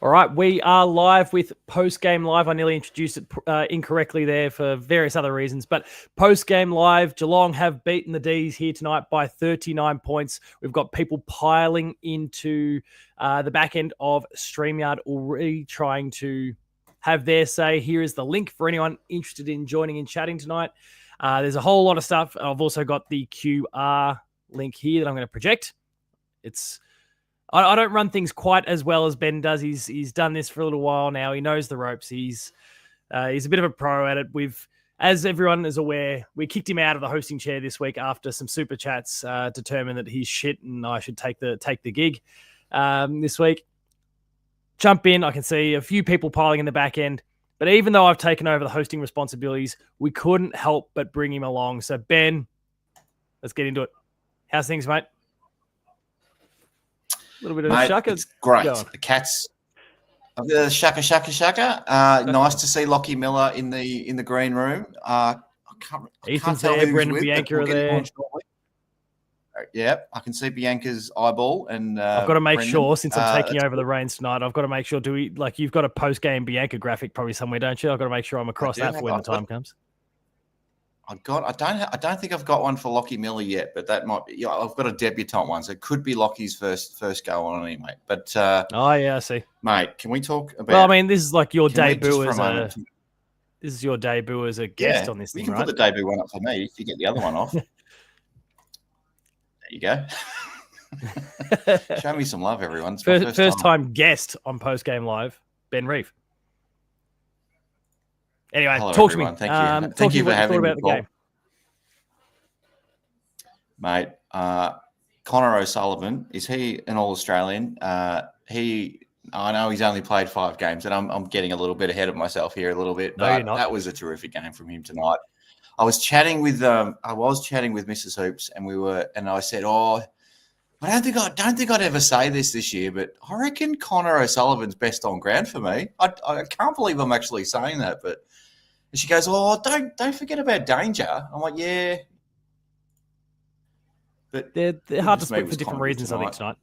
All right, we are live with Post-Game Live. I nearly introduced it incorrectly there for various other reasons, but Post-Game Live, Geelong have beaten the Dees here tonight by 39 points. We've got people piling into the back end of StreamYard already trying to have their say. Here is the link for anyone interested in joining and chatting tonight. There's a whole lot of stuff. I've also got the QR link here that I'm going to project. I don't run things quite as well as Ben does. He's done this for a little while now. He knows the ropes. He's a bit of a pro at it. As everyone is aware, we kicked him out of the hosting chair this week after some super chats determined that he's shit and I should take the gig this week. Jump in. I can see a few people piling in the back end. But even though I've taken over the hosting responsibilities, we couldn't help but bring him along. So, Ben, let's get into it. How's things, mate? A little bit of shaka. It's great. The Cats, shaka. Nice to see Lockie Miller in the green room. Ethan's there. Brendan Bianca are there. Yeah, I can see Bianca's eyeball, and I've got to make sure since I'm taking over the reins tonight. I've got to make sure. You've got a post-game Bianca graphic probably somewhere, don't you? I've got to make sure I'm across that for when the time comes. I don't think I've got one for Lockie Miller yet, but that might be. Yeah, I've got a debutante one, so it could be Lockie's first go on anyway. But oh yeah, I see, mate. Can we talk about? Well, I mean, this is like your debut as a guest on this thing, right? You can put the debut one up for me if you get the other one off. There you go. Show me some love, everyone. First time guest on Post Game Live, Ben Reeve. Anyway, hello, talk everyone. to me. Thank you for having me, about the game, mate. Connor O'Sullivan, is he an All-Australian? I know he's only played 5 games, and I'm getting a little bit ahead of myself here a little bit. No, but you're not. That was a terrific game from him tonight. I was chatting with Mrs. Hoops, and I said, I don't think I'd ever say this year, but I reckon Connor O'Sullivan's best on ground for me. I can't believe I'm actually saying that, but. And she goes, don't forget about Danger. I'm like, yeah. But they're hard to split for different reasons, I think, tonight.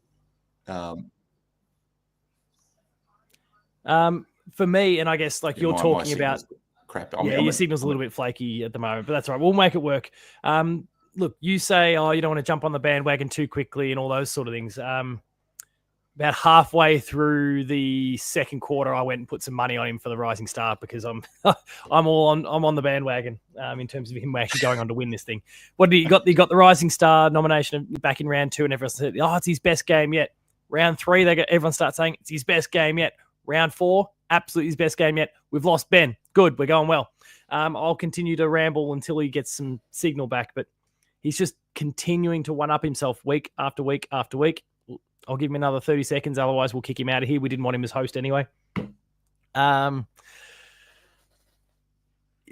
For me, and I guess like you're talking about crap. Your signal's a little bit flaky at the moment, but that's all right. We'll make it work. Look, you say, you don't want to jump on the bandwagon too quickly and all those sort of things. About halfway through the second quarter, I went and put some money on him for the Rising Star because I'm on the bandwagon in terms of him actually going on to win this thing. What did he got? He got the Rising Star nomination back in round 2, and everyone said, it's his best game yet. Round 3, everyone starts saying it's his best game yet. Round 4, absolutely his best game yet. We've lost Ben. Good, we're going well. I'll continue to ramble until he gets some signal back, but he's just continuing to one-up himself week after week after week. I'll give him another 30 seconds. Otherwise, we'll kick him out of here. We didn't want him as host anyway. Anyway,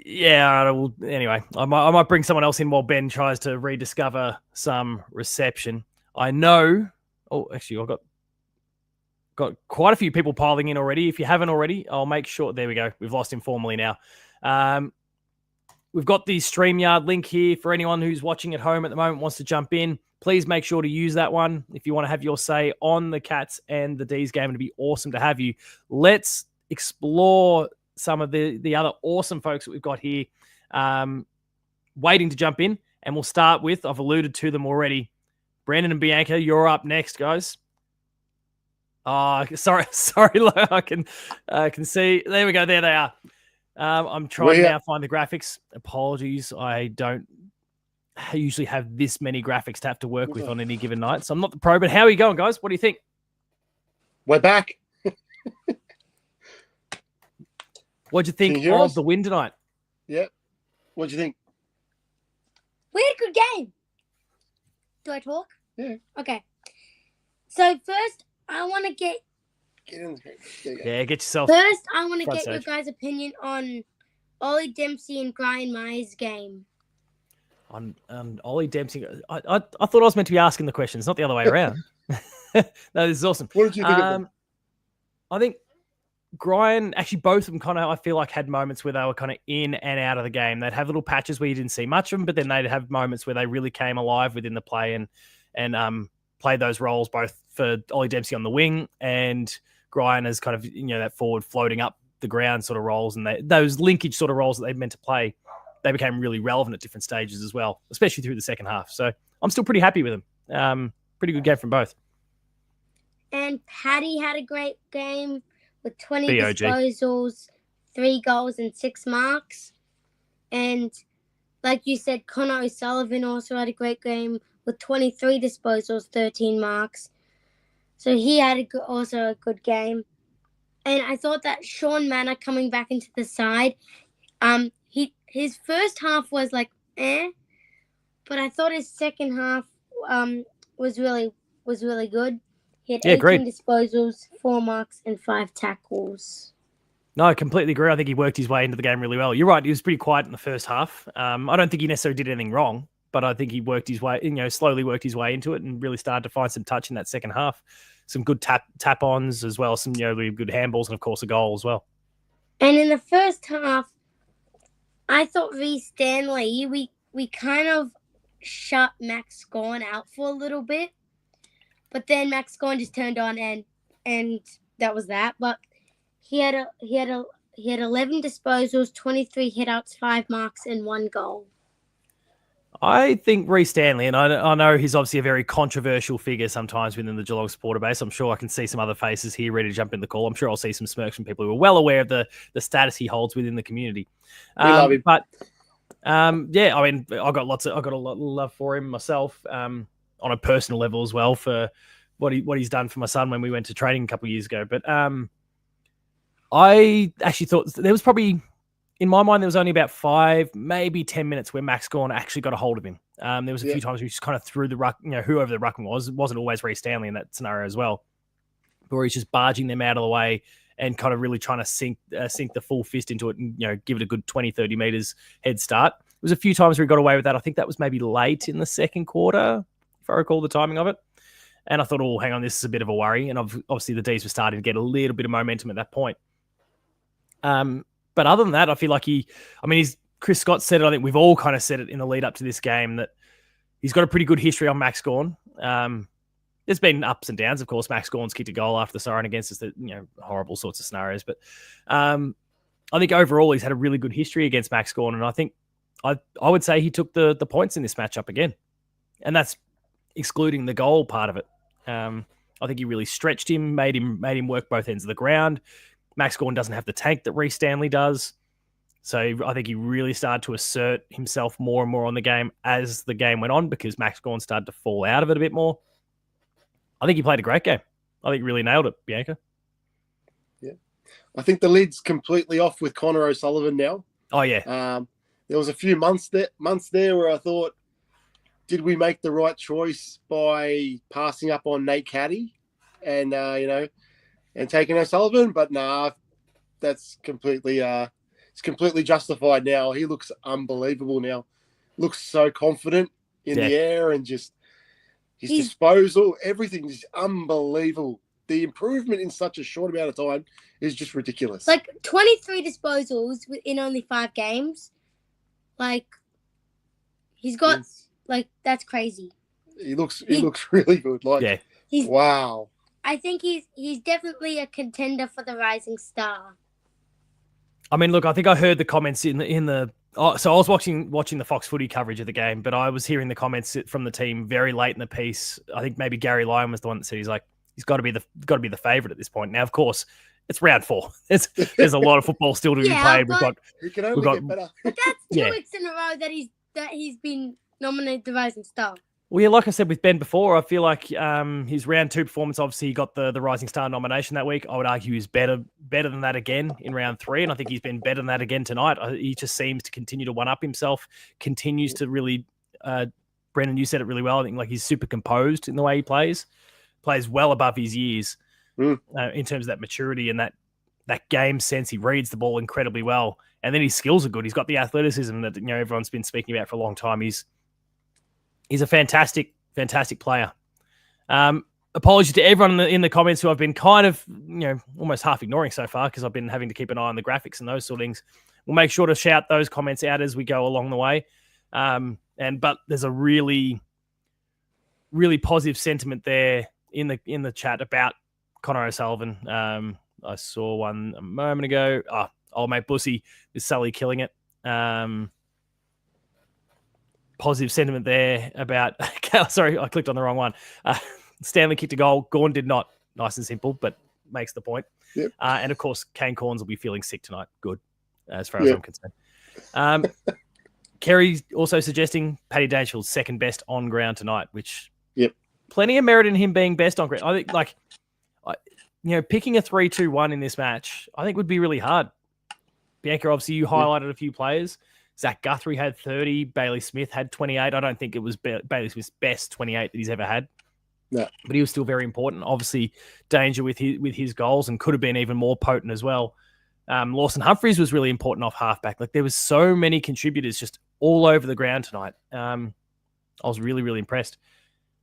I might bring someone else in while Ben tries to rediscover some reception. I know. Oh, actually, I've got quite a few people piling in already. If you haven't already, I'll make sure. There we go. We've lost him formally now. We've got the StreamYard link here for anyone who's watching at home at the moment, wants to jump in. Please make sure to use that one if you want to have your say on the Cats and the Dees game. It'd be awesome to have you. Let's explore some of the other awesome folks that we've got here waiting to jump in. And we'll start with, I've alluded to them already, Brandon and Bianca, you're up next, guys. Sorry, I can see. There we go. There they are. I'm trying to now find the graphics. Apologies, I usually have this many graphics to have to work with on any given night, so I'm not the pro. But how are you going, guys? What do you think? We're back. What'd you think of the win tonight? Yeah. What'd you think? We had a good game. Do I talk? Yeah. Okay. So first, I want to get in the get yourself. First, I want to get your guys' opinion on Ollie Dempsey and Brian Myers' game. On Ollie Dempsey, I thought I was meant to be asking the questions, not the other way around. No, this is awesome. What did you think of them? I think Brian, actually both of them kind of, I feel like, had moments where they were kind of in and out of the game. They'd have little patches where you didn't see much of them, but then they'd have moments where they really came alive within the play and played those roles, both for Ollie Dempsey on the wing and Grian as kind of, that forward floating up the ground sort of roles, and those linkage sort of roles that they meant to play, they became really relevant at different stages as well, especially through the second half. So I'm still pretty happy with them. Pretty good game from both. And Paddy had a great game with 20 BOG. disposals, 3 goals and 6 marks. And like you said, Connor O'Sullivan also had a great game with 23 disposals, 13 marks. So he had also a good game. And I thought that Sean Manor coming back into the side, his first half was like but I thought his second half was really good. He had 18 disposals, 4 marks, and 5 tackles. No, I completely agree. I think he worked his way into the game really well. You're right. He was pretty quiet in the first half. I don't think he necessarily did anything wrong, but I think he worked his way, slowly worked his way into it and really started to find some touch in that second half. Some good tap-ons as well, some really good handballs, and of course a goal as well. And in the first half, I thought Reece Stanley, we kind of shut Max Gawn out for a little bit, but then Max Gawn just turned on and that was that. But he had 11 disposals, 23 hitouts, 5 marks, and 1 goal. I think Reece Stanley, and I know he's obviously a very controversial figure sometimes within the Geelong supporter base. I'm sure I can see some other faces here ready to jump in the call. I'm sure I'll see some smirks from people who are well aware of the status he holds within the community. We love him. But yeah, I mean, I got a lot of love for him myself on a personal level as well for what he's done for my son when we went to training a couple of years ago. But I actually thought there was probably, in my mind, there was only about 5, maybe 10 minutes where Max Gawn actually got a hold of him. There was a few times where he just kind of threw the ruck, whoever the ruckman was. It wasn't always Reece Stanley in that scenario as well, but where he's just barging them out of the way and kind of really trying to sink the full fist into it and, give it a good 20, 30 meters head start. There was a few times where he got away with that. I think that was maybe late in the second quarter, if I recall the timing of it. And I thought, oh, hang on, this is a bit of a worry. And obviously the Dees were starting to get a little bit of momentum at that point. But other than that, I feel like Chris Scott said it, I think we've all kind of said it in the lead up to this game, that he's got a pretty good history on Max Gawn. There's been ups and downs, of course. Max Gawn's kicked a goal after the siren against us, horrible sorts of scenarios. But I think overall he's had a really good history against Max Gawn. And I think I would say he took the points in this matchup again. And that's excluding the goal part of it. I think he really stretched him, made him work both ends of the ground. Max Gawn doesn't have the tank that Reece Stanley does. So I think he really started to assert himself more and more on the game as the game went on, because Max Gawn started to fall out of it a bit more. I think he played a great game. I think he really nailed it, Bianca. Yeah. I think the lid's completely off with Connor O'Sullivan now. Oh, yeah. There was a few months there where I thought, did we make the right choice by passing up on Nate Caddy and, and taking O'Sullivan? But nah, that's completely it's completely justified now. He looks unbelievable now. Looks so confident in the air, and just his disposal, everything is unbelievable. The improvement in such a short amount of time is just ridiculous. Like 23 disposals in only 5 games. Like he's got that's crazy. He looks really good. Wow. I think he's definitely a contender for the Rising Star. I mean, look, I think I heard the comments so I was watching the Fox Footy coverage of the game, but I was hearing the comments from the team very late in the piece. I think maybe Gary Lyon was the one that said he's got to be the favourite at this point. Now, of course, it's round 4. There's a lot of football still to be played. He can only get better. But that's 2 weeks in a row that he's been nominated the Rising Star. Well, yeah, like I said with Ben before, I feel like his round 2 performance, obviously he got the Rising Star nomination that week. I would argue he's better than that again in round 3, and I think he's been better than that again tonight. He just seems to continue to one-up himself, continues to really, Brendan, you said it really well, I think he's super composed in the way he plays well above his years in terms of that maturity and that game sense. He reads the ball incredibly well, and then his skills are good. He's got the athleticism that everyone's been speaking about for a long time. He's a fantastic, fantastic player. Apologies to everyone in the comments who I've been kind of, almost half ignoring so far, because I've been having to keep an eye on the graphics and those sort of things. We'll make sure to shout those comments out as we go along the way. But there's a really, really positive sentiment there in the chat about Connor O'Sullivan. I saw one a moment ago. Old mate Bussy is Sully killing it. Positive sentiment there about... Sorry, I clicked on the wrong one. Stanley kicked a goal. Gawn did not. Nice and simple, but makes the point. Yep. And, of course, Kane Corns will be feeling sick tonight. Good, as far as I'm concerned. Kerry's also suggesting Paddy Dangerfield's second best on ground tonight, which plenty of merit in him being best on ground. I think, picking a 3-2-1 in this match, I think would be really hard. Bianca, obviously, you highlighted a few players. Zach Guthrie had 30. Bailey Smith had 28. I don't think it was Bailey Smith's best 28 that he's ever had. No. But he was still very important. Obviously, danger with his goals and could have been even more potent as well. Lawson Humphries was really important off halfback. Like, there was so many contributors just all over the ground tonight. I was really, really impressed.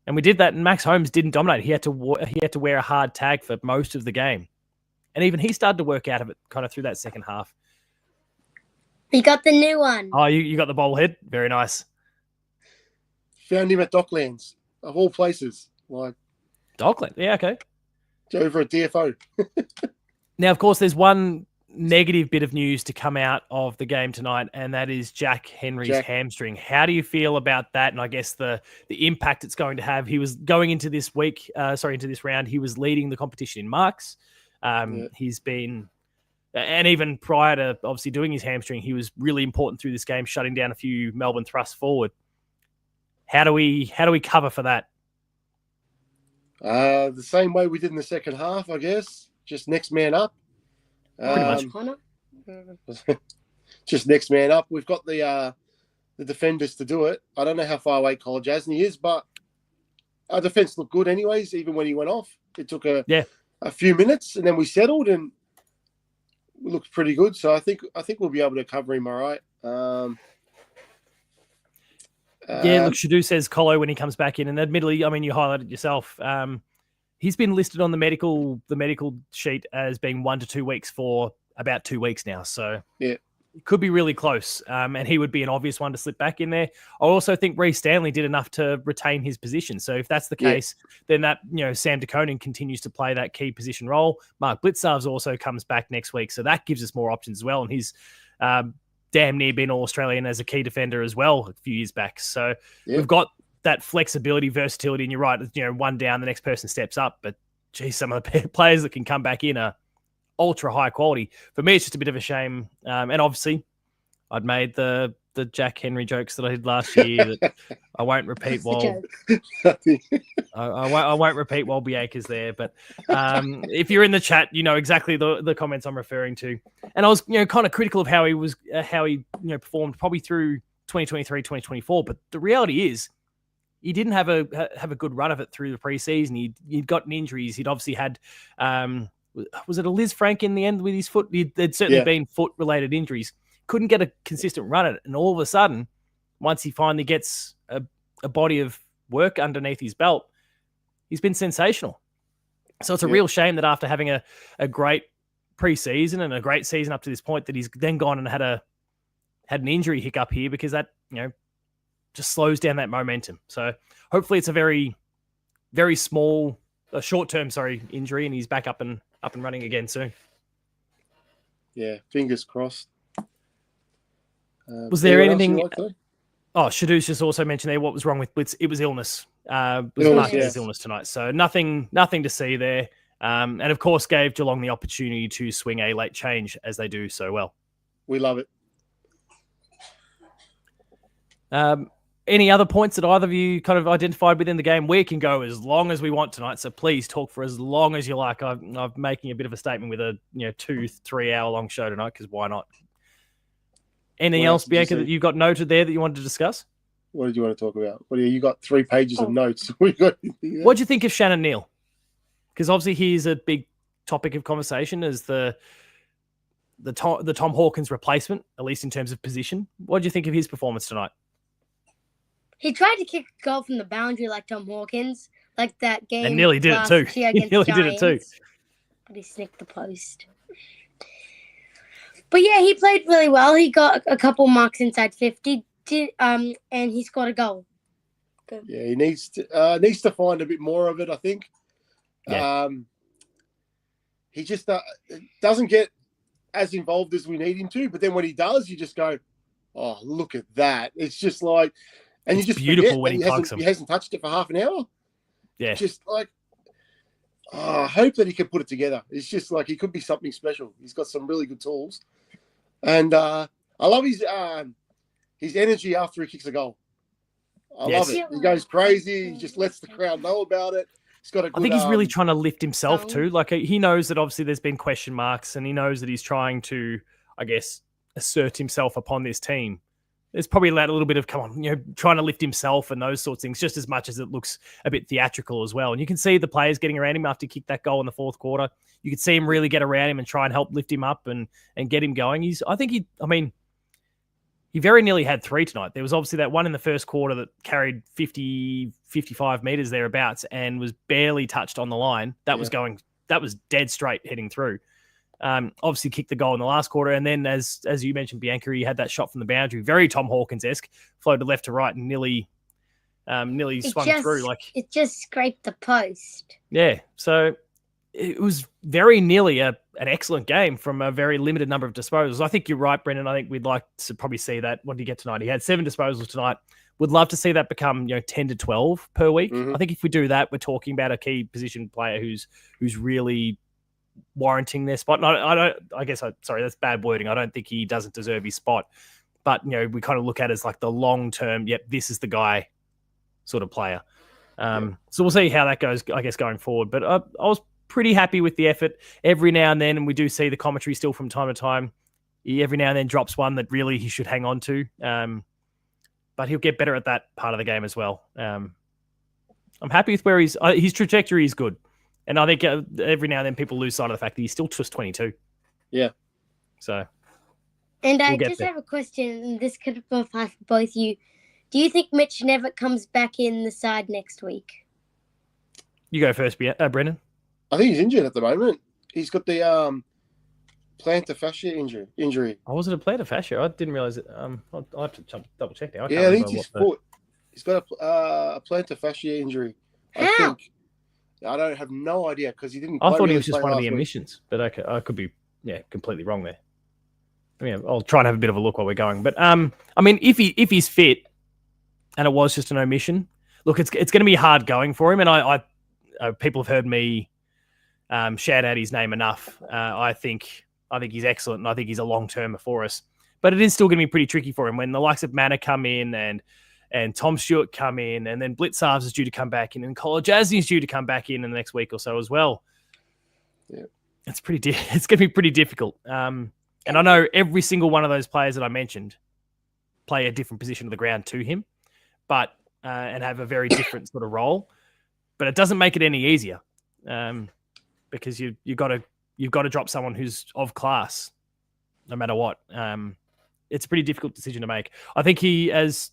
And we did that, and Max Holmes didn't dominate. He had to wear a hard tag for most of the game. And even he started to work out of it kind of through that second half. He got the new one. Oh, you got the bobblehead? Very nice. Found him at Docklands, of all places. Like Dockland, yeah, okay. Over at DFO. Now, of course, there's one negative bit of news to come out of the game tonight, and that is Jack Henry's hamstring. How do you feel about that? And I guess the impact it's going to have. He was going into this into this round, he was leading the competition in marks. He's been, and even prior to obviously doing his hamstring, he was really important through this game, shutting down a few Melbourne thrusts forward. How do we cover for that? The same way we did in the second half, I guess. Just next man up. Pretty much. Just next man up. We've got the defenders to do it. I don't know how far away College Asney is, but our defense looked good anyways, even when he went off. It took a few minutes, and then we settled, and it looked pretty good. So I think we'll be able to cover him all right. Look, Shadu says Colo when he comes back in, and admittedly, I mean, you highlighted yourself. He's been listed on the medical sheet as being 1 to 2 weeks for about 2 weeks now. So it could be really close, and he would be an obvious one to slip back in there. I also think Reece Stanley did enough to retain his position. So if that's the case, then that Sam DeConing continues to play that key position role. Mark Blitzarves also comes back next week, so that gives us more options as well. And he's damn near been All-Australian as a key defender as well a few years back. So we've got that flexibility, versatility, and you're right, one down, the next person steps up. But geez, some of the players that can come back in are ultra high quality. For me, it's just a bit of a shame. And obviously, I'd made the Jack Henry jokes that I did last year that I won't repeat while I won't repeat while Bianca's there. But if you're in the chat, you know exactly the comments I'm referring to. And I was kind of critical of how he performed probably through 2023, 2024. But the reality is, he didn't have a good run of it through the preseason. He'd gotten injuries. He'd obviously had was it a Liz Frank in the end with his foot? There'd certainly been foot-related injuries. Couldn't get a consistent run at it. And all of a sudden, once he finally gets a body of work underneath his belt, he's been sensational. So it's a real shame that after having a great preseason and a great season up to this point, that he's then gone and had an injury hiccup here, because that just slows down that momentum. So hopefully it's a very, very small, short-term injury, and he's back up and running again soon. Yeah, fingers crossed. Was there anything? Shadu's just also mentioned there what was wrong with Blitz. It was illness. Illness tonight. So nothing to see there. And of course gave Geelong the opportunity to swing a late change, as they do so well. We love it. Any other points that either of you kind of identified within the game? We can go as long as we want tonight, so please talk for as long as you like. I'm making a bit of a statement with a 2-3 hour long show tonight, because why not? Anything else, Bianca, that you've got noted there that you wanted to discuss? What did you want to talk about? You got 3 pages of notes. What do you think of Shannon Neal? Because obviously he's a big topic of conversation as the Tom Hawkins replacement, at least in terms of position. What do you think of his performance tonight? He tried to kick a goal from the boundary like Tom Hawkins, like that game. And nearly did it too. But he snicked the post. But yeah, he played really well. He got a couple marks inside 50, and he scored a goal. Good. Yeah, he needs to find a bit more of it, I think. Yeah. he just doesn't get as involved as we need him to. But then when he does, you just go, oh, look at that. It's just like, and It's you just beautiful forget when that he plugs them. he hasn't touched it for half an hour. Yeah. Just like, I hope that he can put it together. It's just like he could be something special. He's got some really good tools. And I love his energy after he kicks a goal. I love it. He goes crazy. He just lets the crowd know about it. He's got a good, I think he's really trying to lift himself too. Like he knows that obviously there's been question marks, and he knows that he's trying to, I guess, assert himself upon this team. There's probably a little bit of, come on, trying to lift himself and those sorts of things, just as much as it looks a bit theatrical as well. And you can see the players getting around him after he kicked that goal in the fourth quarter. You could see him really get around him and try and help lift him up and get him going. He very nearly had 3 tonight. There was obviously that one in the first quarter that carried 50, 55 meters thereabouts and was barely touched on the line. That was dead straight heading through. Obviously kicked the goal in the last quarter. And then as you mentioned, Bianca, he had that shot from the boundary, very Tom Hawkins-esque, floated left to right and nearly swung through. Like it just scraped the post. Yeah. So it was very nearly an excellent game from a very limited number of disposals. I think you're right, Brendan. I think we'd like to probably see that. What did he get tonight? He had 7 disposals tonight. Would love to see that become 10 to 12 per week. Mm-hmm. I think if we do that, we're talking about a key position player who's really warranting their spot. And sorry, that's bad wording. I don't think he doesn't deserve his spot. But we kind of look at it as like the long term, yep, this is the guy sort of player. So we'll see how that goes, I guess, going forward. But I was pretty happy with the effort every now and then, and we do see the commentary still from time to time. He every now and then drops one that really he should hang on to, but he'll get better at that part of the game as well. I'm happy with where his trajectory is good, and I think every now and then people lose sight of the fact that he's still just 22. Yeah. So. And I just have a question, and this could apply for both you. Do you think Mitch Nevitt comes back in the side next week? You go first, Brendan. I think he's injured at the moment. He's got the plantar fascia injury. Oh, was it a plantar fascia? I didn't realize it. I'll have to double check now. I think it's his foot. He's got a plantar fascia injury. How? I don't have no idea because he didn't. I thought he was just one of the emissions, but I could be completely wrong there. I'll try and have a bit of a look while we're going. But if he's fit, and it was just an omission, look, it's going to be hard going for him. And I people have heard me shout out his name enough. I think he's excellent, and I think he's a long termer for us. But it is still going to be pretty tricky for him when the likes of Manor come in and Tom Stewart come in, and then Blitzarves is due to come back in, and Colin Jasny is due to come back in the next week or so as well. Yeah, it's going to be pretty difficult. And I know every single one of those players that I mentioned play a different position of the ground to him, but and have a very different sort of role. But it doesn't make it any easier. Because you've got to drop someone who's of class, no matter what. It's a pretty difficult decision to make. I think he, as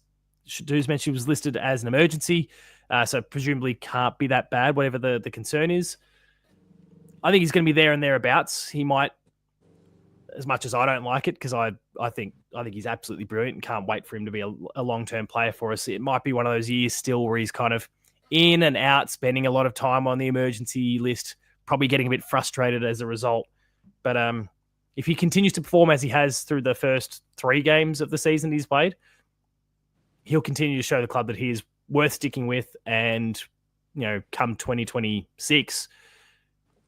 Dees mentioned, was listed as an emergency, so presumably can't be that bad, whatever the concern is. I think he's going to be there and thereabouts. He might, as much as I don't like it, because I think he's absolutely brilliant and can't wait for him to be a long-term player for us. It might be one of those years still where he's kind of in and out, spending a lot of time on the emergency list, probably getting a bit frustrated as a result. But if he continues to perform as he has through the first 3 games of the season he's played, he'll continue to show the club that he is worth sticking with, and come 2026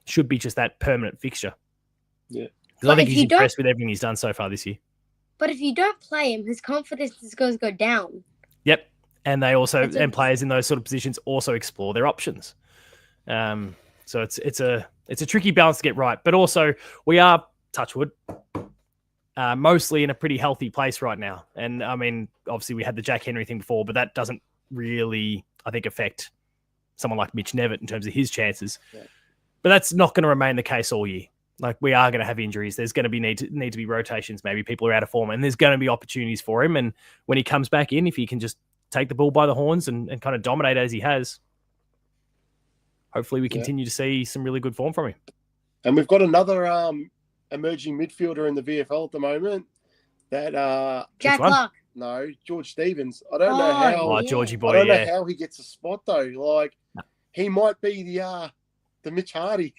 should be just that permanent fixture. Yeah. Because I think he's impressed with everything he's done so far this year. But if you don't play him, his confidence is going to go down. Yep. And they also, players in those sort of positions also explore their options. So it's a tricky balance to get right. But also, we are, touch wood, mostly in a pretty healthy place right now. And obviously we had the Jack Henry thing before, but that doesn't really, I think, affect someone like Mitch Nevitt in terms of his chances. Yeah. But that's not going to remain the case all year. Like, we are going to have injuries. There's going to be need to be rotations. Maybe people are out of form, and there's going to be opportunities for him. And when he comes back in, if he can just take the bull by the horns and kind of dominate as he has, hopefully we continue to see some really good form from him. And we've got another emerging midfielder in the VFL at the moment. That Jack Clark. No, George Stevens. I don't know how. Georgie boy. I don't know how he gets a spot though. Like, he might be the the Mitch Hardy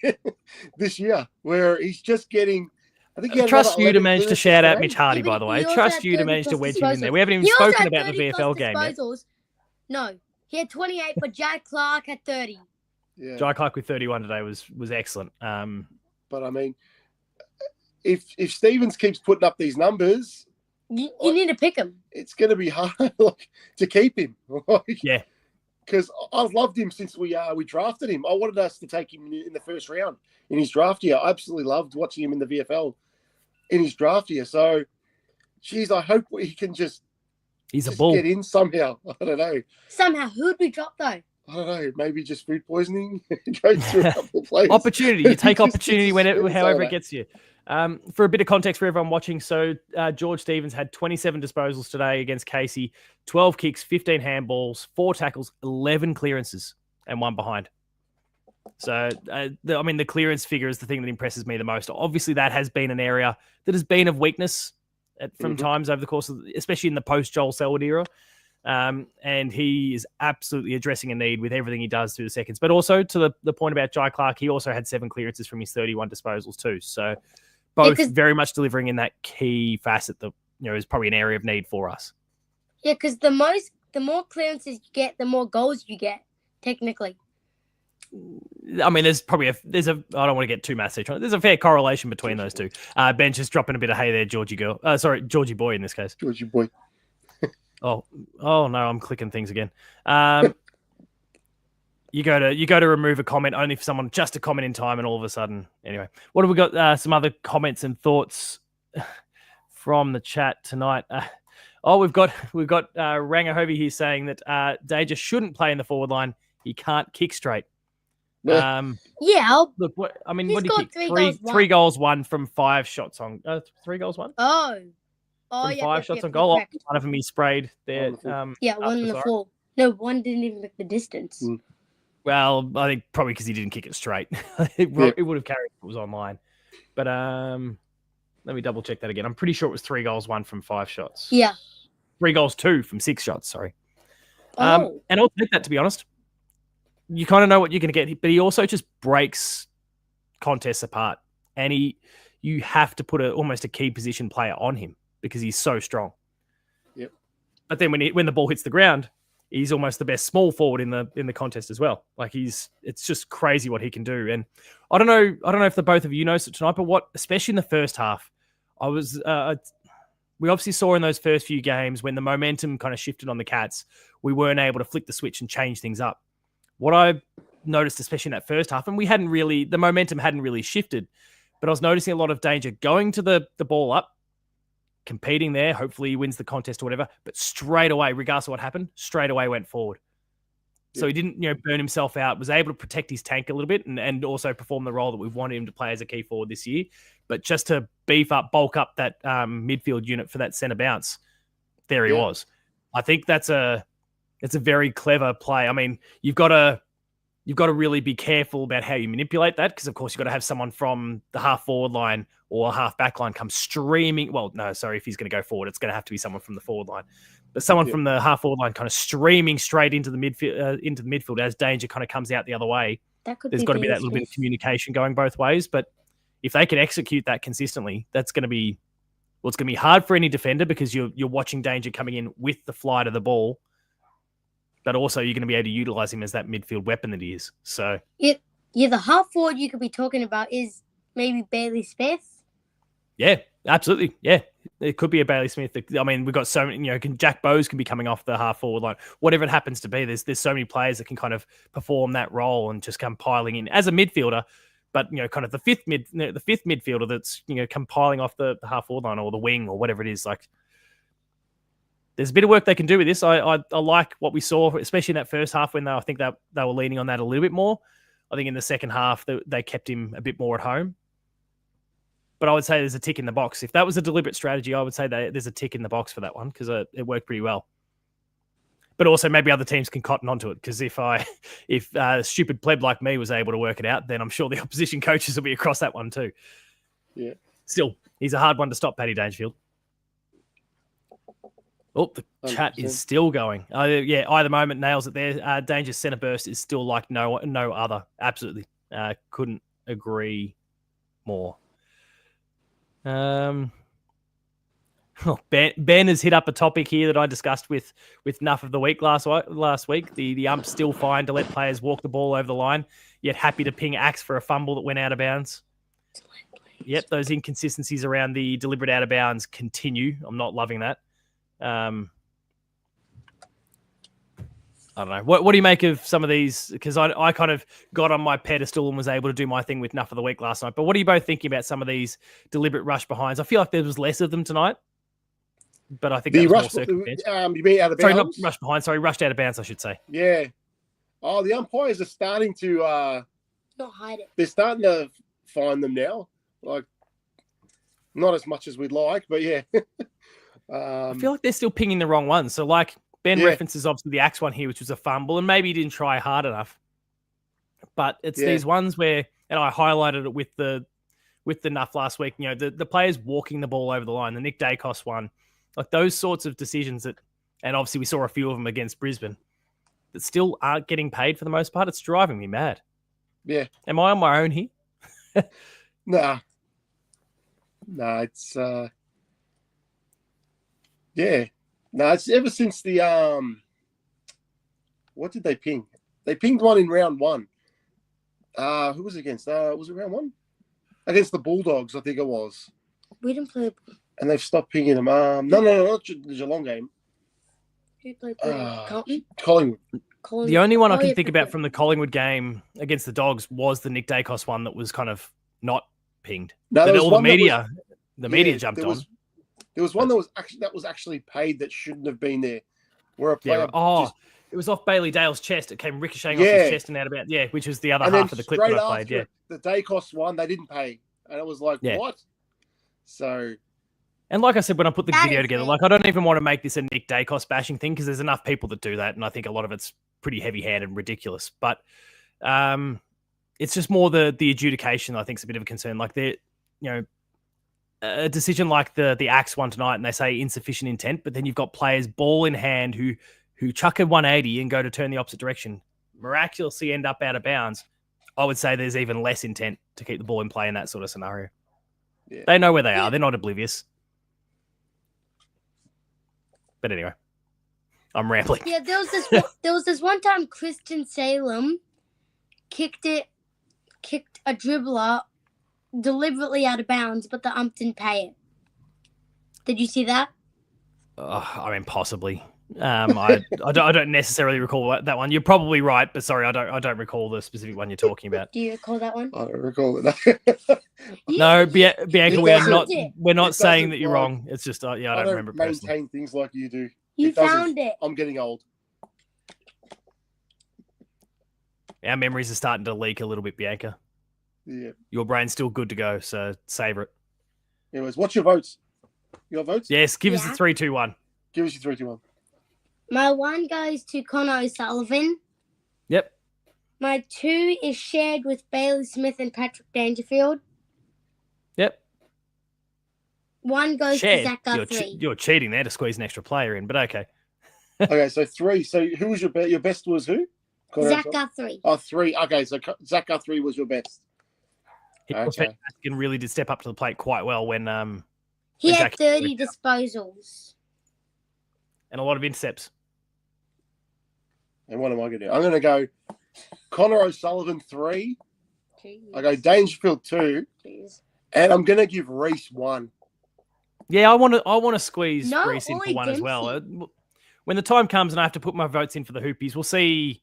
this year, where he's just getting. I think he had Trust another you to 11 manage to clearances shout out today. Mitch Hardy, Yeah, but by the he way. also Trust had you to 30 manage to plus wedge him in there. disposals. We haven't even He also spoken had about the 30 VFL plus game yet. disposals. No, he had 28, but Jack Clark had 30. Yeah. Jai Clark with 31 today was excellent. But I mean, if Stevens keeps putting up these numbers, You need to pick him. it's going to be hard to keep him. Yeah. Because I've loved him since we drafted him. I wanted us to take him in the first round in his draft year. I absolutely loved watching him in the VFL in his draft year. So, geez, I hope he can just He's a bull. get in somehow. I don't know. Somehow, who'd we drop though? I don't know. Maybe just food poisoning. Go through a couple of players. Opportunity. You take Just opportunity gets whenever, his however it over. gets you. For a bit of context for everyone watching, so George Stevens had 27 disposals today against Casey, 12 kicks, 15 handballs, 4 tackles, 11 clearances, and 1 behind. So, the clearance figure is the thing that impresses me the most. Obviously, that has been an area that has been of weakness from times over the course of, especially in the post-Joel Selwood era. And he is absolutely addressing a need with everything he does through the seconds. But also, to the point about Jai Clark, he also had 7 clearances from his 31 disposals too. So, both very much delivering in that key facet that is probably an area of need for us. Yeah, because the more clearances you get, the more goals you get. Technically, I mean, there's probably I don't want to get too massive. There's a fair correlation between those two. Ben just dropping a bit of hay there, Georgie girl. Georgie boy in this case. Georgie boy. Oh no, I'm clicking things again. You go to remove a comment only for someone just to comment in time, and all of a sudden, anyway. What have we got? Some other comments and thoughts from the chat tonight. We've got Rangahovi here saying that Danger shouldn't play in the forward line. He can't kick straight. yeah. Look, what did he kick? 3 goals, 1 from 5 shots on. 3 goals, 1. From From 5 shots on goal. Correct. One of them he sprayed there. One in the 4. No, one didn't even make the distance. Well, I think probably because he didn't kick it straight. It would have carried if it was online. But let me double check that again. I'm pretty sure it was 3 goals, 1 from 5 shots. Yeah. 3 goals, 2 from 6 shots. Sorry. And I'll take that, to be honest. You kind of know what you're going to get, but he also just breaks contests apart, and you have to put almost a key position player on him because he's so strong. Yep. But then when the ball hits the ground, he's almost the best small forward in the contest as well. Like it's just crazy what he can do. And I don't know if the both of you noticed it tonight, but especially in the first half, we obviously saw in those first few games when the momentum kind of shifted on the Cats, we weren't able to flick the switch and change things up. What I noticed, especially in that first half, and the momentum hadn't really shifted, but I was noticing a lot of Danger going to the ball up, competing there. Hopefully he wins the contest or whatever, but straight away, regardless of what happened, straight away went forward. So he didn't, burn himself out, was able to protect his tank a little bit and also perform the role that we've wanted him to play as a key forward this year. But just to bulk up that midfield unit for that centre bounce, there he was. I think it's a very clever play. I mean, you've got to really be careful about how you manipulate that because, of course, you've got to have someone from the half forward line or half back line come streaming. Well, no, sorry, if he's going to go forward, it's going to have to be someone from the forward line. But someone from the half forward line kind of streaming straight into the midfield as Danger kind of comes out the other way. There's got to be that little bit of communication going both ways. But if they can execute that consistently, that's going to be it's going to be hard for any defender because you're watching Danger coming in with the flight of the ball. But also you're going to be able to utilize him as that midfield weapon that he is. So the half forward you could be talking about is maybe Bailey Smith. Yeah, absolutely. Yeah, it could be a Bailey Smith. I mean, we've got so many. Jack Bowes can be coming off the half forward line. Whatever it happens to be, there's so many players that can kind of perform that role and just come piling in as a midfielder. But kind of the fifth midfielder that's compiling off the half forward line or the wing or whatever it is. Like, there's a bit of work they can do with this. I like what we saw, especially in that first half when I think that they were leaning on that a little bit more. I think in the second half they kept him a bit more at home. But I would say there's a tick in the box. If that was a deliberate strategy, I would say that there's a tick in the box for that one because it worked pretty well. But also maybe other teams can cotton onto it because if a stupid pleb like me was able to work it out, then I'm sure the opposition coaches will be across that one too. Yeah. Still, he's a hard one to stop, Paddy Dangerfield. Oh, the 100%. Chat is still going. Either moment nails it there. Danger's centre burst is still like no other. Absolutely. Couldn't agree more. Ben has hit up a topic here that I discussed with Nuff of the Week last week. The ump's still fine to let players walk the ball over the line, yet happy to ping Axe for a fumble that went out of bounds. Yep, those inconsistencies around the deliberate out of bounds continue. I'm not loving that. I don't know. What do you make of some of these? Because I kind of got on my pedestal and was able to do my thing with Nuff of the Week last night. But what are you both thinking about some of these deliberate rush behinds? I feel like there was less of them tonight. But I think The that was rush, more circumstantial. you mean out of Sorry, bounds? not rush behind. Sorry, rushed out of bounds, I should say. Yeah. Oh, the umpires are starting to Not hide it. they're starting to find them now. Like, not as much as we'd like, but yeah. I feel like they're still pinging the wrong ones. So, like, Ben references obviously the Axe one here, which was a fumble, and maybe he didn't try hard enough. But it's these ones where, and I highlighted it with the Nuff last week, you know, the players walking the ball over the line, the Nick Dacos one, like those sorts of decisions that, and obviously we saw a few of them against Brisbane, that still aren't getting paid for the most part. It's driving me mad. Yeah. Am I on my own here? Nah, it's it's ever since the what did they ping? They pinged one in round one. Who was it against? Was it round one? Against the Bulldogs, I think it was. We didn't play. And they've stopped pinging them. No, not the Geelong game. Who played Carlton? Collingwood. The only one I can think about from the Collingwood game against the Dogs was the Nick Dacos one that was kind of not pinged. No, but there was all one the media jumped on. There was one that was actually paid that shouldn't have been there. Where a player it was off Bailey Dale's chest. It came ricocheting off his chest and out of bounds. Yeah, which was the other half of the clip that I played. Yeah, the Dacos one they didn't pay, and it was like what? So. And like I said, when I put the video together, like I don't even want to make this a Nick Dacos bashing thing because there's enough people that do that, and I think a lot of it's pretty heavy-handed and ridiculous. But it's just more the adjudication I think is a bit of a concern. Like a decision like the Axe one tonight, and they say insufficient intent, but then you've got players ball in hand who chuck a 180 and go to turn the opposite direction, miraculously end up out of bounds. I would say there's even less intent to keep the ball in play in that sort of scenario. Yeah. They know where they are. They're not oblivious. But anyway, I'm rambling. Yeah, there was this one time Kristen Salem kicked a dribbler deliberately out of bounds, but the ump didn't pay it. Did you see that? I mean, possibly. I don't necessarily recall that one. You're probably right, but sorry, I don't recall the specific one you're talking about. Do you recall that one? I don't recall it. No, Bianca, we're not saying that you're wrong. It's just I don't remember personally. Maintain things like you do. You found it. I'm getting old. Our memories are starting to leak a little bit, Bianca. Yeah. Your brain's still good to go, so savor it. Anyways, what's your votes? Your votes? Yes, give us the 3-2-1. Give us your 3-2-1. My 1 goes to Connor O'Sullivan. Yep. My 2 is shared with Bailey Smith and Patrick Dangerfield. Yep. 1 goes to Zach Guthrie. You're cheating there to squeeze an extra player in, but okay. Okay, so 3. So who was your best was who? Zach Guthrie. Oh, 3. Okay, so Zach Guthrie was your best. He really did step up to the plate quite well when he had 30 disposals. And a lot of intercepts. And what am I going to do? I'm going to go Connor O'Sullivan 3. I go Dangerfield 2. Jeez. And I'm going to give Reese 1. Yeah, I want to squeeze Reese in for 1 Dempsey. as well. When the time comes and I have to put my votes in for the Hoopies, we'll see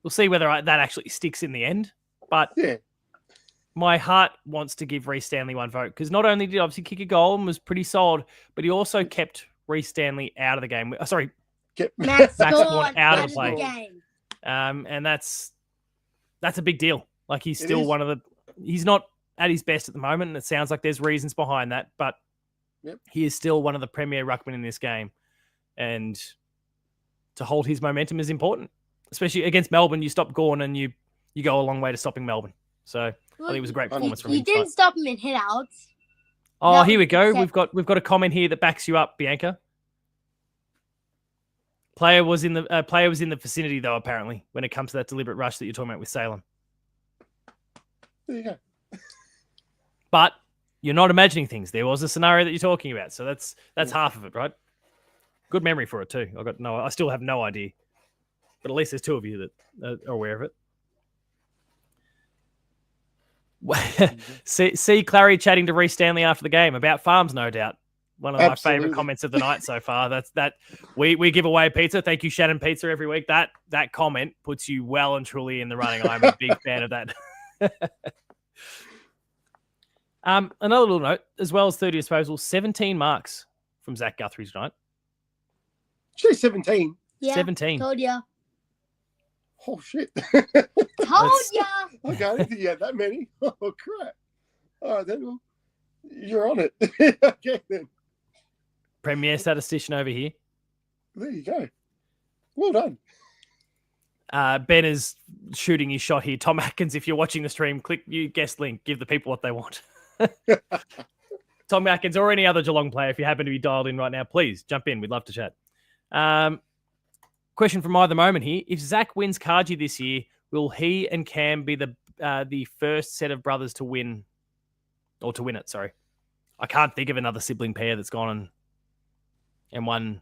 whether that actually sticks in the end. But my heart wants to give Reece Stanley 1 vote because not only did he obviously kick a goal and was pretty solid, but he also kept Reece Stanley out of the game. Sorry, Max Gawn out of the play. game. And that's a big deal. Like he's still he's not at his best at the moment, and it sounds like there's reasons behind that, but he is still one of the premier ruckmen in this game. And to hold his momentum is important, especially against Melbourne. You stop Gawn and you go a long way to stopping Melbourne. So I think it was a great performance from him. You didn't stop him in hitouts. Oh, here we go. We've got a comment here that backs you up, Bianca. Player was in the vicinity though, apparently, when it comes to that deliberate rush that you're talking about with Salem. There you go. But you're not imagining things. There was a scenario that you're talking about, so that's half of it, right? Good memory for it too. I still have no idea, but at least there's two of you that are aware of it. See Clary chatting to Reece Stanley after the game about farms, no doubt. One of my favorite comments of the night so far. We give away pizza. Thank you, Shannon Pizza, every week. That comment puts you well and truly in the running. I'm a big fan of that. Another little note, as well as 30 disposals, 17 marks from Zach Guthrie tonight. She's 17. Yeah, 17. Told ya. Oh, shit. Told ya. Okay, I didn't think you had that many. Oh, crap. All right, then. Well, you're on it. Okay, then. Premier statistician over here. There you go. Well done. Ben is shooting his shot here. Tom Atkins, if you're watching the stream, click you guest link. Give the people what they want. Tom Atkins or any other Geelong player, if you happen to be dialed in right now, please jump in. We'd love to chat. Question from either moment here. If Zach wins Kaji this year, will he and Cam be the first set of brothers to win, or to win it, sorry. I can't think of another sibling pair that's gone and won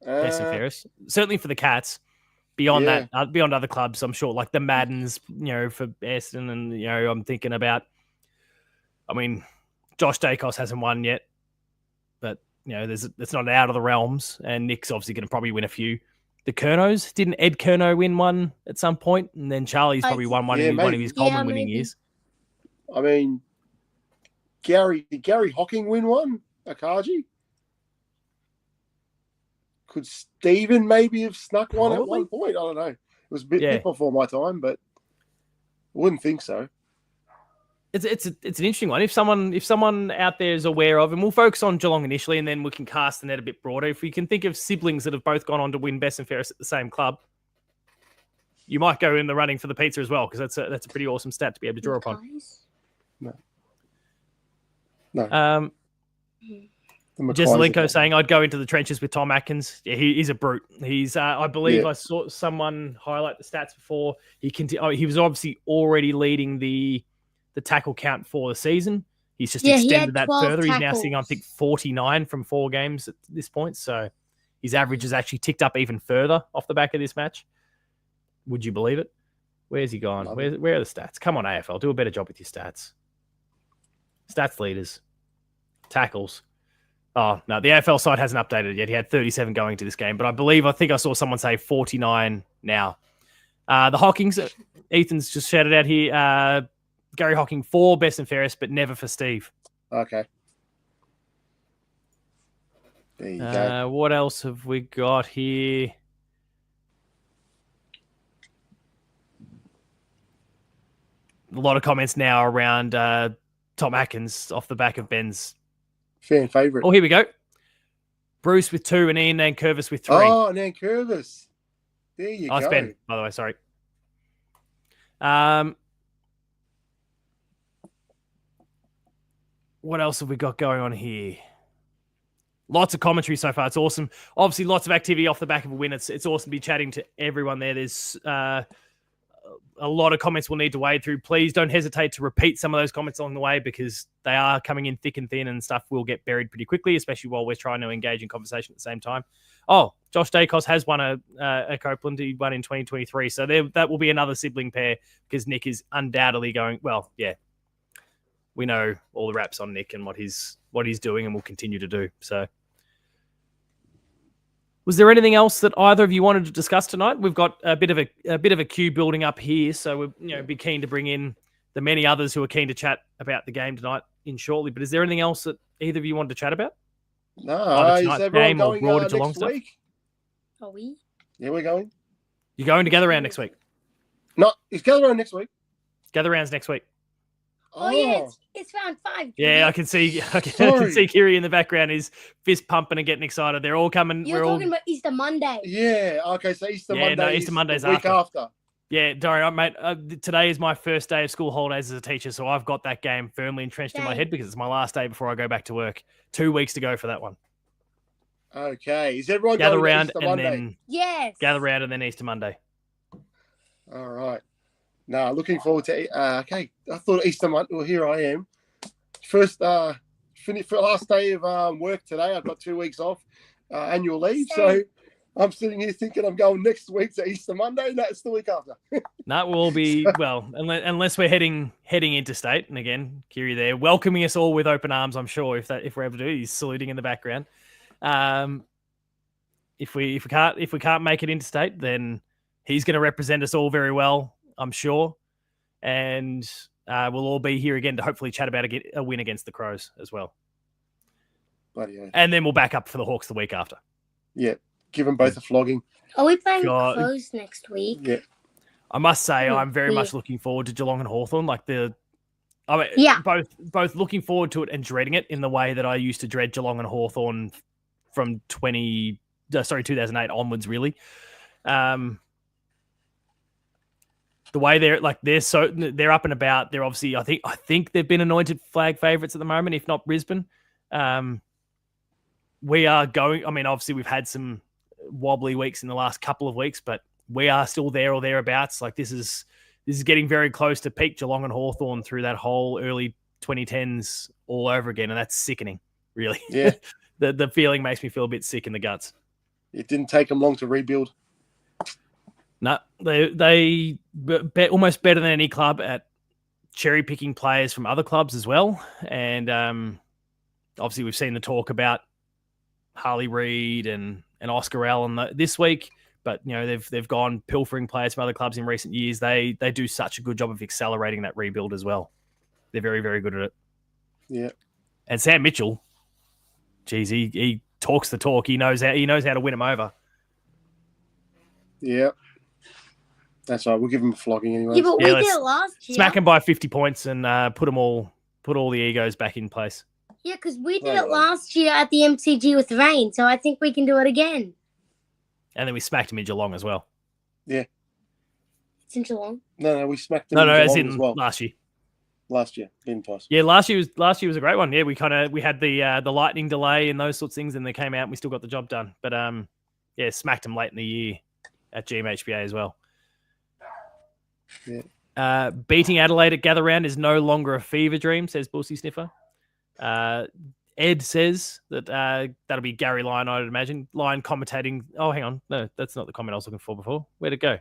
best and fairest. Certainly for the Cats. Beyond that, beyond other clubs, I'm sure, like the Maddens, for Aston, and I'm thinking about. I mean, Josh Dacos hasn't won yet, but it's not out of the realms, and Nick's obviously going to probably win a few. The Kernos, didn't Ed Kerno win one at some point, and then Charlie's probably won one in one of his Coleman winning years. I mean, did Gary Hocking win one? Akaji? Could Stephen maybe have snuck one at one point? I don't know. It was a bit before my time, but I wouldn't think so. It's an interesting one. If someone out there is aware of, and we'll focus on Geelong initially, and then we can cast the net a bit broader. If we can think of siblings that have both gone on to win best and fairest at the same club, you might go in the running for the pizza as well, because that's a pretty awesome stat to be able to draw upon. No. Jesselenko saying I'd go into the trenches with Tom Atkins. Yeah, he's a brute. He's I believe I saw someone highlight the stats before. He was obviously already leading the tackle count for the season. He's just extended that further. He's now sitting on, I think, 49 from 4 games at this point. So his average has actually ticked up even further off the back of this match. Would you believe it? Where's he gone? Where are the stats? Come on, AFL. Do a better job with your stats. Stats leaders. Tackles. Oh, no, the AFL side hasn't updated yet. He had 37 going to this game, but I think I saw someone say 49 now. The Hockings, Ethan's just shouted out here, Gary Hocking 4 best and fairest, but never for Steve. Okay. There you go. What else have we got here? A lot of comments now around Tom Atkins off the back of Ben's fan favourite. Oh, here we go. Bruce with 2 and Ian Nankervis with 3. Oh, Nankervis. There you go. It's Ben, by the way. Sorry. What else have we got going on here? Lots of commentary so far. It's awesome. Obviously, lots of activity off the back of a win. It's awesome to be chatting to everyone there. There's a lot of comments we'll need to wade through. Please don't hesitate to repeat some of those comments along the way, because they are coming in thick and thin, and stuff will get buried pretty quickly, especially while we're trying to engage in conversation at the same time. Oh, Josh Dacos has won a Copeland. He won in 2023. So that will be another sibling pair, because Nick is undoubtedly going, well, yeah, we know all the raps on Nick and what he's doing and will continue to do. So was there anything else that either of you wanted to discuss tonight? We've got a bit of a queue building up here, so we'll be keen to bring in the many others who are keen to chat about the game tonight in shortly. But is there anything else that either of you wanted to chat about? No, is everyone going next week? Are we? Yeah, we're going. You're going to Gather Round next week? No, it's Gather Round next week. Gather Round's next week. Oh yeah, it's round 5. Yeah, I can see Kiri in the background is fist pumping and getting excited. They're all coming. You're talking about Easter Monday. Yeah, okay, so Easter Monday. No, Easter Monday's the week after. Yeah, Dory, mate. Today is my first day of school holidays as a teacher, so I've got that game firmly entrenched in my head, because it's my last day before I go back to work. 2 weeks to go for that one. Okay, is everyone Gather going Round Easter and Monday? then Yes. Gather Round and then Easter Monday. All right. No, looking forward to. Okay, I thought Easter month. Well, here I am. First, finish for last day of work today. I've got 2 weeks off annual leave, so I'm sitting here thinking I'm going next week to Easter Monday. No, it's the week after. That will be well, unless we're heading interstate. And again, Kiri there welcoming us all with open arms. I'm sure if we're able to do, he's saluting in the background. If we can't make it interstate, then he's going to represent us all very well, I'm sure, and we'll all be here again to hopefully chat about a win against the Crows as well. Bloody hell. And then we'll back up for the Hawks the week after. Yeah, give them both a flogging. Are we playing the Crows next week? Yeah. I must say, I'm very much looking forward to Geelong and Hawthorn. Both looking forward to it and dreading it in the way that I used to dread Geelong and Hawthorn from 2008 onwards, really. The way they're up and about. They're obviously, I think they've been anointed flag favourites at the moment, if not Brisbane. We are going. I mean, obviously we've had some wobbly weeks in the last couple of weeks, but we are still there or thereabouts. Like this is getting very close to peak Geelong and Hawthorn through that whole early 2010s all over again, and that's sickening, really. Yeah. The feeling makes me feel a bit sick in the guts. It didn't take them long to rebuild. No, they almost better than any club at cherry picking players from other clubs as well. And obviously we've seen the talk about Harley Reid and Oscar Allen this week, but you know they've gone pilfering players from other clubs in recent years. They do such a good job of accelerating that rebuild as well. They're very, very good at it. Yeah. And Sam Mitchell, geez, he talks the talk. He knows how to win them over. Yeah. That's right. We'll give him a flogging anyway. Yeah, but we did it last year. Smack him by 50 points and put all the egos back in place. Yeah, because we did it last year at the MCG with rain, so I think we can do it again. And then we smacked him in Geelong as well. Yeah. It's in Geelong. No, we smacked him in Geelong as well. Last year. Last year, didn't twice. Yeah, last year was a great one. Yeah, we had the lightning delay and those sorts of things, and they came out and we still got the job done. But smacked him late in the year at GMHBA as well. Yeah. Beating Adelaide at Gather Round is no longer a fever dream, says Bullsy Sniffer. Ed says that that'll be Gary Lyon, I'd imagine. Lyon commentating. Oh, hang on. No, that's not the comment I was looking for before. Where'd it go?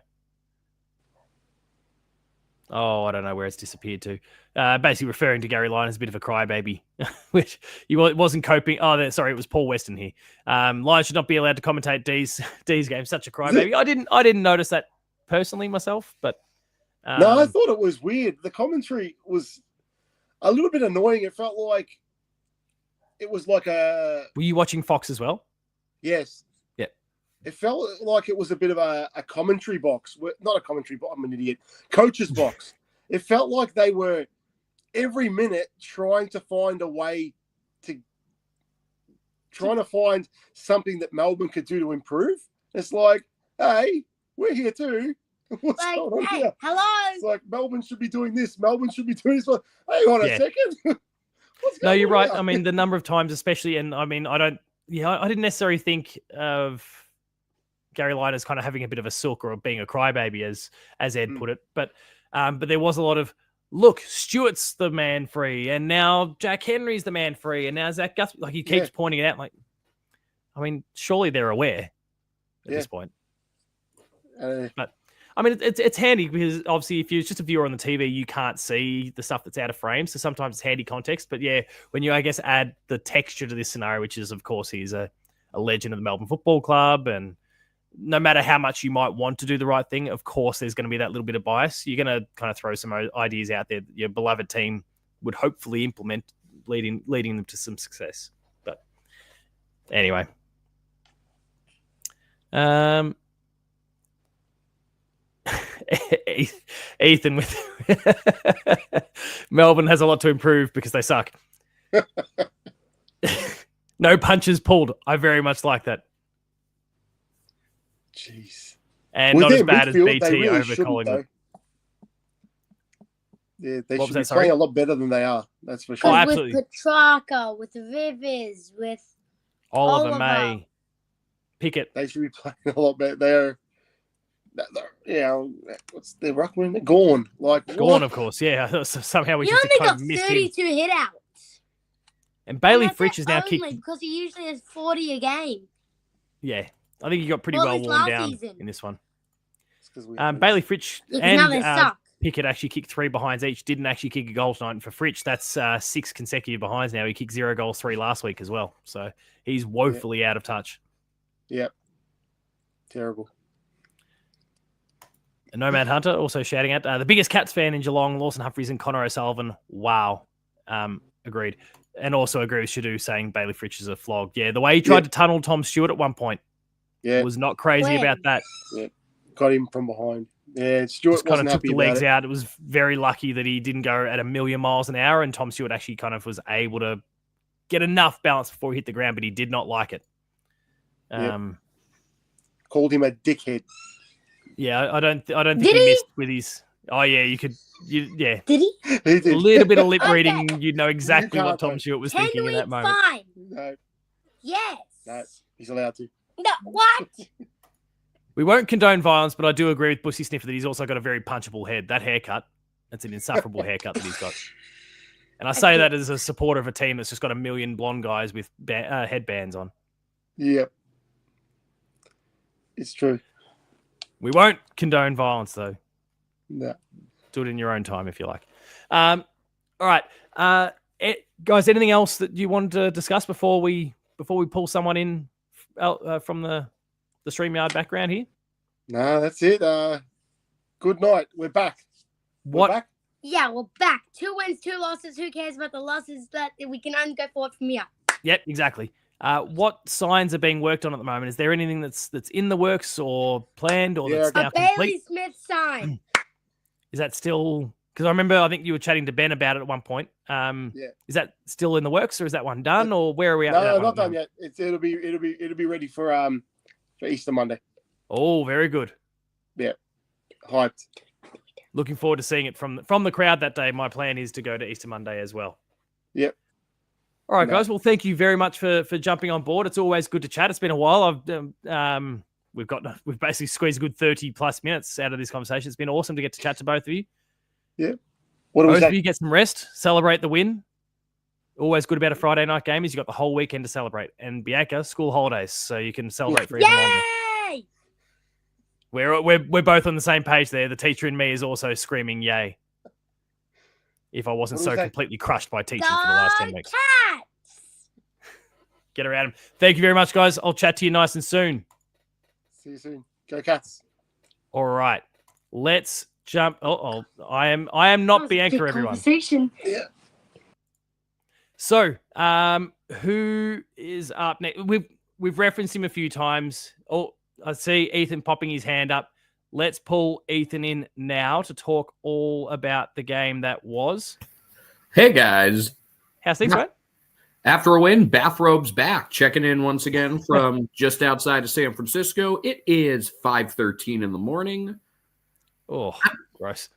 Oh, I don't know where it's disappeared to. Basically referring to Gary Lyon as a bit of a crybaby, which he wasn't coping. Oh, sorry, it was Paul Weston here. Lyon should not be allowed to commentate Dees game. Such a crybaby. I didn't notice that personally myself, but no, I thought it was weird. The commentary was a little bit annoying. It felt like it was like a. Were you watching Fox as well? Yes. Yeah. It felt like it was a bit of a commentary box. Not a commentary box. I'm an idiot. Coach's box. It felt like they were every minute trying to find a way trying to find something that Melbourne could do to improve. It's like, hey, we're here too. What's going on here? Hello. It's like Melbourne should be doing this. Melbourne should be doing this. Like, hang on a second. No, you're right. I mean, the number of times, especially, and I mean, I didn't necessarily think of Gary Lyon as kind of having a bit of a sook or being a crybaby, as Ed put it. But there was a lot of, look, Stewart's the man free, and now Jack Henry's the man free, and now Zach Guthrie. Like he keeps pointing it out. Like, I mean, surely they're aware at this point. But I mean, it's handy because obviously if you're just a viewer on the TV, you can't see the stuff that's out of frame. So sometimes it's handy context. But yeah, when you, I guess, add the texture to this scenario, which is, of course, he's a legend of the Melbourne Football Club. And no matter how much you might want to do the right thing, of course, there's going to be that little bit of bias. You're going to kind of throw some ideas out there that your beloved team would hopefully implement, leading them to some success. But anyway. Ethan with Melbourne has a lot to improve because they suck. No punches pulled. I very much like that. Jeez. And not as bad as BT really over Collingwood. Yeah, they should be playing a lot better than they are. That's for sure. Oh, absolutely. With Petrarca, with Rivers, with Oliver May, Pickett. They should be playing a lot better. what's the ruckman? Gone. Like Gone, what? of course. Yeah, somehow we He just only kind got of missed him. 32 hit outs. And Bailey And Fritsch is now kicked. because he usually has 40 a game. Yeah, I think he got pretty Well, well this worn last down season. in this one. It's 'cause we Bailey Fritsch Yeah, 'cause now they and suck. Pickett actually kicked 3 behinds each. Didn't actually kick a goal tonight. And for Fritsch, that's 6 consecutive behinds now. He kicked 0 goals 3 last week as well. So he's woefully out of touch. Yep. Terrible. And Nomad Hunter also shouting out the biggest Cats fan in Geelong, Lawson Humphries and Connor O'Sullivan. Wow. Agreed. And also agree with Shadu saying Bailey Fritsch is a flog. Yeah, the way he tried to tunnel Tom Stewart at one point was not crazy about that. Yeah. Got him from behind. Yeah, Stewart Just kind wasn't of took happy the about legs it. out. It was very lucky that he didn't go at 1,000,000 miles an hour, and Tom Stewart actually kind of was able to get enough balance before he hit the ground, but he did not like it. Called him a dickhead. Yeah, I don't think Did he he? missed with his. Oh yeah, yeah. Did he? He did. A little bit of lip Okay. reading, you'd know exactly You what can't Tom know. Stewart was 10 thinking in to that each moment. fine. No, Yes. no, he's allowed to. No, what? We won't condone violence, but I do agree with Bussy Sniffer that he's also got a very punchable head. That haircut, that's an insufferable haircut that he's got. And I say that as a supporter of a team that's just got 1,000,000 blonde guys with headbands on. Yep. It's true. We won't condone violence, though. No. Do it in your own time if you like. All right, guys. Anything else that you wanted to discuss before we pull someone in from the StreamYard background here? No, that's it. Good night. We're back. What? We're back. Yeah, we're back. 2 wins, 2 losses. Who cares about the losses? That we can only go forward from here. Yep, exactly. What signs are being worked on at the moment? Is there anything that's in the works or planned or that's now A Bailey complete? Smith sign. Is that still? Because I think you were chatting to Ben about it at one point. Is that still in the works, or is that one done, or where are we at? with that No, one not at the done moment? yet. It'll be ready for Easter Monday. Oh, very good. Hyped. Looking forward to seeing it from the crowd that day. My plan is to go to Easter Monday as well. Yep. All right, guys. Well, thank you very much for jumping on board. It's always good to chat. It's been a while. We've basically squeezed a good 30 plus minutes out of this conversation. It's been awesome to get to chat to both of you. Yeah. What do we Both say? of you get some rest, celebrate the win. Always good about a Friday night game is you got the whole weekend to celebrate. And Bianca, school holidays, so you can celebrate for even longer. Yay! We're both on the same page there. The teacher in me is also screaming yay. If I wasn't What so was that? completely crushed by teaching for the last 10 Go weeks. Cats! Get around him. Thank you very much, guys. I'll chat to you nice and soon. See you soon. Go Cats. All right. Let's jump. I am not Bianca, everyone. Conversation. Yeah. So, who is up next? We've referenced him a few times. Oh, I see Ethan popping his hand up. Let's pull Ethan in now to talk all about the game that was. Hey, guys. How's things, right? After a win, Bathrobes back. Checking in once again from just outside of San Francisco. It is 5:13 in the morning. Oh, gross.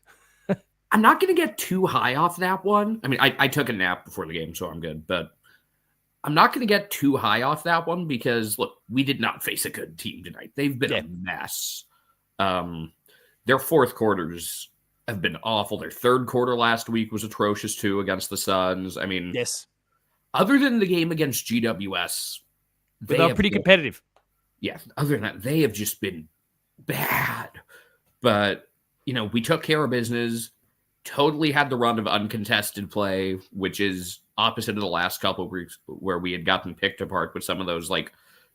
I'm not going to get too high off that one. I mean, I took a nap before the game, so I'm good. But I'm not going to get too high off that one because, look, we did not face a good team tonight. They've been a mess. Their fourth quarters have been awful. Their third quarter last week was atrocious, too, against the Suns. I mean, yes. Other than the game against GWS, they are pretty competitive. Yeah, other than that, they have just been bad. But, we took care of business, totally had the run of uncontested play, which is opposite of the last couple of weeks where we had gotten picked apart with some of those,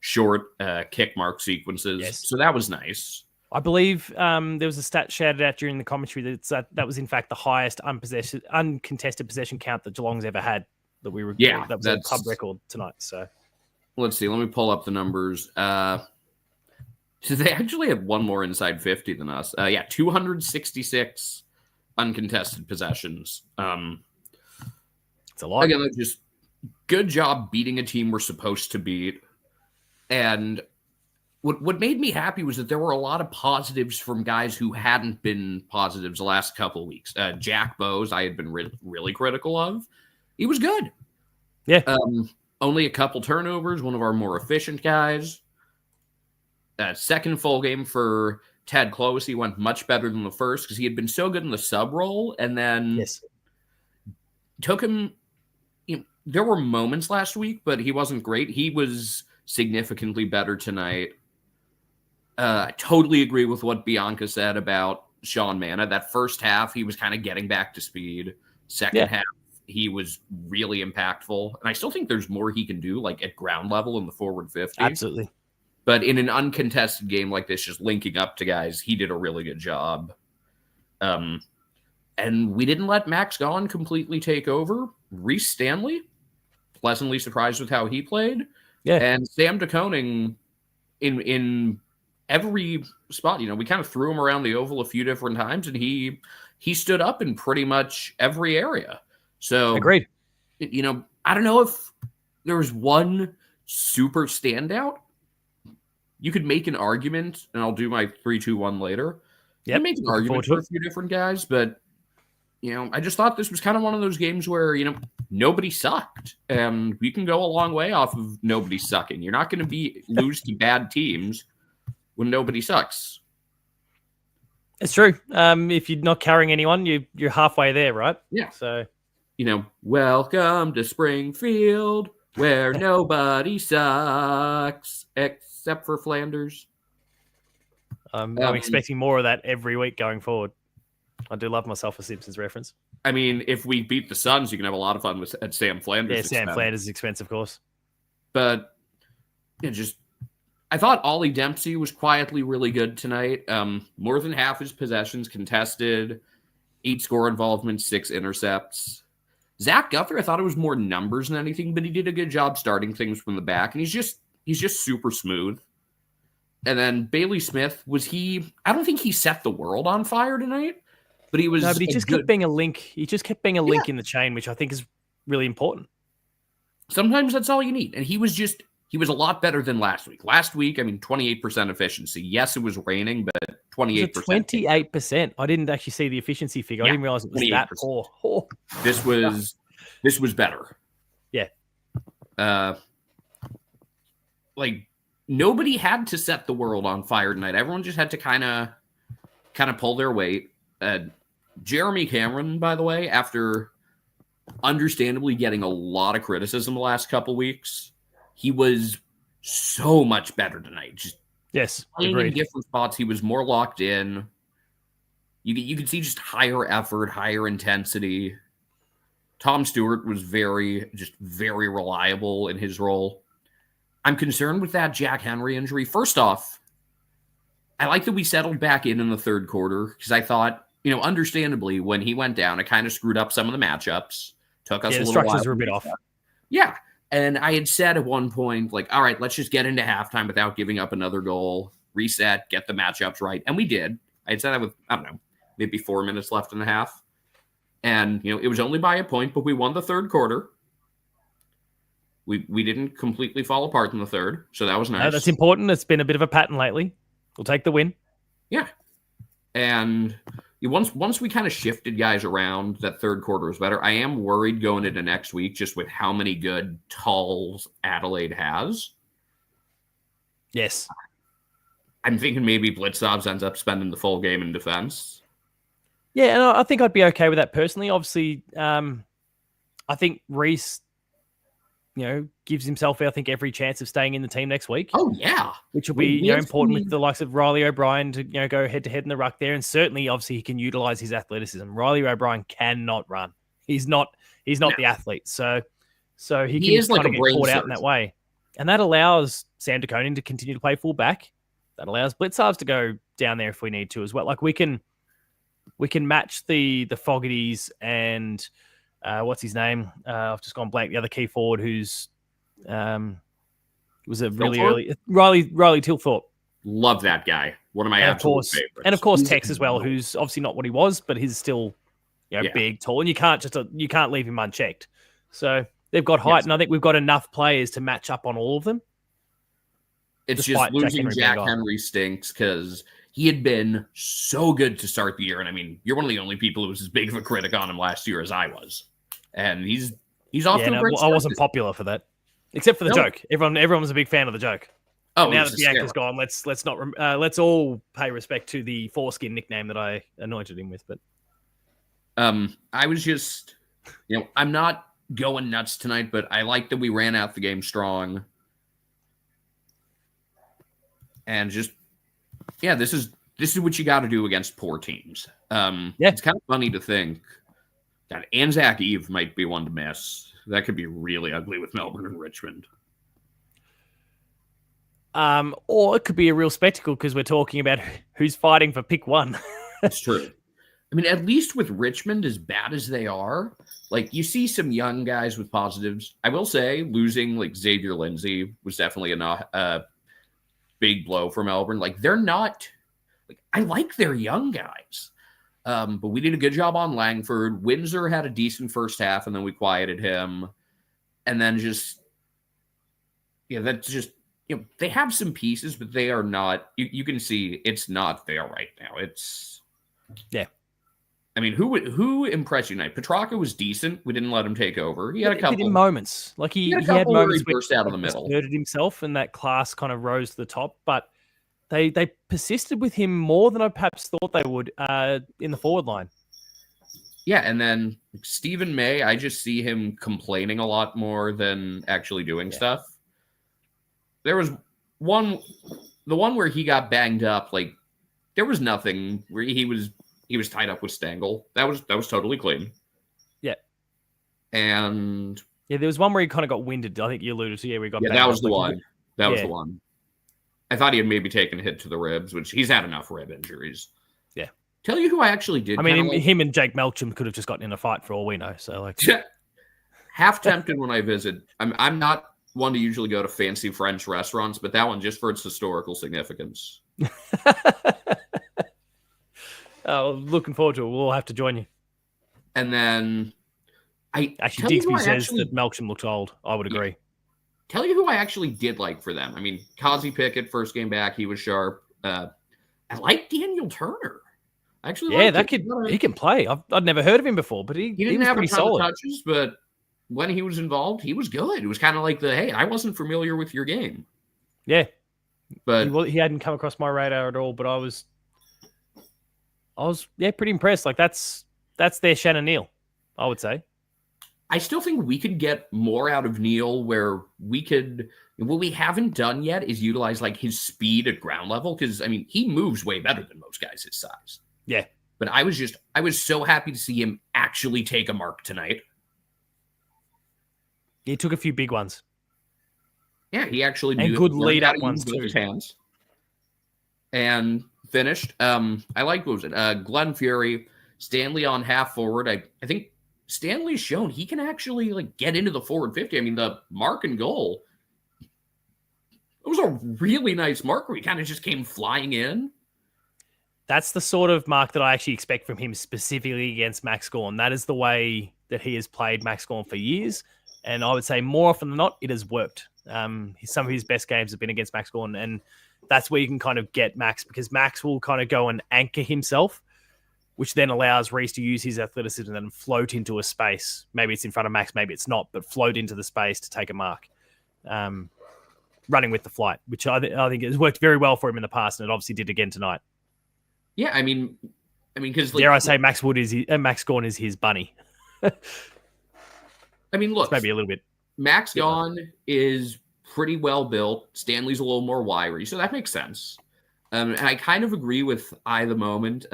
short kick mark sequences. Yes. So that was nice. I believe there was a stat shouted out during the commentary that was, in fact, the highest uncontested possession count that Geelong's ever had. That was a club record tonight. So let's see. Let me pull up the numbers. So they actually had one more inside 50 than us. 266 uncontested possessions. It's a lot. Again, just good job beating a team we're supposed to beat. And what made me happy was that there were a lot of positives from guys who hadn't been positives the last couple of weeks. Jack Bowes, I had been really critical of. He was good. Yeah. Only a couple turnovers, one of our more efficient guys. Second full game for Ted Close, he went much better than the first because he had been so good in the sub role, and then Yes. took him. There were moments last week, but he wasn't great. He was significantly better tonight. I totally agree with what Bianca said about Sean Manna. That first half, he was kind of getting back to speed. Second half, he was really impactful. And I still think there's more he can do, like at ground level in the forward 50. Absolutely. But in an uncontested game like this, just linking up to guys, he did a really good job. And we didn't let Max Gawn completely take over. Reece Stanley, pleasantly surprised with how he played. Yeah. And Sam DeConing in every spot, we kind of threw him around the oval a few different times, and he stood up in pretty much every area. So agreed. I don't know if there was one super standout. You could make an argument, and I'll do my 3-2-1 later. Yeah, make an argument for a few different guys, but I just thought this was kind of one of those games where nobody sucked, and we can go a long way off of nobody sucking. You're not going to lose to bad teams when nobody sucks. It's true. If you're not carrying anyone, you're halfway there, right? Yeah. So, welcome to Springfield, where nobody sucks except for Flanders. I'm expecting more of that every week going forward. I do love myself a Simpsons reference. I mean, if we beat the Suns, you can have a lot of fun at Sam Flanders. Yeah, Sam Flanders' expense, of course. But I thought Ollie Dempsey was quietly really good tonight. More than half his possessions contested, 8 score involvements, 6 intercepts. Zach Guthrie, I thought it was more numbers than anything, but he did a good job starting things from the back, and he's just super smooth. And then Bailey Smith, I don't think he set the world on fire tonight, but he was. No, but he just kept being a link. He just kept being a link in the chain, which I think is really important. Sometimes that's all you need. And he was a lot better than last week. Last week, 28% efficiency. Yes, it was raining, but 28%. 28%. I didn't actually see the efficiency figure. Yeah, I didn't realize it was 28%. That poor. Oh. This was better. Yeah. Nobody had to set the world on fire tonight. Everyone just had to kind of pull their weight. Jeremy Cameron, by the way, after understandably getting a lot of criticism the last couple weeks, he was so much better tonight. Just playing in different spots. He was more locked in. You could see just higher effort, higher intensity. Tom Stewart was very reliable in his role. I'm concerned with that Jack Henry injury. First off, I like that we settled back in the third quarter because I thought, understandably, when he went down, it kind of screwed up some of the matchups. Took us a little while. The structures were a bit off. Yeah. And I had said at one point, all right, let's just get into halftime without giving up another goal, reset, get the matchups right. And we did. I had said that with, I don't know, maybe 4 minutes left in the half. And, it was only by a point, but we won the third quarter. We didn't completely fall apart in the third, so that was nice. No, that's important. It's been a bit of a pattern lately. We'll take the win. Yeah. And once we kind of shifted guys around, that third quarter was better. I am worried going into next week just with how many good talls Adelaide has. Yes. I'm thinking maybe Blitzovs ends up spending the full game in defense. Yeah, and I think I'd be okay with that personally. Obviously, I think Reece, gives himself, I think, every chance of staying in the team next week. Oh, yeah. Which will be important with the likes of Riley O'Brien to go head-to-head in the ruck there. And certainly, obviously, he can utilize his athleticism. Riley O'Brien cannot run. He's not the athlete. So he can kind of get caught out in that way. And that allows Sam DeConing to continue to play fullback. That allows Blitzovs to go down there if we need to as well. We can match the Fogartys and what's his name? I've just gone blank. The other key forward who's was a really early Riley Tilthorpe. Love that guy. One of my absolute favorites. And of course Tex as well, who's obviously not what he was, but he's still big, tall, and you can't leave him unchecked. So they've got height, and I think we've got enough players to match up on all of them. It's just losing Jack Henry stinks because he had been so good to start the year. And you're one of the only people who was as big of a critic on him last year as I was. And he's off to a great start. I wasn't popular for that, except for the joke. Everyone was a big fan of the joke. And now that Bianca's gone, let's all pay respect to the foreskin nickname that I anointed him with. But I was just, I'm not going nuts tonight, but I like that we ran out the game strong. And just, this is what you got to do against poor teams. It's kind of funny to think that Anzac Eve might be one to miss. That could be really ugly with Melbourne and Richmond. Or it could be a real spectacle because we're talking about who's fighting for pick one. That's true. I mean, at least with Richmond, as bad as they are, like you see some young guys with positives. I will say losing like Xavier Lindsay was definitely a big blow for Melbourne. Like they're not, like I like their young guys. But we did a good job on Langford. Windsor had a decent first half and then we quieted him. And then that's just, they have some pieces, but they are not, you can see it's not there right now. I mean, who impressed you tonight? Petrarca was decent. We didn't let him take over. He had a couple moments. Like he had moments where he burst out of the middle, asserted himself, and that class kind of rose to the top. But they persisted with him more than I perhaps thought they would in the forward line. Yeah, and then Stephen May, I just see him complaining a lot more than actually doing stuff. There was the one where he got banged up. Like there was nothing where he was tied up with Stengel. That was totally clean. Yeah. And there was one where he kind of got winded. I think you alluded to. Yeah, we got. Yeah, that was the one. That was the one. I thought he had maybe taken a hit to the ribs, which he's had enough rib injuries. Yeah. Tell you who I actually did. I mean, him and Jake Melcham could have just gotten in a fight for all we know. So like, half tempted when I visit. I'm not one to usually go to fancy French restaurants, but that one just for its historical significance. Looking forward to it. We'll have to join you. And then Digsby says that Melksham looks old. I would agree. Tell you who I actually did like for them. I mean, Kazi Pickett, first game back, he was sharp. I like Daniel Turner. That kid, he can play. I'd never heard of him before, but he didn't was have pretty a ton solid. Of touches, but when he was involved, he was good. It was kind of like hey, I wasn't familiar with your game. Yeah, but he hadn't come across my radar at all. But I was pretty impressed. Like that's their Shannon Neal, I would say. I still think we could get more out of Neal where we could. What we haven't done yet is utilize like his speed at ground level because I mean he moves way better than most guys his size. Yeah, but I was so happy to see him actually take a mark tonight. He took a few big ones. Yeah, he actually and good lead up ones too. His hands and finished. I like what was it? Glenn Fury, Stanley on half forward. I think Stanley's shown he can actually like get into the forward 50. I mean, the mark and goal. It was a really nice mark where he kind of just came flying in. That's the sort of mark that I actually expect from him specifically against Max Gawn. That is the way that he has played Max Gawn for years. And I would say more often than not, it has worked. Some of his best games have been against Max Gawn. And that's where you can kind of get Max because Max will kind of go and anchor himself, which then allows Reece to use his athleticism and float into a space. Maybe it's in front of Max, maybe it's not, but float into the space to take a mark. Running with the flight, which I think has worked very well for him in the past, and it obviously did again tonight. Yeah, I mean, because dare I say, Max Gawn is his bunny. I mean, look, it's maybe a little bit. Max Gawn is pretty well built. Stanley's a little more wiry, so that makes sense. And I kind of agree with the moment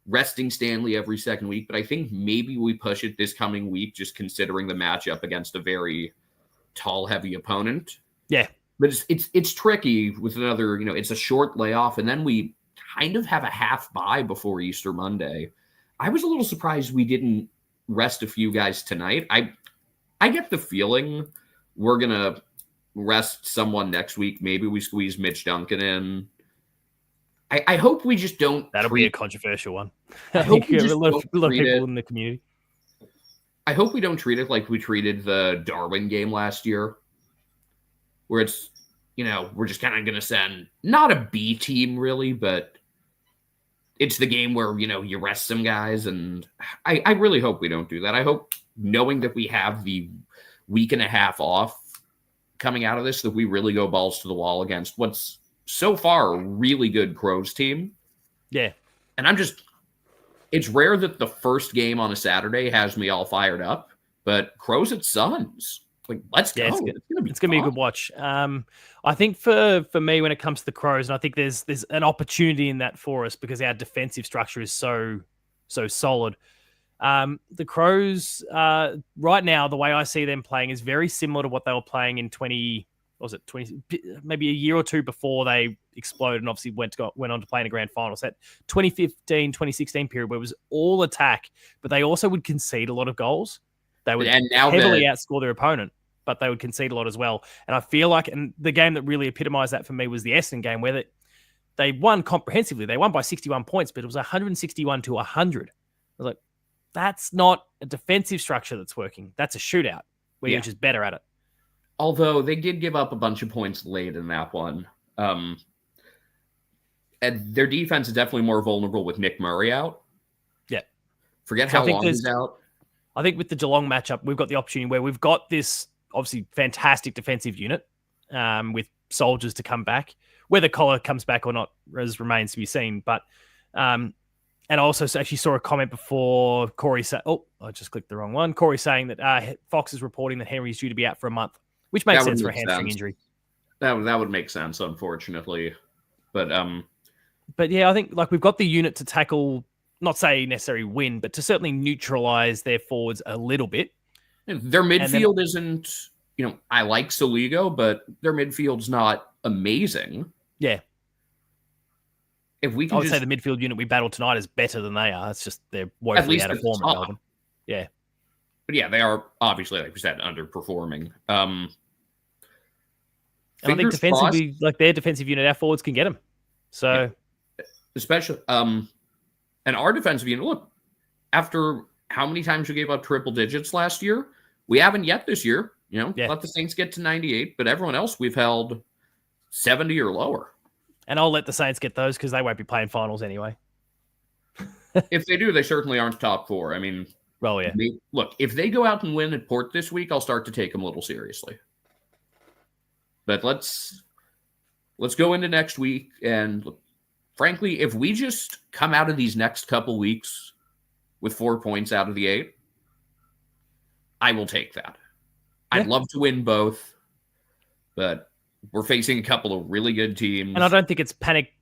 resting Stanley every second week, but I think maybe we push it this coming week, just considering the matchup against a very tall, heavy opponent. Yeah, but it's tricky with another. It's a short layoff, and then we kind of have a half bye before Easter Monday. I was a little surprised we didn't rest a few guys tonight. I get the feeling we're going to rest someone next week. Maybe we squeeze Mitch Duncan in. I hope we just don't. That'll be a controversial one. I think a lot of people in the community. I hope we don't treat it like we treated the Darwin game last year, where it's, we're just kind of going to send not a B team really, but it's the game where, you rest some guys. And I really hope we don't do that. I hope knowing that we have the week and a half off, coming out of this that we really go balls to the wall against what's so far a really good Crows team. Yeah. And it's rare that the first game on a Saturday has me all fired up, but Crows at Suns. Like, let's go. It's gonna be a good watch. I think for me, when it comes to the Crows, and I think there's an opportunity in that for us because our defensive structure is so solid. The Crows right now, the way I see them playing is very similar to what they were playing in 20 maybe a year or two before they exploded and obviously went on to play in a grand final. So that 2015, 2016 period where it was all attack, but they also would concede a lot of goals. They would heavily outscore their opponent, but they would concede a lot as well. And I feel like, and the game that really epitomized that for me was the Essendon game, where they won comprehensively. They won by 61 points, but it was 161 to 100. I was like, that's not a defensive structure that's working. That's a shootout where you're just better at it. Although they did give up a bunch of points late in that one. And their defense is definitely more vulnerable with Nick Murray out. Yeah. Forget how long he's out. I think with the Geelong matchup, we've got the opportunity where we've got this obviously fantastic defensive unit with soldiers to come back. Whether Collar comes back or not remains to be seen. But and I also actually saw a comment before Corey said, I just clicked the wrong one. Corey saying that Fox is reporting that Henry's due to be out for a month, which makes sense for a hamstring injury. That would make sense, unfortunately. But yeah, I think like we've got the unit to tackle, not say necessarily win, but to certainly neutralize their forwards a little bit. Their midfield isn't, I like Soligo, but their midfield's not amazing. Yeah. If we can I would say the midfield unit we battle tonight is better than they are. It's just they're woefully out of form at Melbourne. Yeah. But yeah, they are obviously, like we said, underperforming. I think defensively, like their defensive unit, our forwards can get them. So, especially, and our defensive unit, look, after how many times we gave up triple digits last year, we haven't yet this year. Let the Saints get to 98, but everyone else we've held 70 or lower. And I'll let the Saints get those because they won't be playing finals anyway. If they do, they certainly aren't top four. I mean, well, yeah. Look, if they go out and win at Port this week, I'll start to take them a little seriously. But let's go into next week. And look, frankly, if we just come out of these next couple weeks with 4 points out of the 8, I will take that. Yeah. I'd love to win both, but we're facing a couple of really good teams. And I don't think it's panic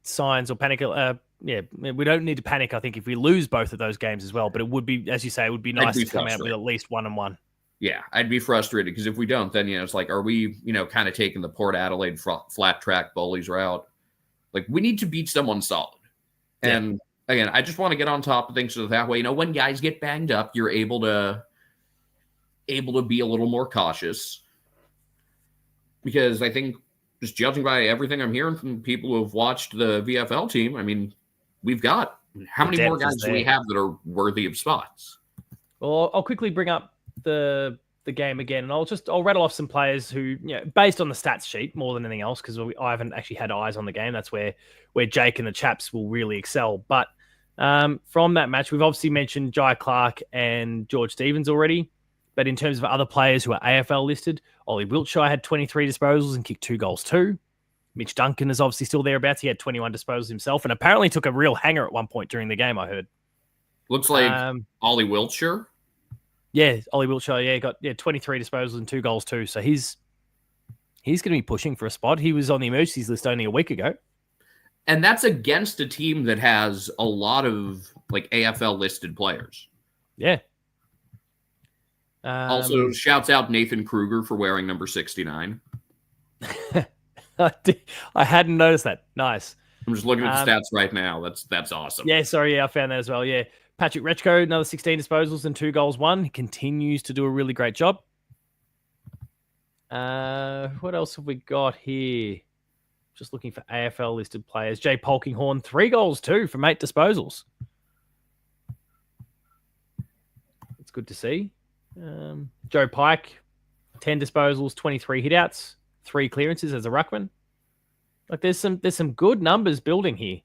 signs or panic. We don't need to panic, I think, if we lose both of those games as well. But it would be, as you say, it would be nice to come out with at least 1-1. Yeah, I'd be frustrated because if we don't, then, it's like, are we, kind of taking the Port Adelaide flat track bullies route? Like, we need to beat someone solid. And again, I just want to get on top of things so that way, when guys get banged up, you're able to be a little more cautious. Because I think, just judging by everything I'm hearing from people who have watched the VFL team, I mean, we've got how many more guys do we have that are worthy of spots? Well, I'll quickly bring up the game again, and I'll rattle off some players who, based on the stats sheet more than anything else, because I haven't actually had eyes on the game. That's where Jake and the chaps will really excel. But from that match, we've obviously mentioned Jai Clark and George Stevens already. But in terms of other players who are AFL listed, Ollie Wiltshire had 23 disposals and kicked 2 goals too. Mitch Duncan is obviously still thereabouts. He had 21 disposals himself and apparently took a real hanger at one point during the game, I heard. Looks like Ollie Wiltshire. Yeah, Ollie Wiltshire, got 23 disposals and 2 goals too. So he's going to be pushing for a spot. He was on the emergencies list only a week ago. And that's against a team that has a lot of AFL listed players. Yeah. Also, shouts out Nathan Kruger for wearing number 69. I hadn't noticed that. Nice. I'm just looking at the stats right now. That's awesome. Yeah, sorry. I found that as well. Yeah. Patrick Rechko, another 16 disposals and 2 goals won. He continues to do a really great job. What else have we got here? Just looking for AFL listed players. Jay Polkinghorne, 3 goals too from 8 disposals. It's good to see. Joe Pike, 10 disposals, 23 hitouts, 3 clearances as a ruckman. Like there's some good numbers building here.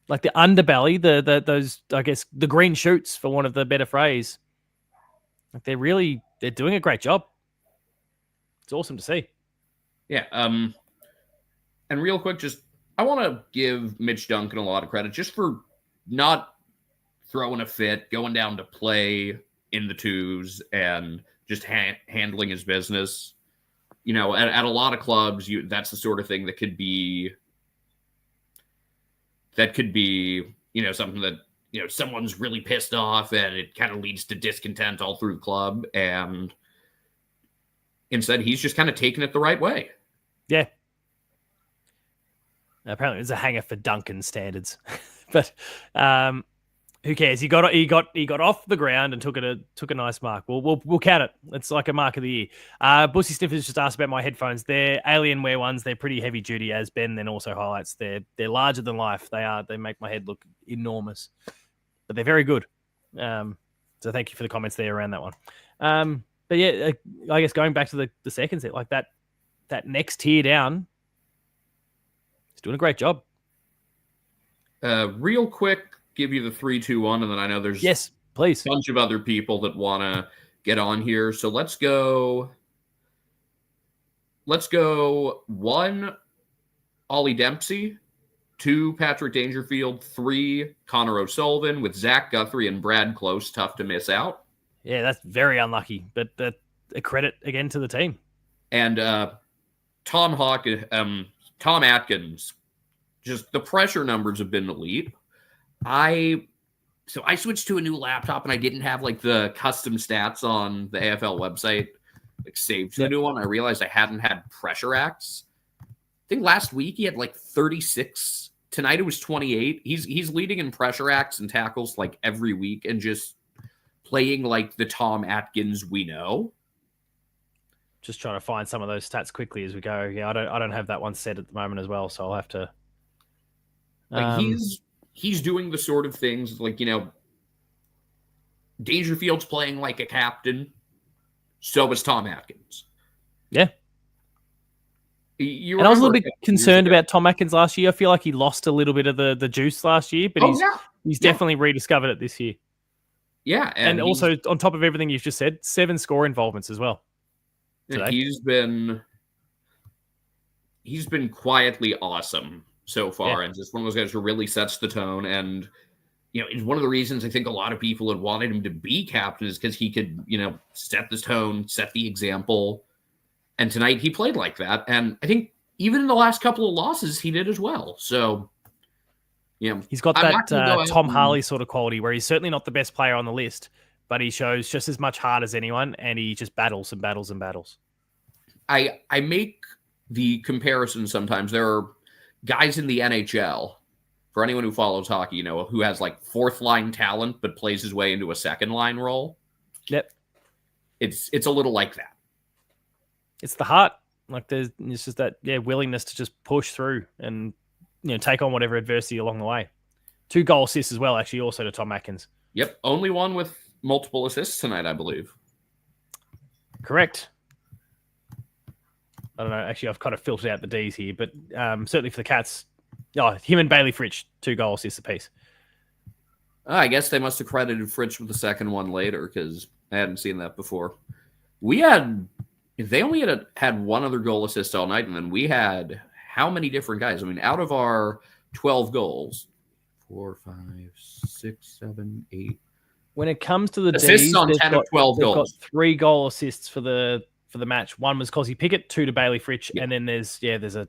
Like the underbelly, those I guess the green shoots, for want of the better phrase. Like they're doing a great job. It's awesome to see. Yeah. And real quick, I want to give Mitch Duncan a lot of credit just for not throwing a fit, going down to play in the twos, and just handling his business. At a lot of clubs, that's the sort of thing that could be something that, someone's really pissed off and it kind of leads to discontent all through the club. And instead, he's just kind of taking it the right way. Yeah. Apparently, it's a hanger for Duncan standards, but who cares? He got off the ground and took a nice mark. We'll count it. It's like a mark of the year. Bussy Sniffers just asked about my headphones. They're Alienware ones. They're pretty heavy duty, as Ben then also highlights. They're larger than life. They make my head look enormous, but they're very good. So thank you for the comments there around that one. But yeah, I guess going back to the second set, like that next tier down, he's doing a great job. Real quick, give you the 3, 2, 1, and then I know there's yes, please, a bunch of other people that want to get on here. So let's go 1, Ollie Dempsey, 2, Patrick Dangerfield, 3, Connor O'Sullivan, with Zach Guthrie and Brad Close tough to miss out. Yeah, that's very unlucky, but a credit again to the team. And Tom Atkins, just the pressure numbers have been elite. I switched to a new laptop and I didn't have like the custom stats on the AFL website saved to the new one. I realized I hadn't had pressure acts. I think last week he had like 36. Tonight it was 28. He's leading in pressure acts and tackles like every week and just playing like the Tom Atkins we know. Just trying to find some of those stats quickly as we go. Yeah, I don't have that one set at the moment as well, so I'll have to. Like he's doing the sort of things like, Dangerfield's playing like a captain. So is Tom Atkins. Yeah. And I was a little bit concerned about Tom Atkins last year. I feel like he lost a little bit of the juice last year, but he's definitely rediscovered it this year. Yeah. And also, on top of everything you've just said, 7 score involvements as well. Today. He's been quietly awesome so far, and just one of those guys who really sets the tone. And it's one of the reasons I think a lot of people had wanted him to be captain is because he could set the tone, set the example. And tonight he played like that, and I think even in the last couple of losses he did as well. So he's got that Tom Harley sort of quality where he's certainly not the best player on the list, but he shows just as much heart as anyone, and he just battles and battles and battles. I make the comparison sometimes. There are guys in the NHL, for anyone who follows hockey, who has like 4th line talent but plays his way into a 2nd line role. Yep. It's a little like that. It's the heart. Like it's just that willingness to just push through and take on whatever adversity along the way. 2 goal assists as well, actually, also to Tom Atkins. Yep, only one with multiple assists tonight, I believe. Correct. I don't know. Actually, I've kind of filtered out the D's here, but certainly for the Cats, him and Bailey Fritsch, 2 goal assists apiece. I guess they must have credited Fritsch with the second one later because I hadn't seen that before. They only had one other goal assist all night, and then we had how many different guys? I mean, out of our 12 goals, 4, 5, 6, 7, 8. When it comes to the assists D's, on 10 of 12 goals, got 3 goal assists for the match. 1 was Cosy Pickett, 2 to Bailey Fritsch, and then there's a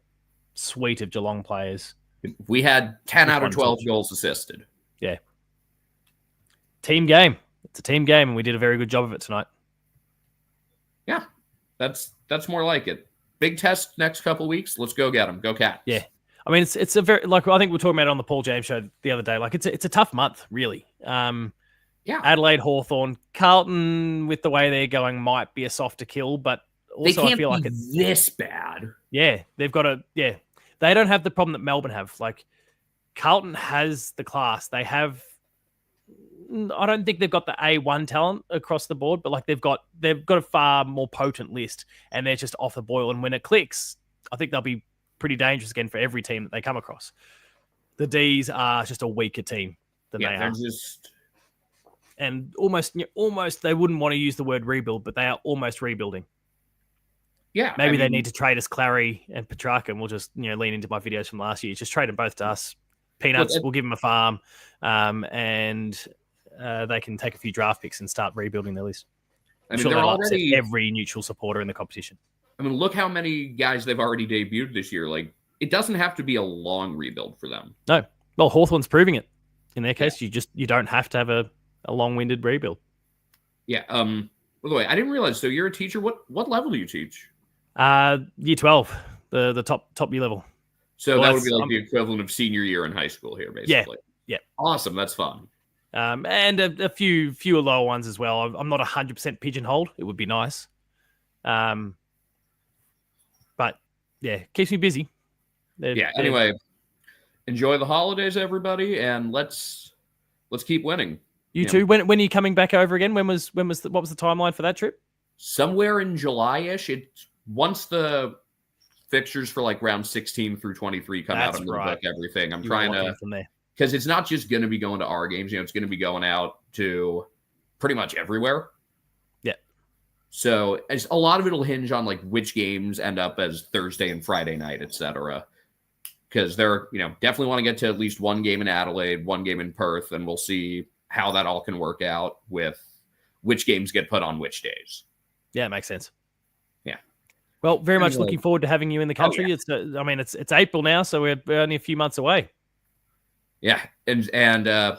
suite of Geelong players. We had 10 out of 12 goals assisted. Yeah. Team game. It's a team game, and we did a very good job of it tonight. Yeah, that's more like it. Big test next couple of weeks. Let's go get them. Go Cats. Yeah. I mean, it's a very, like, I think we were talking about it on the Paul James show the other day. Like, it's a tough month, really. Adelaide, Hawthorn, Carlton, with the way they're going, might be a softer kill, but also I feel like it's this bad. Yeah, they've got they don't have the problem that Melbourne have. Like, Carlton has the class. They have, I don't think they've got the A1 talent across the board, but like they've got a far more potent list, and they're just off the boil. And when it clicks, I think they'll be pretty dangerous again for every team that they come across. The D's are just a weaker team than they are. And almost they wouldn't want to use the word rebuild, but they are almost rebuilding. Yeah, Maybe they need to trade us Clary and Petrarca, and we'll just lean into my videos from last year. Just trade them both to us. Peanuts, we'll give them a farm, and they can take a few draft picks and start rebuilding their list. I'm sure they'll upset every neutral supporter in the competition. I mean, look how many guys they've already debuted this year. Like, it doesn't have to be a long rebuild for them. No. Well, Hawthorn's proving it. In their case, you don't have to have a long-winded rebuild. Yeah. By the way, I didn't realize. So you're a teacher. What level do you teach? Year 12, the top year level. So that would be like the equivalent of senior year in high school here, basically. Yeah. Awesome. That's fun. And a fewer lower ones as well. I'm not 100% pigeonholed. It would be nice. But yeah, keeps me busy. Anyway, enjoy the holidays, everybody, and let's keep winning. You too. When are you coming back over again? What was the timeline for that trip? Somewhere in July-ish. Once the fixtures for like round 16 through 23 come out, I'm going to book everything. I'm trying to, because it's not just going to be going to our games. It's going to be going out to pretty much everywhere. Yeah. So a lot of it will hinge on like which games end up as Thursday and Friday night, etc. Because they're, definitely want to get to at least one game in Adelaide, one game in Perth, and we'll see how that all can work out with which games get put on which days. Yeah, it makes sense. Yeah. Well, very much looking forward to having you in the country. Oh, yeah. It's April now, so we're only a few months away. Yeah, and I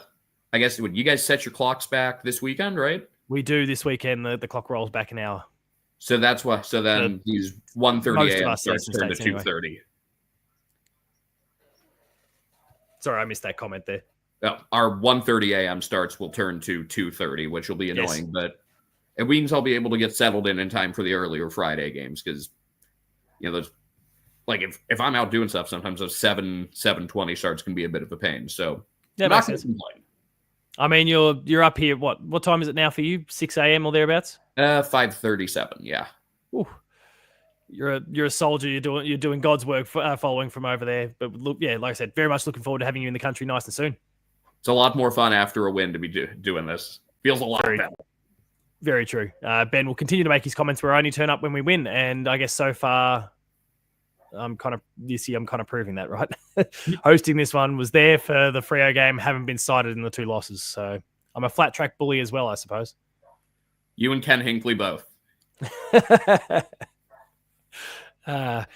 guess you guys set your clocks back this weekend, right? We do this weekend. The clock rolls back an hour. So that's why. So then these 1:30 a.m. starts to turn to 2:30. Sorry, I missed that comment there. Our 1:30 a.m. starts will turn to 2:30, which will be annoying, but it means I'll be able to get settled in time for the earlier Friday games because, those, like if I'm out doing stuff, sometimes those 7:20 starts can be a bit of a pain. So yeah, makes sense. I mean, you're up here. What time is it now for you? 6 a.m. or thereabouts? 5:37. Yeah. Ooh. You're a soldier. You're doing God's work following from over there. But look, yeah, like I said, very much looking forward to having you in the country nice and soon. It's a lot more fun after a win to be doing this. Feels a lot better. Very true. Ben will continue to make his comments where I only turn up when we win, and I guess so far, I'm kind of proving that, right? Hosting this one, was there for the Freo game, haven't been cited in the 2 losses, so I'm a flat track bully as well, I suppose. You and Ken Hinckley both. Well,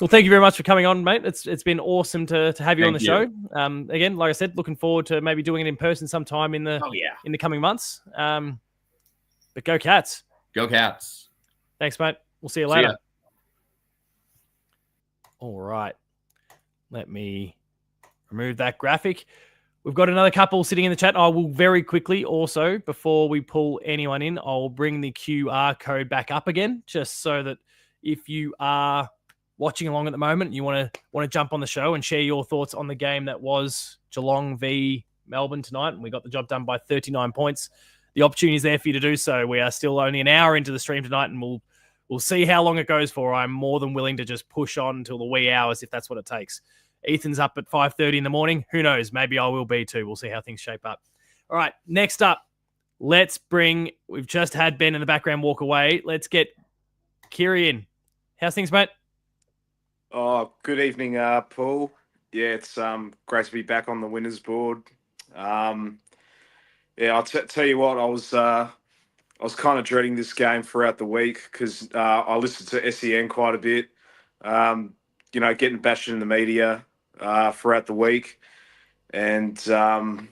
thank you very much for coming on, mate. It's been awesome to have you on the show. Again, like I said, looking forward to maybe doing it in person sometime in the coming months. But go Cats. Go Cats. Thanks, mate. We'll see you later. All right. Let me remove that graphic. We've got another couple sitting in the chat. I will very quickly also, before we pull anyone in, I'll bring the QR code back up again, just so that if you are watching along at the moment, you want to jump on the show and share your thoughts on the game that was Geelong v Melbourne tonight, and we got the job done by 39 points. The opportunity is there for you to do so. We are still only an hour into the stream tonight, and we'll see how long it goes for. I'm more than willing to just push on until the wee hours if that's what it takes. Ethan's up at 5:30 in the morning. Who knows? Maybe I will be too. We'll see how things shape up. All right, next up, we've just had Ben in the background walk away. Let's get Kiri in. How's things, mate? Oh, good evening, Paul. Yeah, it's great to be back on the winners board. I'll tell you what, I was kind of dreading this game throughout the week because I listened to SEN quite a bit. Getting bashed in the media throughout the week, and I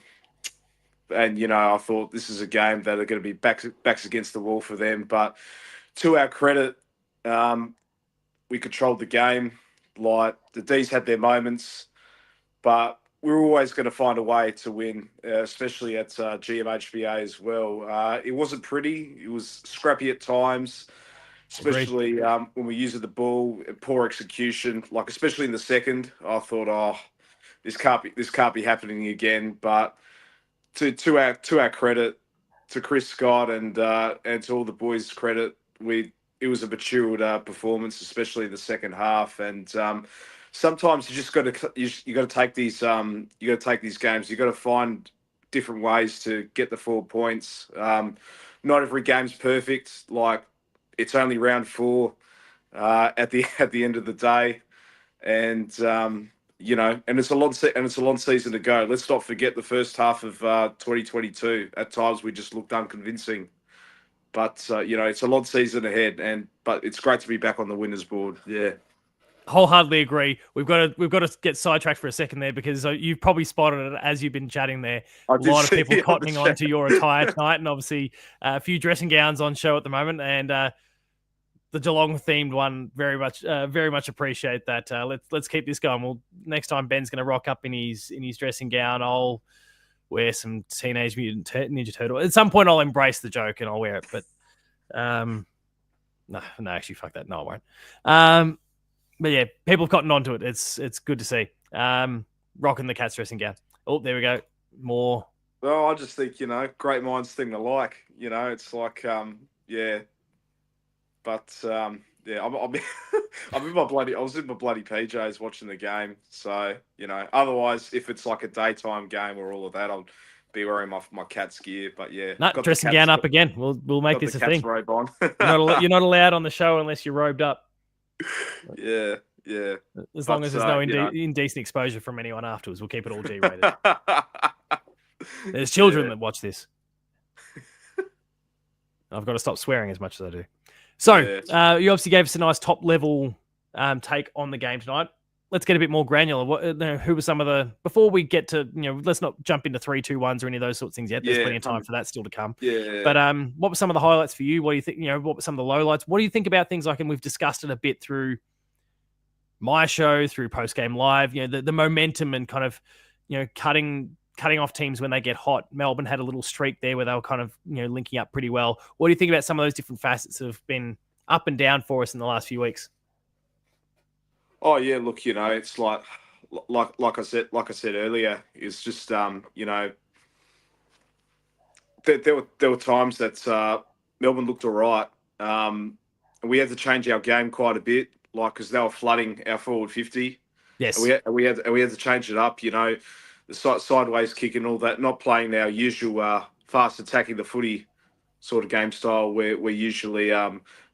thought this is a game that are going to be backs against the wall for them. But to our credit, we controlled the game. Like the Dees had their moments, but we were always going to find a way to win, especially at GMHBA as well. It wasn't pretty. It was scrappy at times, especially when we used the ball, poor execution. Like especially in the second, I thought, this can't be happening again. But to our credit, to Chris Scott and to all the boys' credit, it was a matured performance, especially in the second half. And sometimes you just got to take these games. You got to find different ways to get the 4 points. Not every game's perfect. Like it's only round 4 at the end of the day, and and it's a long season to go. Let's not forget the first half of 2022. At times, we just looked unconvincing, but it's a long season ahead. But it's great to be back on the winners board. Yeah. Wholeheartedly agree. We've got to get sidetracked for a second there because you've probably spotted it as you've been chatting there. A lot of people cottoning on to your attire tonight, and obviously a few dressing gowns on show at the moment, and the Geelong themed one very much appreciate that. Let's keep this going. Well, next time Ben's going to rock up in his dressing gown, I'll wear some Teenage Mutant Ninja Turtle. At some point, I'll embrace the joke and I'll wear it. But no, actually, fuck that. No, I won't. But yeah, people have gotten onto it. It's good to see. Rocking the Cats dressing gown. Oh, there we go. More. Well, I just think, great minds think alike. It's like, yeah. But I'm in my bloody. I was in my bloody PJs watching the game. So otherwise, if it's like a daytime game or all of that, I'll be wearing my Cats gear. But yeah, dressing gown up again. We'll make this a thing. Robe on. You're not allowed on the show unless you're robed up. Yeah. As long as there's no indecent exposure from anyone afterwards, we'll keep it all G-rated. There's children that watch this. I've got to stop swearing as much as I do. So, you obviously gave us a nice top-level take on the game tonight. Let's get a bit more granular. Who were some of the... Before we get to, let's not jump into 3-2-1s or any of those sorts of things yet. There's plenty of time for that still to come. Yeah. But what were some of the highlights for you? What do you think? What were some of the lowlights? What do you think about things like, and we've discussed it a bit through my show, through Postgame Live, the momentum and kind of, cutting off teams when they get hot. Melbourne had a little streak there where they were kind of, linking up pretty well. What do you think about some of those different facets that have been up and down for us in the last few weeks? Oh yeah, look, it's like I said earlier, it's just there were times that Melbourne looked all right. And we had to change our game quite a bit, because they were flooding our forward 50. Yes, and we had to change it up. The sideways kick and all that, not playing our usual fast attacking the footy sort of game style we're usually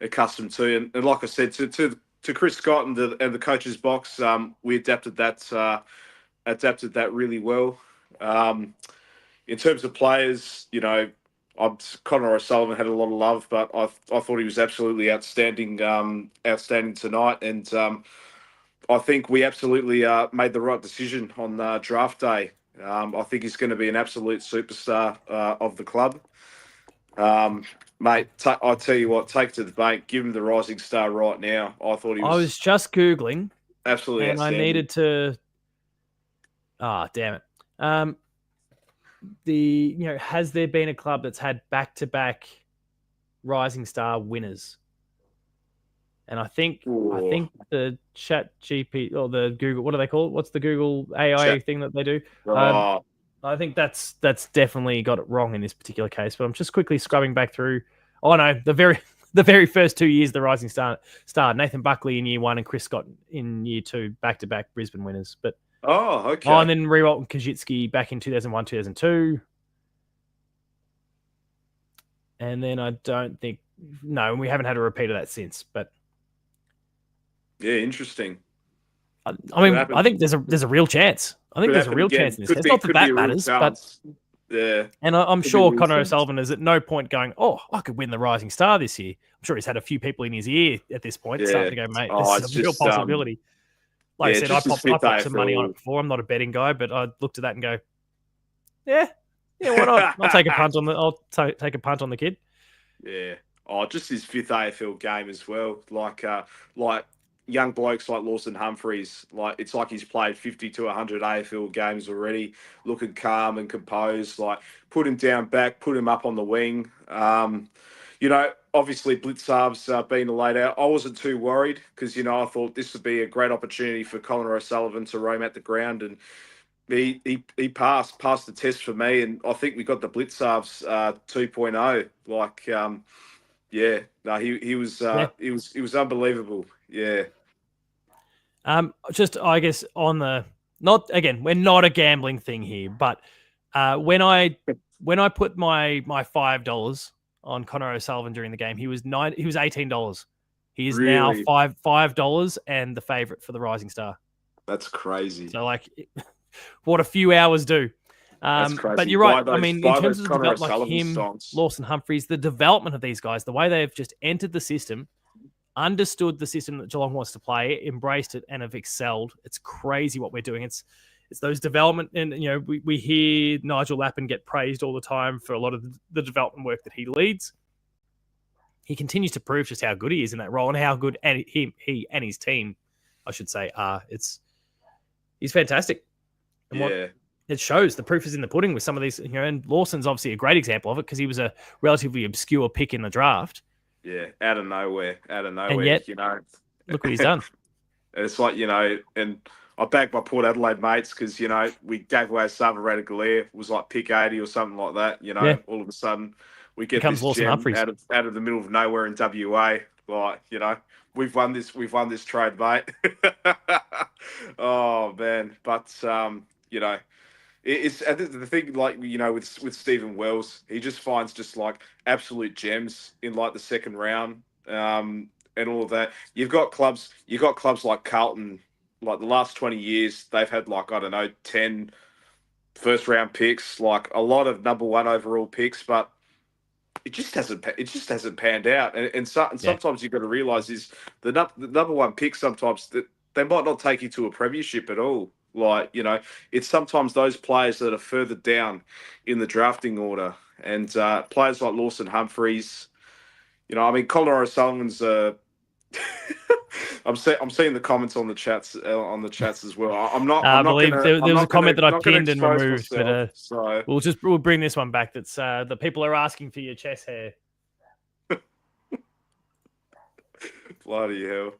accustomed to. And like I said, to Chris Scott and the coach's box, we adapted that really well. In terms of players, Connor O'Sullivan had a lot of love, but I thought he was absolutely outstanding tonight, and I think we absolutely made the right decision on draft day. I think he's going to be an absolute superstar of the club. Mate, I tell you what, take to the bank, give him the rising star right now. I thought he was. I was just Googling. Absolutely and I needed to. Damn it. Has there been a club that's had back-to-back rising star winners? And I think the Chat GP or the Google, what do they call it? What's the Google AI thing that they do? I think that's definitely got it wrong in this particular case. But I'm just quickly scrubbing back through. Oh no, the very first 2 years, the rising star Nathan Buckley in year 1 and Chris Scott in year 2, back-to-back Brisbane winners. But okay. and then Rewalt and Kajitsky back in 2001, 2002. And then I don't think we haven't had a repeat of that since. But yeah, interesting. I mean, I think there's a real chance. I think there's a real chance in this case. Not that matters, but yeah. And I'm sure Connor O'Sullivan is at no point going, "Oh, I could win the Rising Star this year." I'm sure he's had a few people in his ear at this point starting to go, "Mate, this is a real possibility." Like I said, I popped some money on it before. I'm not a betting guy, but I looked at that and go, "Yeah, why not? I'll take a punt on take a punt on the kid." Yeah. Oh, just his 5th AFL game as well. Like young blokes like Lawson Humphreys, it's like he's played 50 to 100 AFL games already, looking calm and composed. Put him down back, put him up on the wing. Obviously Blitzarv's been laid out. I wasn't too worried because, I thought this would be a great opportunity for Connor O'Sullivan to roam at the ground, and he passed the test for me, and I think we got the Blitzarv's 2.0. He was unbelievable. Yeah. Just I guess on the we're not a gambling thing here, but when I put my $5 on Connor O'Sullivan during the game. He was $18. He is Really? now $5 and the favorite for the Rising Star. That's crazy. So like, what a few hours do. That's crazy. But you're right. Buy those- I mean, buy in terms those of the Connor development, like O'Sullivan him, songs. Lawson Humphreys, the development of these guys, the way they've just entered the system, understood the system that Geelong wants to play, embraced it, and have excelled. It's crazy what we're doing. It's those development, and we hear Nigel Lappin get praised all the time for a lot of the development work that he leads. He continues to prove just how good he is in that role and how good he and his team, I should say, are. He's fantastic. And it shows. The proof is in the pudding with some of these, and Lawson's obviously a great example of it because he was a relatively obscure pick in the draft. Yeah, out of nowhere. And yet, look what he's done. And it's like, and I bagged my Port Adelaide mates because, we gave away Sava Radagalier. It was like pick 80 or something like that. All of a sudden we get Becomes this Lawson gem Humphreys. out of the middle of nowhere in WA. Like, we've won this trade, mate. Oh, man. But, it's the thing, like, with Stephen Wells, he just finds just like absolute gems in like the second round, and all of that. You've got clubs like Carlton, like the last 20 years, they've had like, I don't know, 10 first round picks, like a lot of number one overall picks, but it just hasn't panned out. And sometimes you've got to realize is the number one pick sometimes that they might not take you to a premiership at all. Like, it's sometimes those players that are further down in the drafting order, and players like Lawson Humphreys. Connor O'Sullivan's. I'm seeing the comments on the chats as well. I'm not. I I'm not believe gonna, there I'm was not a comment gonna, that I not gonna pinned and expose removed, myself, but so we'll bring this one back. That's the people are asking for your chest hair. bloody hell.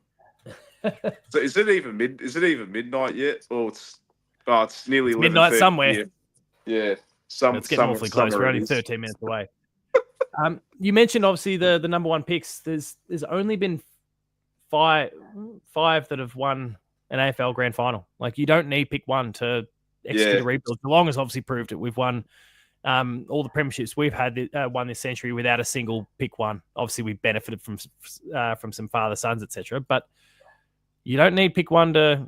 So is it even midnight yet? Or it's nearly 11:30 midnight somewhere. here. Yeah, It's getting awfully close. We're only 13 minutes away. You mentioned obviously the number one picks. There's only been five that have won an AFL grand final. Like, you don't need pick one to execute a rebuild. Geelong has obviously proved it. We've won all the premierships we've had won this century without a single pick one. Obviously, we benefited from some father sons, etc. But you don't need pick one to.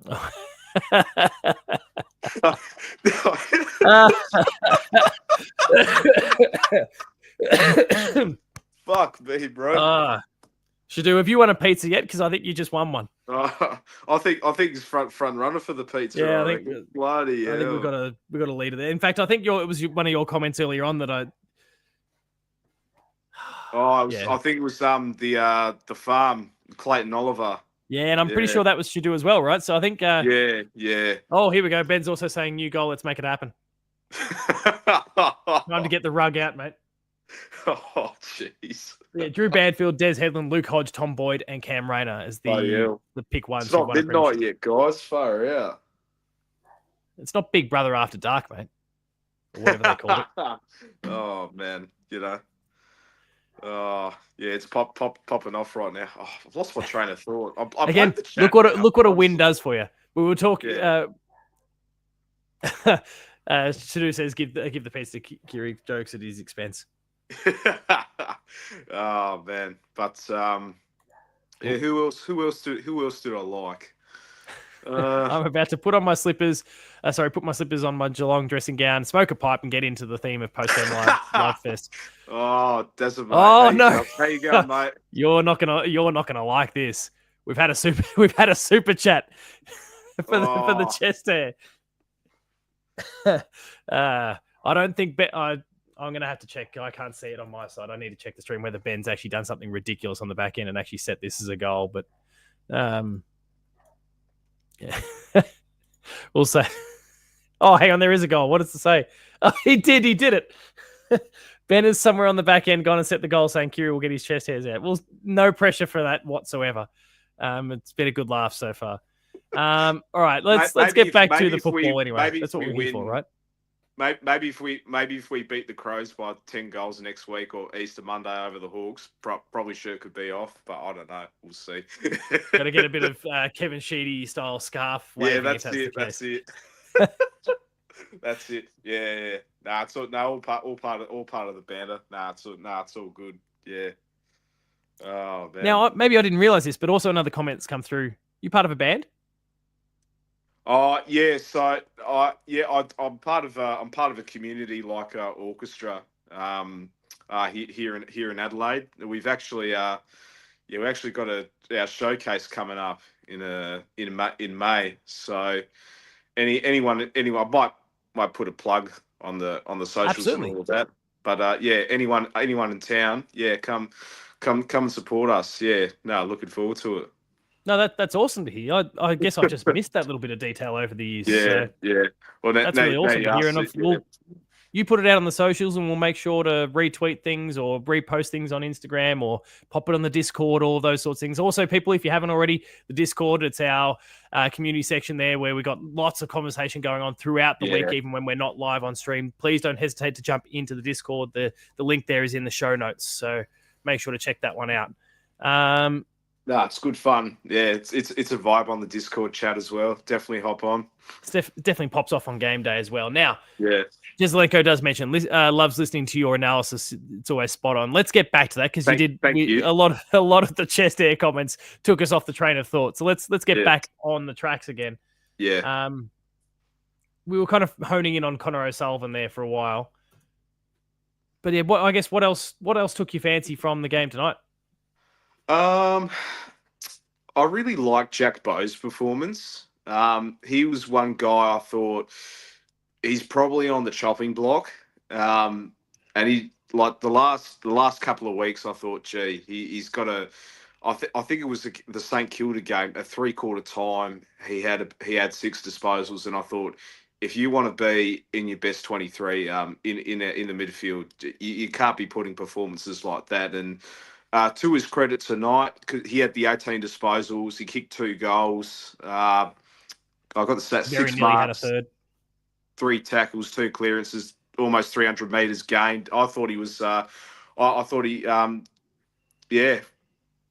Fuck me, bro. Shadu, have you won a pizza yet? Because I think you just won one. I think he's front runner for the pizza. Yeah, I think bloody hell. I think we've got a leader there. In fact, I think it was one of your comments earlier on that I. I think it was the farm, Clayton Oliver. Yeah, and I'm pretty sure that was Shadu as well, right? So I think. Yeah. Oh, here we go. Ben's also saying new goal. Let's make it happen. Time to get the rug out, mate. Oh, jeez. Yeah, Drew Banfield, Des Headland, Luke Hodge, Tom Boyd, and Cam Rayner as the pick ones. It's not midnight yet, guys. Far out. It's not Big Brother After Dark, mate. Or whatever they call it. Oh, man. Oh, yeah, it's popping off right now. Oh, I've lost my train of thought. Again, look what a win does for you. We were talking. Shadu says give the piece to Kiri, jokes at his expense. Oh man, but who else did I like? I'm about to put my slippers on my Geelong dressing gown, smoke a pipe, and get into the theme of post-game live fest. Oh, Desmond. Oh no! How you going, mate? You're not gonna like this. We've had a super chat for the chest hair. I don't think I'm going to have to check. I can't see it on my side. I need to check the stream whether Ben's actually done something ridiculous on the back end and actually set this as a goal. But yeah, we'll say. Oh, hang on, there is a goal. What does it say? Oh, he did it. Ben is somewhere on the back end gone and set the goal, saying Kiri will get his chest hairs out. Well, no pressure for that whatsoever. It's been a good laugh so far. All right, let's get back to the football anyway. That's what we're here for, right? Maybe if we beat the Crows by 10 goals next week or Easter Monday over the Hawks, probably shirt could be off, but I don't know. We'll see. Got to get a bit of Kevin Sheedy style scarf. Yeah, that's it. That's it. Yeah. Nah, it's all part of the banter. It's all good. Yeah. Oh man. Now, maybe I didn't realize this, but also another comment's come through. You part of a band? Oh yeah, so I'm part of a community like orchestra here in Adelaide. We've actually we actually got our showcase coming up in May. So anyone might put a plug on the socials and Absolutely. all of that. But anyone in town, come and support us. Yeah, no, looking forward to it. No, that's awesome to hear. I guess I've just missed that little bit of detail over the years. Yeah, So yeah. Well, that's really awesome to hear. And you put it out on the socials, and we'll make sure to retweet things or repost things on Instagram or pop it on the Discord, all of those sorts of things. Also, people, if you haven't already, the Discord, it's our community section there where we got lots of conversation going on throughout the week, even when we're not live on stream. Please don't hesitate to jump into the Discord. The link there is in the show notes, so make sure to check that one out. No, it's good fun. Yeah, it's a vibe on the Discord chat as well. Definitely hop on. It definitely pops off on game day as well. Now, yeah, Jezleko does mention loves listening to your analysis. It's always spot on. Let's get back to that because you. A lot of the chest air comments took us off the train of thought. So let's get back on the tracks again. Yeah. We were kind of honing in on Connor O'Sullivan there for a while, but yeah, I guess what else took your fancy from the game tonight? I really liked Jack Bowe's performance. He was one guy I thought he's probably on the chopping block. And he like the last couple of weeks, I thought, gee, he's got a. I think it was the St Kilda game at 3/4 time. He had 6 disposals, and I thought, if you want to be in your best 23 in the midfield, you can't be putting performances like that. And to his credit tonight, he had the 18 disposals. He kicked 2 goals. I got the stats: 6 marks, had a third. 3 tackles, 2 clearances, almost 300 meters gained. I thought he was. I thought he,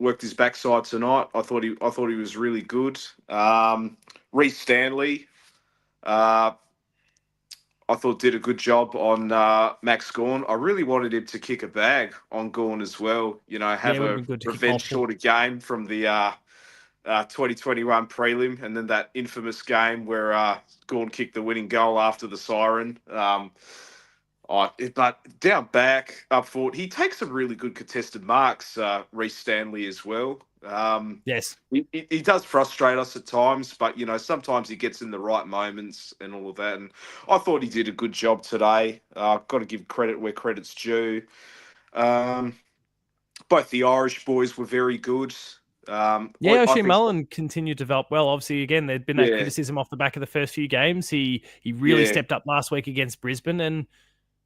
worked his backside tonight. I thought he was really good. Reece Stanley, I thought did a good job on Max Gawn. I really wanted him to kick a bag on Gawn as well. You know, have a revenge sort of game from the 2021 prelim, and then that infamous game where Gawn kicked the winning goal after the siren. But down back, up forward, he takes some really good contested marks, Reece Stanley as well. Yes. He does frustrate us at times, but, you know, sometimes he gets in the right moments and all of that. And I thought he did a good job today. I've got to give credit where credit's due. Both the Irish boys were very good. O'Shea Mullen continued to develop well. Obviously, again, there'd been that criticism off the back of the first few games. He really stepped up last week against Brisbane.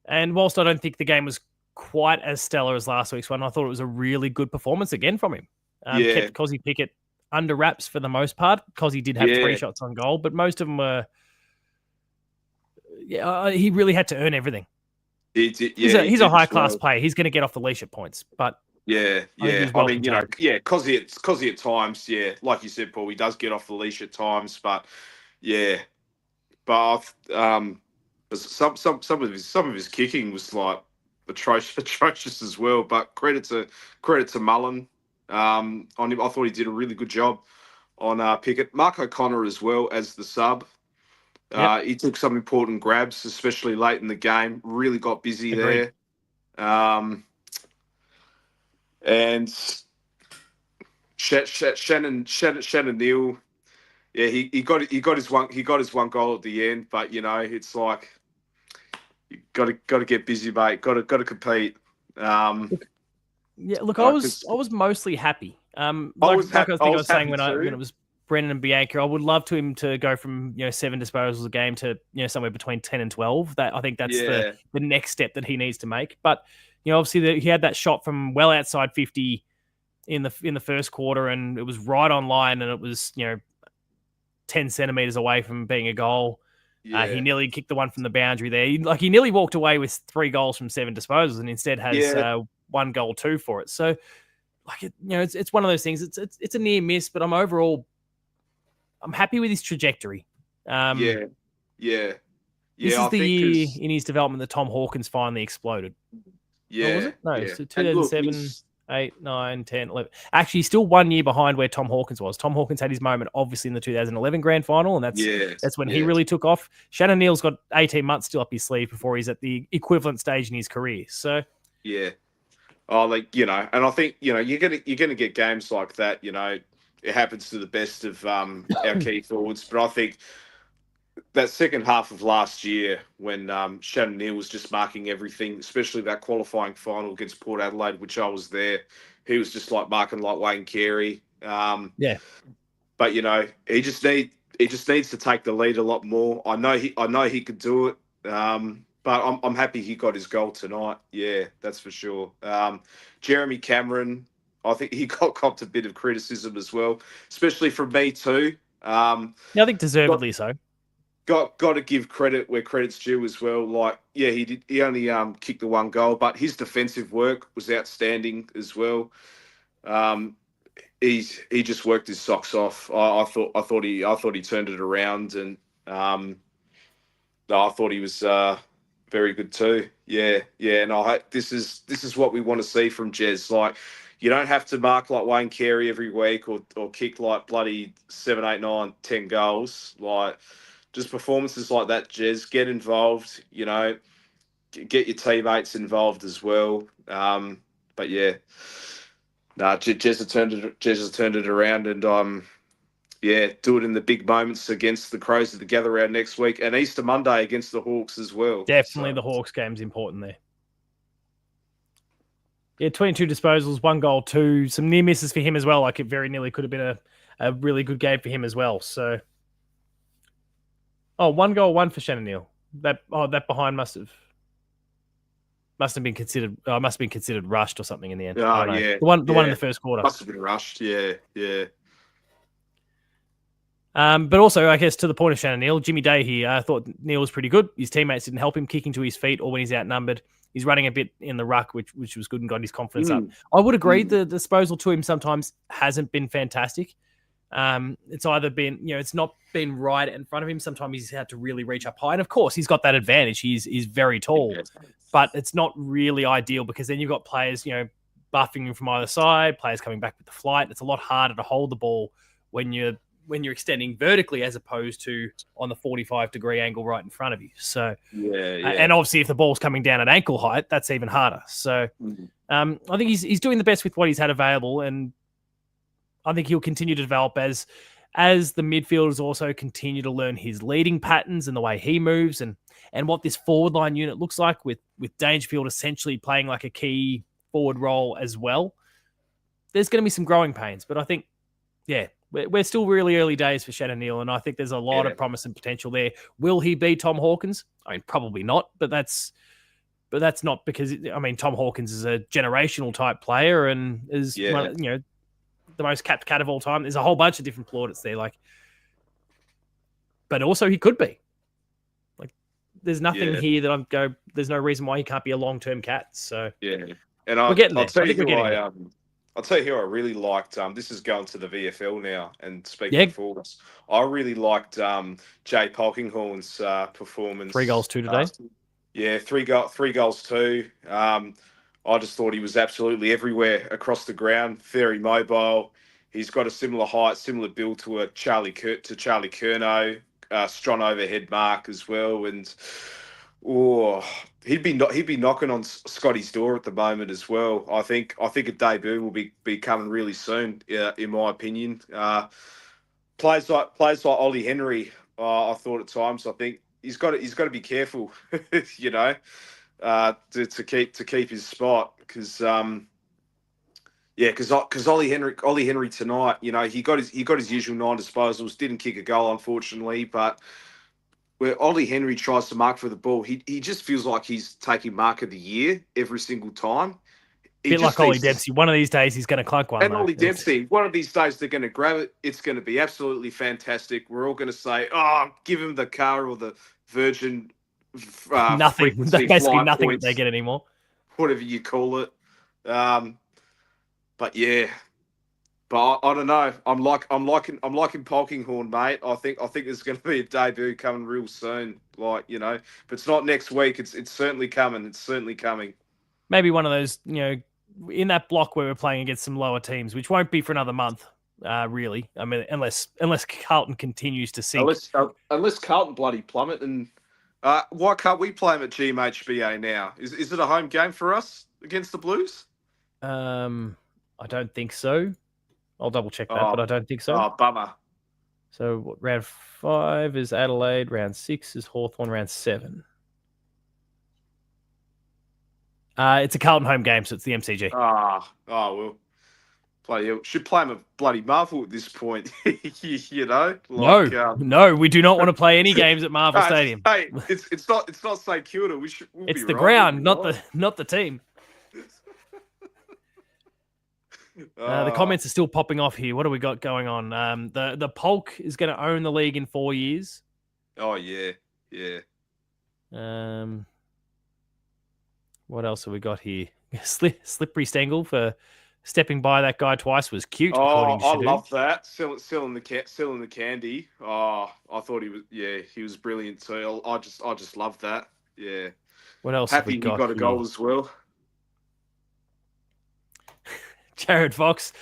And whilst I don't think the game was quite as stellar as last week's one, I thought it was a really good performance again from him. Kept Cozzy Pickett under wraps for the most part. Cozzy did have 3 shots on goal, but most of them were... he really had to earn everything. He's a high-class player. He's going to get off the leash at points, but... I mean, you know, Cozzy at times, like you said, Paul, he does get off the leash at times, but some of his kicking was like atrocious as well. But credit to Mullen on him. I thought he did a really good job on Pickett. Mark O'Connor as well as the sub. He took some important grabs, especially late in the game. Really got busy there. And Shannon Neal, he got his one goal at the end. But you know, it's like you got to get busy, mate. Got to compete. Look, I was mostly happy. I was saying when it was Brennan and Bianca, I would love to him to go from 7 disposals a game to somewhere between 10 and 12. That I think that's the next step that he needs to make. But obviously he had that shot from well outside 50 in the first quarter, and it was right on line, and it was 10 centimeters away from being a goal. He nearly kicked the one from the boundary there. He nearly walked away with 3 goals from 7 disposals, and instead has 1 goal, 2 for it. So, it's one of those things. It's a near miss, but I'm overall happy with his trajectory. This I is the think year 'cause- in his development that Tom Hawkins finally exploded. yeah, Or was it? No, yeah. so And look, 2007, 8, 9, 10, 11. Actually, he's still 1 year behind where Tom Hawkins was. Tom Hawkins had his moment, obviously, in the 2011 grand final, and that's when he really took off. Shannon Neal's got 18 months still up his sleeve before he's at the equivalent stage in his career. So, yeah. Oh, and I think you're gonna get games like that. It happens to the best of our key forwards, but I think that second half of last year when Shannon Neal was just marking everything, especially that qualifying final against Port Adelaide, which I was there, he was just like marking like Wayne Carey. yeah. But he just needs to take the lead a lot more. I know he could do it. But I'm happy he got his goal tonight. Yeah, that's for sure. Jeremy Cameron, I think he got copped a bit of criticism as well, especially from me too. I think deservedly so. Got to give credit where credit's due as well. Like, yeah, he only kicked the one goal, but his defensive work was outstanding as well. He just worked his socks off. I thought he turned it around, and I thought he was very good too. Yeah. And this is what we want to see from Jez. Like, you don't have to mark like Wayne Carey every week or kick like bloody 7, 8, 9, 10 goals. Like, just performances like that, Jez. Get involved. Get your teammates involved as well. But yeah, Jez has turned it around, and do it in the big moments against the Crows at the Gather Round next week, and Easter Monday against the Hawks as well. Definitely the Hawks game's important there. Yeah, 22 disposals, 1 goal, 2. Some near misses for him as well. Like, it very nearly could have been a really good game for him as well. So, 1 goal, 1 for Shannon Neal. That behind must have been considered. Must have been considered rushed or something in the end. Yeah, the one in the first quarter must have been rushed. Yeah. But also, I guess, to the point of Shannon Neal, Jimmy Day here, I thought Neal was pretty good. His teammates didn't help him kicking to his feet or when he's outnumbered. He's running a bit in the ruck, which was good and got his confidence up. I would agree the disposal to him sometimes hasn't been fantastic. It's either been, it's not been right in front of him. Sometimes he's had to really reach up high. And of course, he's got that advantage. He's very tall, but it's not really ideal because then you've got players, buffing him from either side, players coming back with the flight. It's a lot harder to hold the ball when you're extending vertically as opposed to on the 45-degree angle right in front of you. So, and obviously if the ball's coming down at ankle height, that's even harder. So, I think he's doing the best with what he's had available, and I think he'll continue to develop as the midfielders also continue to learn his leading patterns and the way he moves and what this forward line unit looks like with Dangerfield essentially playing like a key forward role as well. There's going to be some growing pains, but I think, we're still really early days for Shannon Neal, and I think there's a lot of promise and potential there. Will he be Tom Hawkins? I mean, probably not, but that's not because, Tom Hawkins is a generational type player and is, the most capped cat of all time. There's a whole bunch of different plaudits there, but also he could be. There's nothing here that there's no reason why he can't be a long-term cat. So and we're getting there. I'll tell you who I really liked. This is going to the VFL now, and speaking of forwards, I really liked Jay Polkinghorn's performance. 3 goals, 2 today. 3 goals, 2. I just thought he was absolutely everywhere across the ground, very mobile. He's got a similar height, similar build to Charlie Curnow, strong overhead mark as well, and he'd be knocking on Scotty's door at the moment as well. I think a debut will be coming really soon, in my opinion. Plays like Ollie Henry, I thought at times. I think he's got to be careful, to keep his spot because Ollie Henry tonight, he got his usual 9 disposals, didn't kick a goal unfortunately, but where Ollie Henry tries to mark for the ball, he just feels like he's taking mark of the year every single time. Bit like Ollie Dempsey. One of these days he's going to clunk one. And Ollie Dempsey, one of these days they're going to grab it. It's going to be absolutely fantastic. We're all going to say, give him the car or the Virgin nothing. Basically nothing points, that they get anymore. whatever you call it. But But I don't know. I'm liking Polkinghorne, mate. I think there's going to be a debut coming real soon. Like, you know, if it's not next week, it's certainly coming. It's certainly coming. Maybe one of those, in that block where we're playing against some lower teams, which won't be for another month, really. I mean, unless Carlton continues to sink. Unless Carlton bloody plummet, and why can't we play them at GMHBA now? Is it a home game for us against the Blues? I don't think so. I'll double check that, but I don't think so. Oh, bummer. So round 5 is Adelaide, round 6 is Hawthorn, round 7. It's a Carlton home game, so it's the MCG. Well, bloody should play him a bloody Marvel at this point. You know, no, we do not want to play any games at Marvel Stadium. Hey, it's not St Kilda. It's the ground, not the team. The comments are still popping off here. What do we got going on? The Polk is going to own the league in 4 years. Oh yeah. What else have we got here? Slippery Stengel for stepping by that guy twice was cute. Oh, I love that. Selling the candy. Oh, I thought he was brilliant too. I just love that. Yeah. What else? Happy have we got he got a here? goal as well. Jared Fox,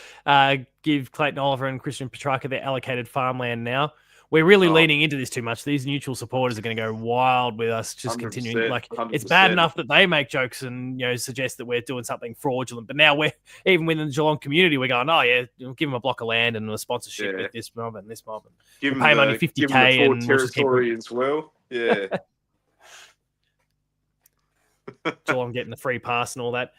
give Clayton Oliver and Christian Petrarca their allocated farmland now. We're really leaning into this too much. These neutral supporters are going to go wild with us just continuing. Like 100%. It's bad enough that they make jokes and suggest that we're doing something fraudulent, but now we're even within the Geelong community. We're going, oh yeah, give them a block of land and a sponsorship with this mob and this mob. Give them pay money $50K and territory as well. Yeah. Geelong getting the free pass and all that.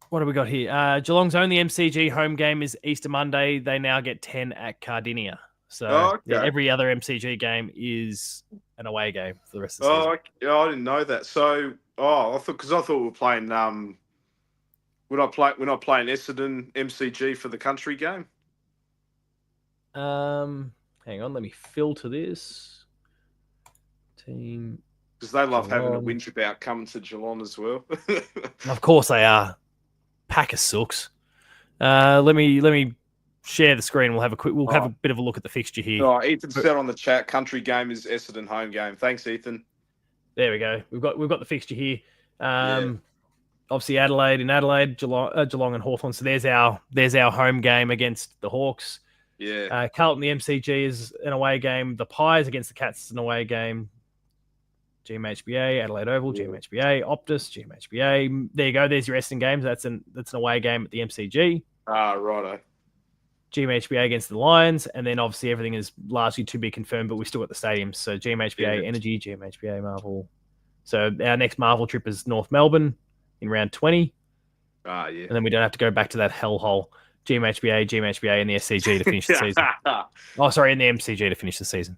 What have we got here? Geelong's only MCG home game is Easter Monday. They now get 10 at Cardinia. So every other MCG game is an away game for the rest of the season. I didn't know that. So, I thought we were playing. We're not playing Essendon MCG for the country game. Hang on, let me filter this. Team. Because they love having a whinge about coming to Geelong as well. Of course they are. Pack of sooks. Let me share the screen. We'll have a bit of a look at the fixture here. Oh, Ethan said on the chat, country game is Essendon home game. Thanks, Ethan. There we go. We've got the fixture here. Obviously Adelaide, Geelong and Hawthorn. So there's our home game against the Hawks. Yeah. Carlton, the MCG is an away game. The Pies against the Cats is an away game. GMHBA, Adelaide Oval, GMHBA, Optus, GMHBA. There you go. There's your Essendon games. That's an away game at the MCG. Righto. GMHBA against the Lions, and then obviously everything is largely to be confirmed, but we still got the stadiums. So GMHBA Energy, GMHBA Marvel. So our next Marvel trip is North Melbourne in round 20. Yeah. And then we don't have to go back to that hellhole. GMHBA, and the SCG to finish the season. In the MCG to finish the season.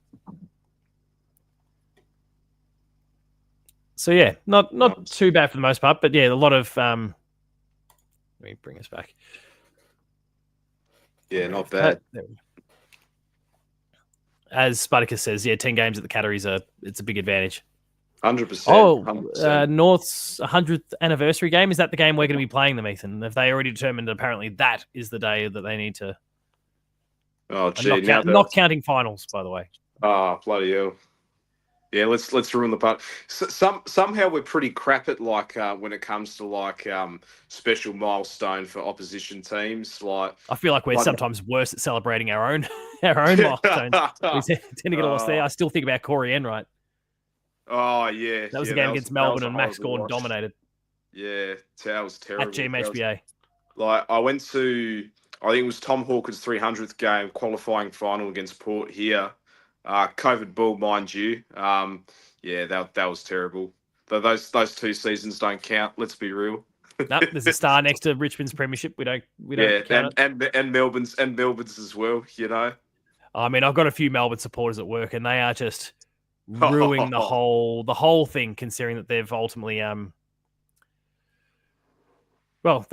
So yeah, not too bad for the most part, but yeah, a lot of let me bring us back. Yeah, not bad. As Spartacus says, 10 games at the Catteries it's a big advantage. 100%. 100%. North's 100th anniversary game, is that the game we're going to be playing them, Ethan? Have they already determined that apparently that is the day that they need to not counting finals, by the way. Oh, bloody hell. Yeah, let's ruin the part. Somehow we're pretty crap at when it comes to special milestone for opposition teams. I feel like we're sometimes worse at celebrating our own milestones. We tend to get lost there. I still think about Corey Enright. Oh yeah, that was the game against Melbourne and Max Gordon dominated. Yeah, that was terrible. At GMHBA. I went to, I think it was Tom Hawkins' 300th game qualifying final against Port here. COVID bull, mind you. That was terrible. Those 2 seasons don't count. Let's be real. Nope, there's a star next to Richmond's premiership. We don't count it. And Melbourne's as well. You know. I mean, I've got a few Melbourne supporters at work, and they are just ruining the whole thing. Considering that they've ultimately, they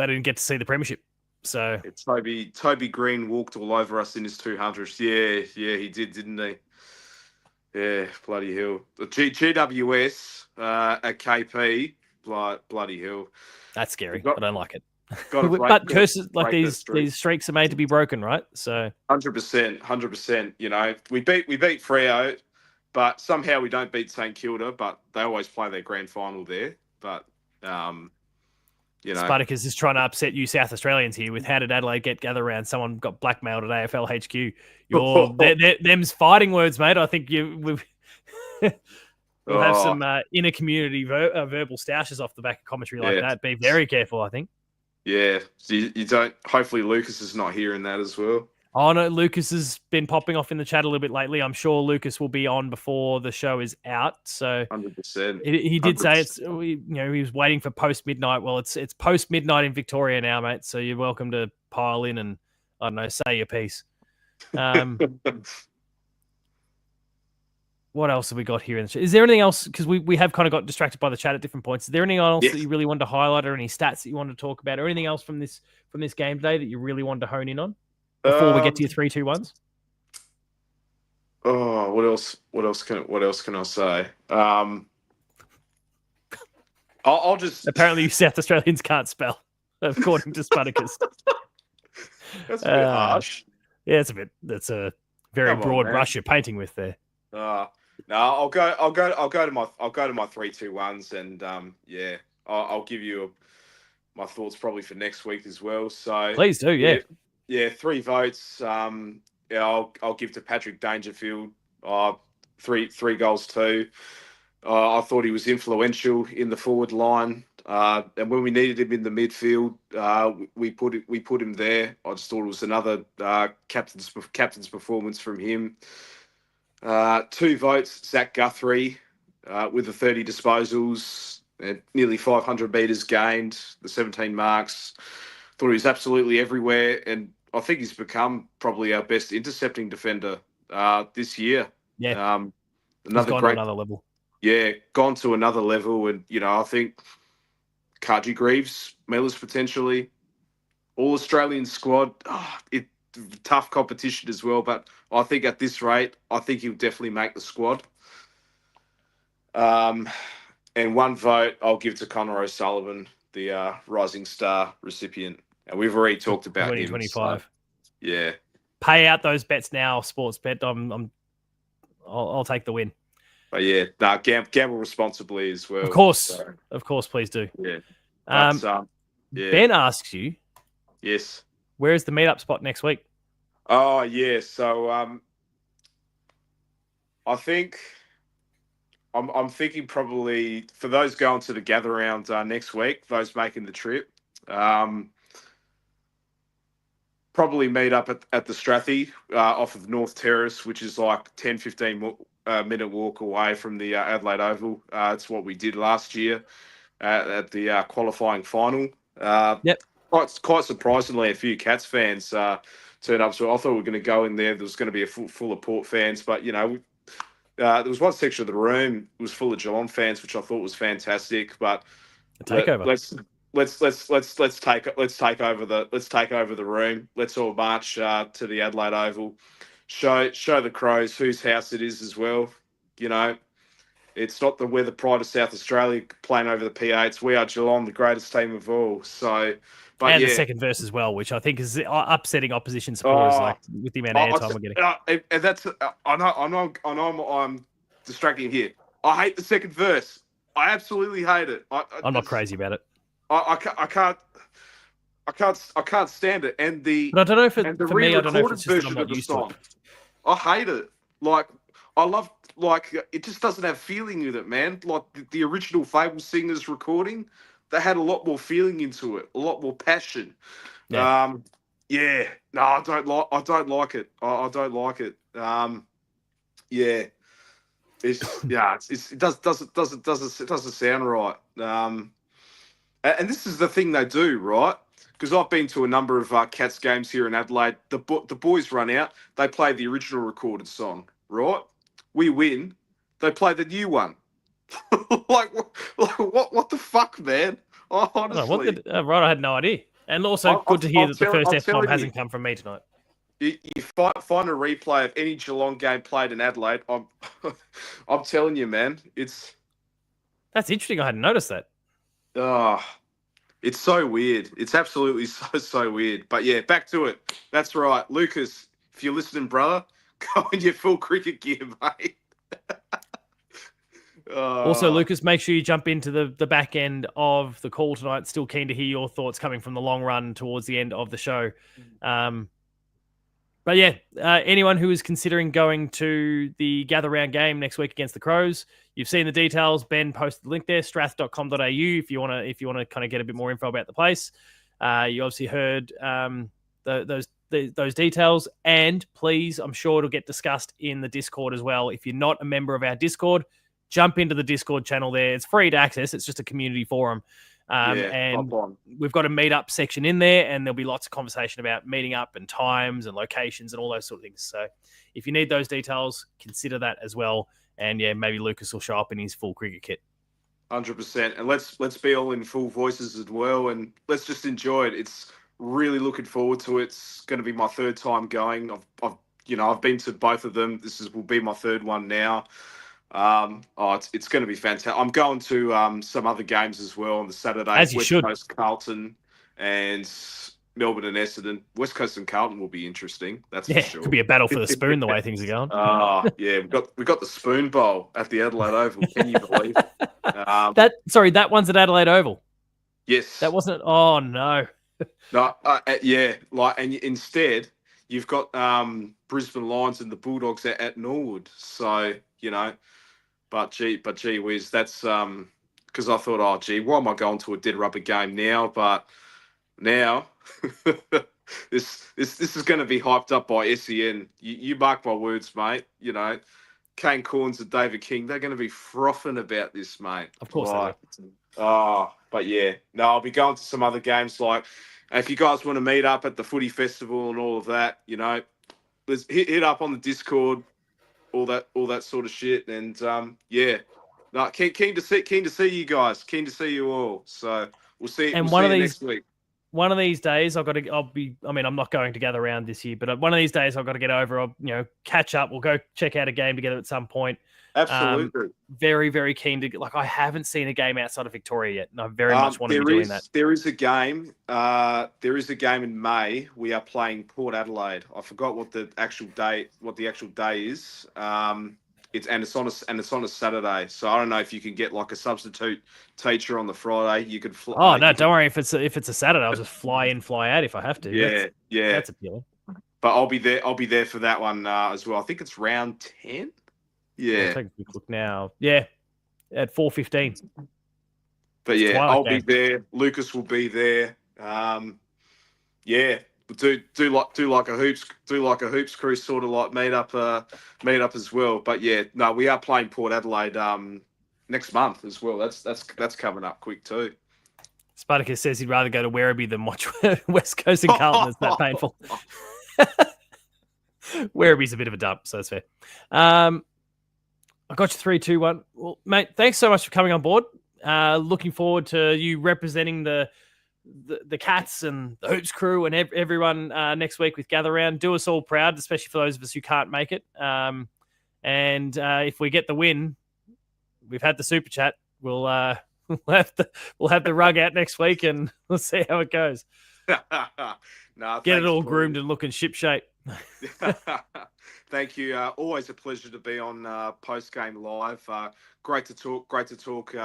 didn't get to see the premiership. So Toby Green walked all over us in his 200th. Yeah, he did, didn't he? Yeah, bloody hell. The GWS at KP, bloody hell. That's scary. I don't like it. Got to break, But got curses to like break that streak. these streaks are made to be broken, right? So 100%. You know, we beat Freo, but somehow we don't beat St Kilda. But they always play their grand final there. But you know, Spartacus is trying to upset you South Australians here with how did Adelaide get gather around? Someone got blackmailed at AFL HQ. Them's fighting words, mate. I think we'll have some inner community verbal stoushes off the back of commentary like that. Be very careful, I think. Yeah, you don't. Hopefully, Lucas is not hearing that as well. Oh no, Lucas has been popping off in the chat a little bit lately. I'm sure Lucas will be on before the show is out. So 100%. He did say he was waiting for post midnight. Well, it's post midnight in Victoria now, mate. So you're welcome to pile in and I don't know, say your piece. What else have we got here in the chat? Is there anything else? Because we have kind of got distracted by the chat at different points. Is there anything else that you really wanted to highlight, or any stats that you wanted to talk about, or anything else from this game today that you really wanted to hone in on before we get to your 3-2-1s? Oh, what else? What else can I say? I'll just. Apparently, you South Australians can't spell, according to Spartacus. That's a bit harsh. Yeah, it's a bit. That's a very broad brush you're painting with there. No, I'll go to my 3-2-1s, and I'll give you my thoughts probably for next week as well. So please do, yeah, 3 votes. I'll give to Patrick Dangerfield. Three goals too. I thought he was influential in the forward line, and when we needed him in the midfield, we put him there. I just thought it was another captain's performance from him. 2 votes, Zach Guthrie, with the 30 disposals, nearly 500 metres gained, the 17 marks. Thought he was absolutely everywhere, and I think he's become probably our best intercepting defender this year. Yeah, he's gone to another level. Yeah, gone to another level, and I think Kaji Greaves, Mellors potentially, all Australian squad. Tough competition as well, but I think at this rate, I think he'll definitely make the squad. And 1 vote I'll give to Connor O'Sullivan, the Rising Star recipient, and we've already talked about 2025. him. So, yeah, pay out those bets now, sports bet. I'll take the win. But yeah, gamble responsibly as well. Of course, please do. Yeah. Ben asks you. Yes. Where's the meetup spot next week? Oh yeah, so I think I'm thinking probably for those going to the gather round next week, those making the trip, probably meet up at the Strathy off of North Terrace, which is like 10-15 minute walk away from the Adelaide Oval. It's what we did last year at the qualifying final. Yep. Quite surprisingly, a few Cats fans turned up. So I thought we were going to go in there. There was going to be a full of Port fans, but there was one section of the room was full of Geelong fans, which I thought was fantastic. But let's take over the room. Let's all march to the Adelaide Oval. Show the Crows whose house it is as well. It's not we're the pride of South Australia playing over the P8s. We are Geelong, the greatest team of all. So, the second verse as well, which I think is upsetting opposition supporters, with the amount of airtime we're getting. And that's I know I'm distracting here. I hate the second verse. I absolutely hate it. I'm not crazy about it. I can't stand it. And but I don't know if it, for me, I don't know if it's just that I'm not used to it. I hate it. I love it just doesn't have feeling in it, man. Like the original Fable Singers recording, they had a lot more feeling into it, a lot more passion. Yeah. No, I don't like it. I don't like it. It doesn't sound right. And this is the thing they do, right? Because I've been to a number of Cats games here in Adelaide. The boys run out. They play the original recorded song, right? We win. They play the new one. What the fuck, man? Honestly. Right, I had no idea. And also, good to hear that the first F-bomb hasn't come from me tonight. You find a replay of any Geelong game played in Adelaide. I'm telling you, man, that's interesting. I hadn't noticed that. It's so weird. It's absolutely so weird. But yeah, back to it. That's right, Lucas. If you're listening, brother, go in your full cricket gear, mate. Also, Lucas, make sure you jump into the back end of the call tonight. Still keen to hear your thoughts coming from the long run towards the end of the show. But yeah, anyone who is considering going to the Gather Round game next week against the Crows, you've seen the details. Ben posted the link there, strath.com.au, if you want to kind of get a bit more info about the place. You obviously heard those details, and please, I'm sure it'll get discussed in the Discord as well. If you're not a member of our Discord, jump into the Discord channel there. It's free to access. It's just a community forum. And we've got a meetup section in there, and there'll be lots of conversation about meeting up and times and locations and all those sort of things. So if you need those details, consider that as well. And yeah, maybe Lucas will show up in his full cricket kit. 100%. And let's be all in full voices as well, and let's just enjoy it. It's really looking forward to it. It's going to be my third time going. I've been to both of them. Will be my third one now. It's going to be fantastic. I'm going to some other games as well on the Saturday. As you West should. Coast, Carlton, and Melbourne and Essendon. West Coast and Carlton will be interesting. That's for sure. Could be a battle for the spoon the way things are going. Yeah, we got the Spoon Bowl at the Adelaide Oval. Can you believe? That one's at Adelaide Oval. Yes, that wasn't. Oh no. No, yeah. And instead you've got Brisbane Lions and the Bulldogs at Norwood. So but gee whiz, that's because I thought, oh gee, why am I going to a dead rubber game now? But now this is going to be hyped up by SEN. You mark my words, mate. Kane Corns and David King, they're going to be frothing about this, mate. Of course they are. But yeah, no, I'll be going to some other games. Like, if you guys want to meet up at the footy festival and all of that, let's hit up on the Discord, all that sort of shit. And yeah, no, keen to see you guys, keen to see you all. So we'll see. And we'll see you next week. One of these days, I'm not going to Gather Round this year, but one of these days I've got to get over. I'll, catch up. We'll go check out a game together at some point. Absolutely. Very, very keen to I haven't seen a game outside of Victoria yet, and I very much want to be doing that. There is a game. There is a game in May. We are playing Port Adelaide. I forgot what the actual day is. It's on a Saturday. So I don't know if you can get like a substitute teacher on the Friday. You could fly. Oh no, don't worry. If it's a Saturday, I'll just fly in, fly out if I have to. Yeah, that's appealing. But I'll be there for that one as well. I think it's round 10. Yeah. I'll take a quick look now. Yeah, at 4:15. But yeah, I'll be there. Lucas will be there. Yeah, do like a hoops crew sort of like meet up as well. But yeah, no, we are playing Port Adelaide next month as well. That's coming up quick too. Spartacus says he'd rather go to Werribee than watch West Coast and Carlton. It's that painful. Werribee's a bit of a dump, so that's fair. I got you 3, 2, 1. Well, mate, thanks so much for coming on board. Looking forward to you representing the Cats and the Hoops crew and everyone next week with Gather Round. Do us all proud, especially for those of us who can't make it. And if we get the win, we've had the super chat. We'll have the rug out next week, and we'll see how it goes. Get it all groomed and looking shipshape. Thank you. Always a pleasure to be on Postgame Live. Great to talk,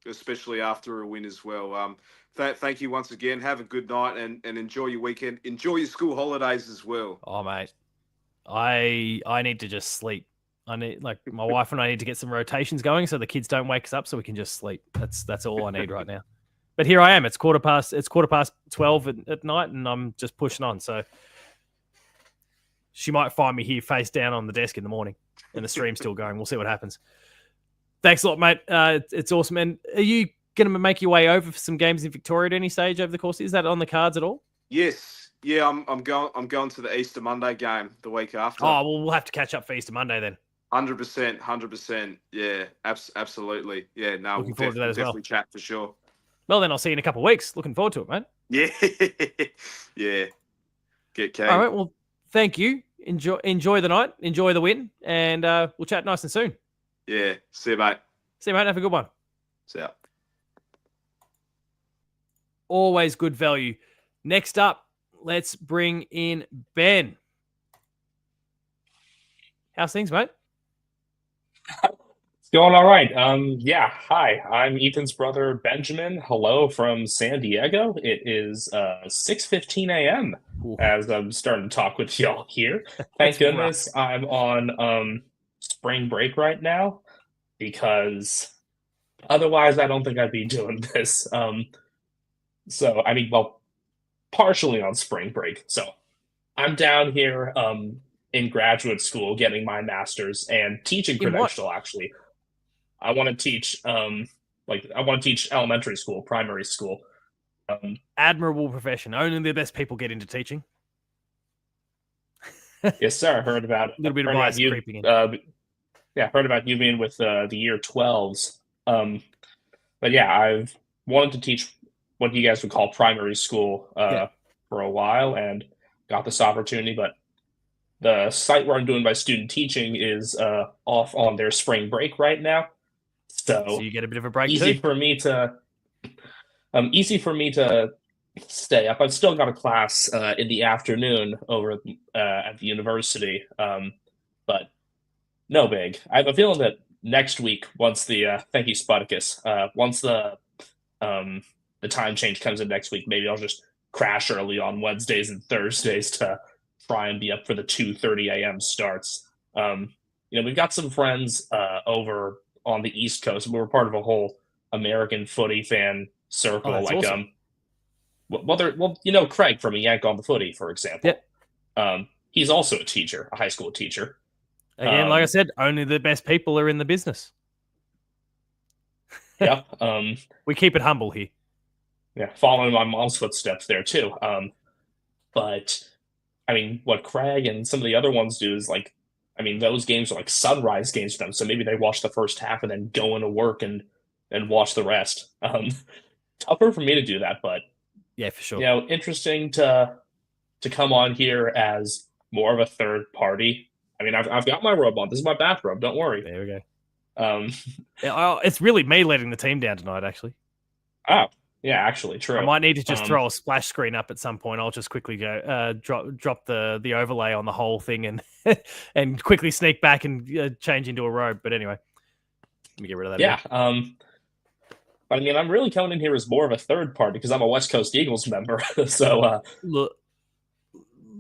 especially after a win as well. Thank you once again. Have a good night and enjoy your weekend. Enjoy your school holidays as well. Oh, mate. I need to just sleep. My wife and I need to get some rotations going so the kids don't wake us up so we can just sleep. That's all I need right now. But here I am. It's quarter past 12 at night, and I'm just pushing on. So she might find me here face down on the desk in the morning, and the stream's still going. We'll see what happens. Thanks a lot, mate. It's awesome. And are you going to make your way over for some games in Victoria at any stage over the course? Is that on the cards at all? Yes. Yeah, I'm going to the Easter Monday game the week after. Oh, well, we'll have to catch up for Easter Monday then. 100%. Yeah, absolutely. Yeah, no, Looking forward to that as well. Definitely chat for sure. Well, then I'll see you in a couple of weeks. Looking forward to it, mate. Yeah. Yeah. Get Kate. All right. Well, thank you. Enjoy the night. Enjoy the win. And we'll chat nice and soon. Yeah. See you, mate. See you, mate. Have a good one. See ya. Always good value. Next up, let's bring in Ben. How's things, mate? It's going all right. Yeah, hi. I'm Ethan's brother Benjamin. Hello from San Diego. It is 6:15 a.m. Ooh. as I'm starting to talk with y'all here. Thank goodness I'm on spring break right now, because otherwise I don't think I'd be doing this. So I mean, well, partially on spring break. So I'm down here in graduate school getting my master's and teaching In what? credential, actually. I want to teach elementary school, primary school. Admirable profession. Only the best people get into teaching. Yes, sir. I heard about A little bit of heard about bias you. creeping in. Yeah, heard about you being with the year 12s. But yeah, I've wanted to teach what you guys would call primary school for a while, and got this opportunity. But the site where I'm doing my student teaching is off on their spring break right now. So you get a bit of a break easy too. for me to stay up. I've still got a class in the afternoon over at the university, but no big. I have a feeling that next week, once the thank you Sputicus, once the time change comes in next week, maybe I'll just crash early on Wednesdays and Thursdays to try and be up for the 2:30 a.m. starts. We've got some friends over on the East Coast. We were part of a whole American footy fan circle. Oh, that's awesome. Craig from A Yank on the Footy, for example. Yep. He's also a teacher, a high school teacher. Again, like I said, only the best people are in the business. Yeah. We keep it humble here. Yeah, following my mom's footsteps there too. But I mean, what Craig and some of the other ones do is those games are like sunrise games for them. So maybe they watch the first half and then go into work and watch the rest. Tougher for me to do that, but yeah, for sure. Interesting to come on here as more of a third party. I mean, I've got my robe on. This is my bathrobe. Don't worry. There we go. It's really me letting the team down tonight, actually. Oh, yeah, actually, true. I might need to just throw a splash screen up at some point. I'll just quickly go drop the overlay on the whole thing and and quickly sneak back and change into a robe. But anyway, let me get rid of that. Yeah. I mean, I'm really coming in here as more of a third party because I'm a West Coast Eagles member. So look,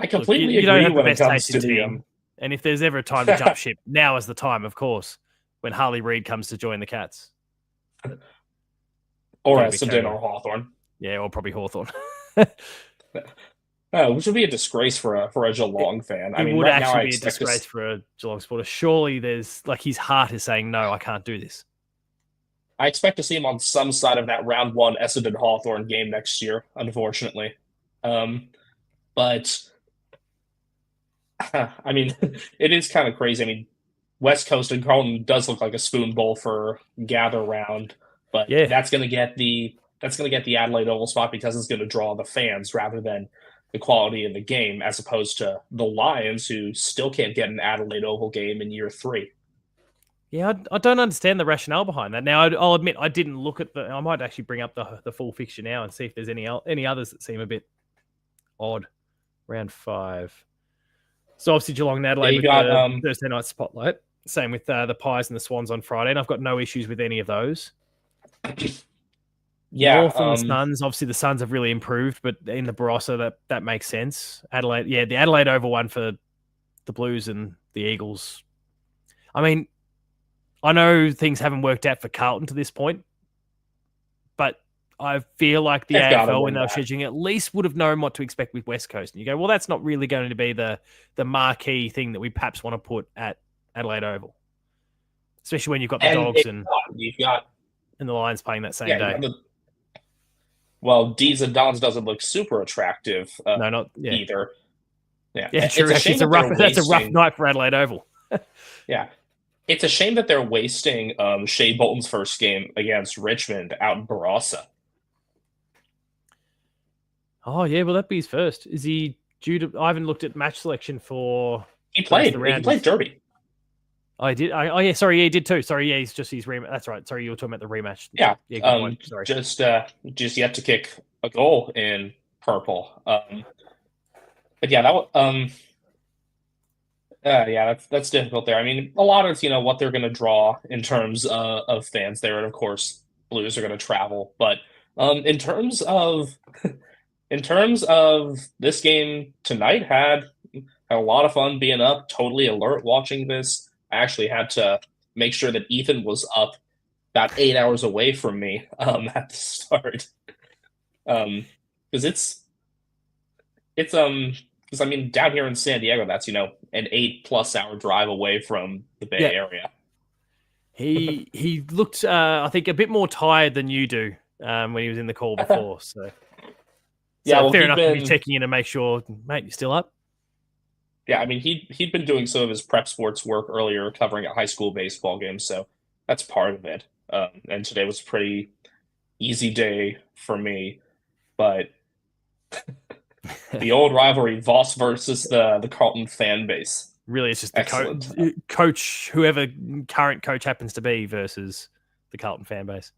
I completely agree don't have when the it best comes taste to in the team. And if there's ever a time to jump ship, now is the time, of course, when Harley Reid comes to join the Cats. Or Essendon or Hawthorn. Yeah, or probably Hawthorn. Which would be a disgrace for a Geelong fan. It would actually be a disgrace for a Geelong supporter. Surely there's his heart is saying, no, I can't do this. I expect to see him on some side of that round one Essendon Hawthorn game next year, unfortunately. But I mean, it is kind of crazy. I mean, West Coast and Carlton does look like a spoon bowl for gather round, but that's going to get the Adelaide Oval spot because it's going to draw the fans rather than the quality of the game, as opposed to the Lions, who still can't get an Adelaide Oval game in year 3. Yeah, I don't understand the rationale behind that. Now, I'll admit I didn't look at I might actually bring up the full fixture now and see if there's any others that seem a bit odd. Round 5. So obviously Geelong and Adelaide with the Thursday night spotlight. Same with the Pies and the Swans on Friday, and I've got no issues with any of those. Yeah, North and the Suns. Obviously, the Suns have really improved, but in the Barossa, that makes sense. Adelaide, the Adelaide Oval one for the Blues and the Eagles. I mean, I know things haven't worked out for Carlton to this point, but I feel like the AFL, when they were scheduling, at least would have known what to expect with West Coast. And you go, well, that's not really going to be the marquee thing that we perhaps want to put at Adelaide Oval, especially when you've got the Dogs and the Lions playing that same day. Dees and Dons doesn't look super attractive. Either. Yeah, true. That's a rough night for Adelaide Oval. Yeah. It's a shame that they're wasting Shea Bolton's first game against Richmond out in Barossa. Oh, yeah. Will that be his first? Is he due to... I haven't looked at match selection for... He played Derby. Oh, he did? Yeah. Sorry, yeah, he did too. Sorry, yeah, he's just his rematch. That's right. Sorry, you were talking about the rematch. Yeah. Sorry. Just yet to kick a goal in purple. But yeah, that's difficult there. I mean, a lot of what they're going to draw in terms of fans there, and of course, Blues are going to travel. But in terms of this game tonight, had a lot of fun being up, totally alert watching this. I actually had to make sure that Ethan was up about 8 hours away from me at the start, because because I mean, down here in San Diego, that's an 8+ hour drive away from the Bay Area. He looked, I think, a bit more tired than you do when he was in the call before. So fair enough to be checking in to make sure, mate, you still up? Yeah, I mean, he'd been doing some of his prep sports work earlier, covering a high school baseball game, so that's part of it. And today was a pretty easy day for me, but the old rivalry, Voss versus the Carlton fan base. Really, it's just the coach, whoever current coach happens to be, versus the Carlton fan base.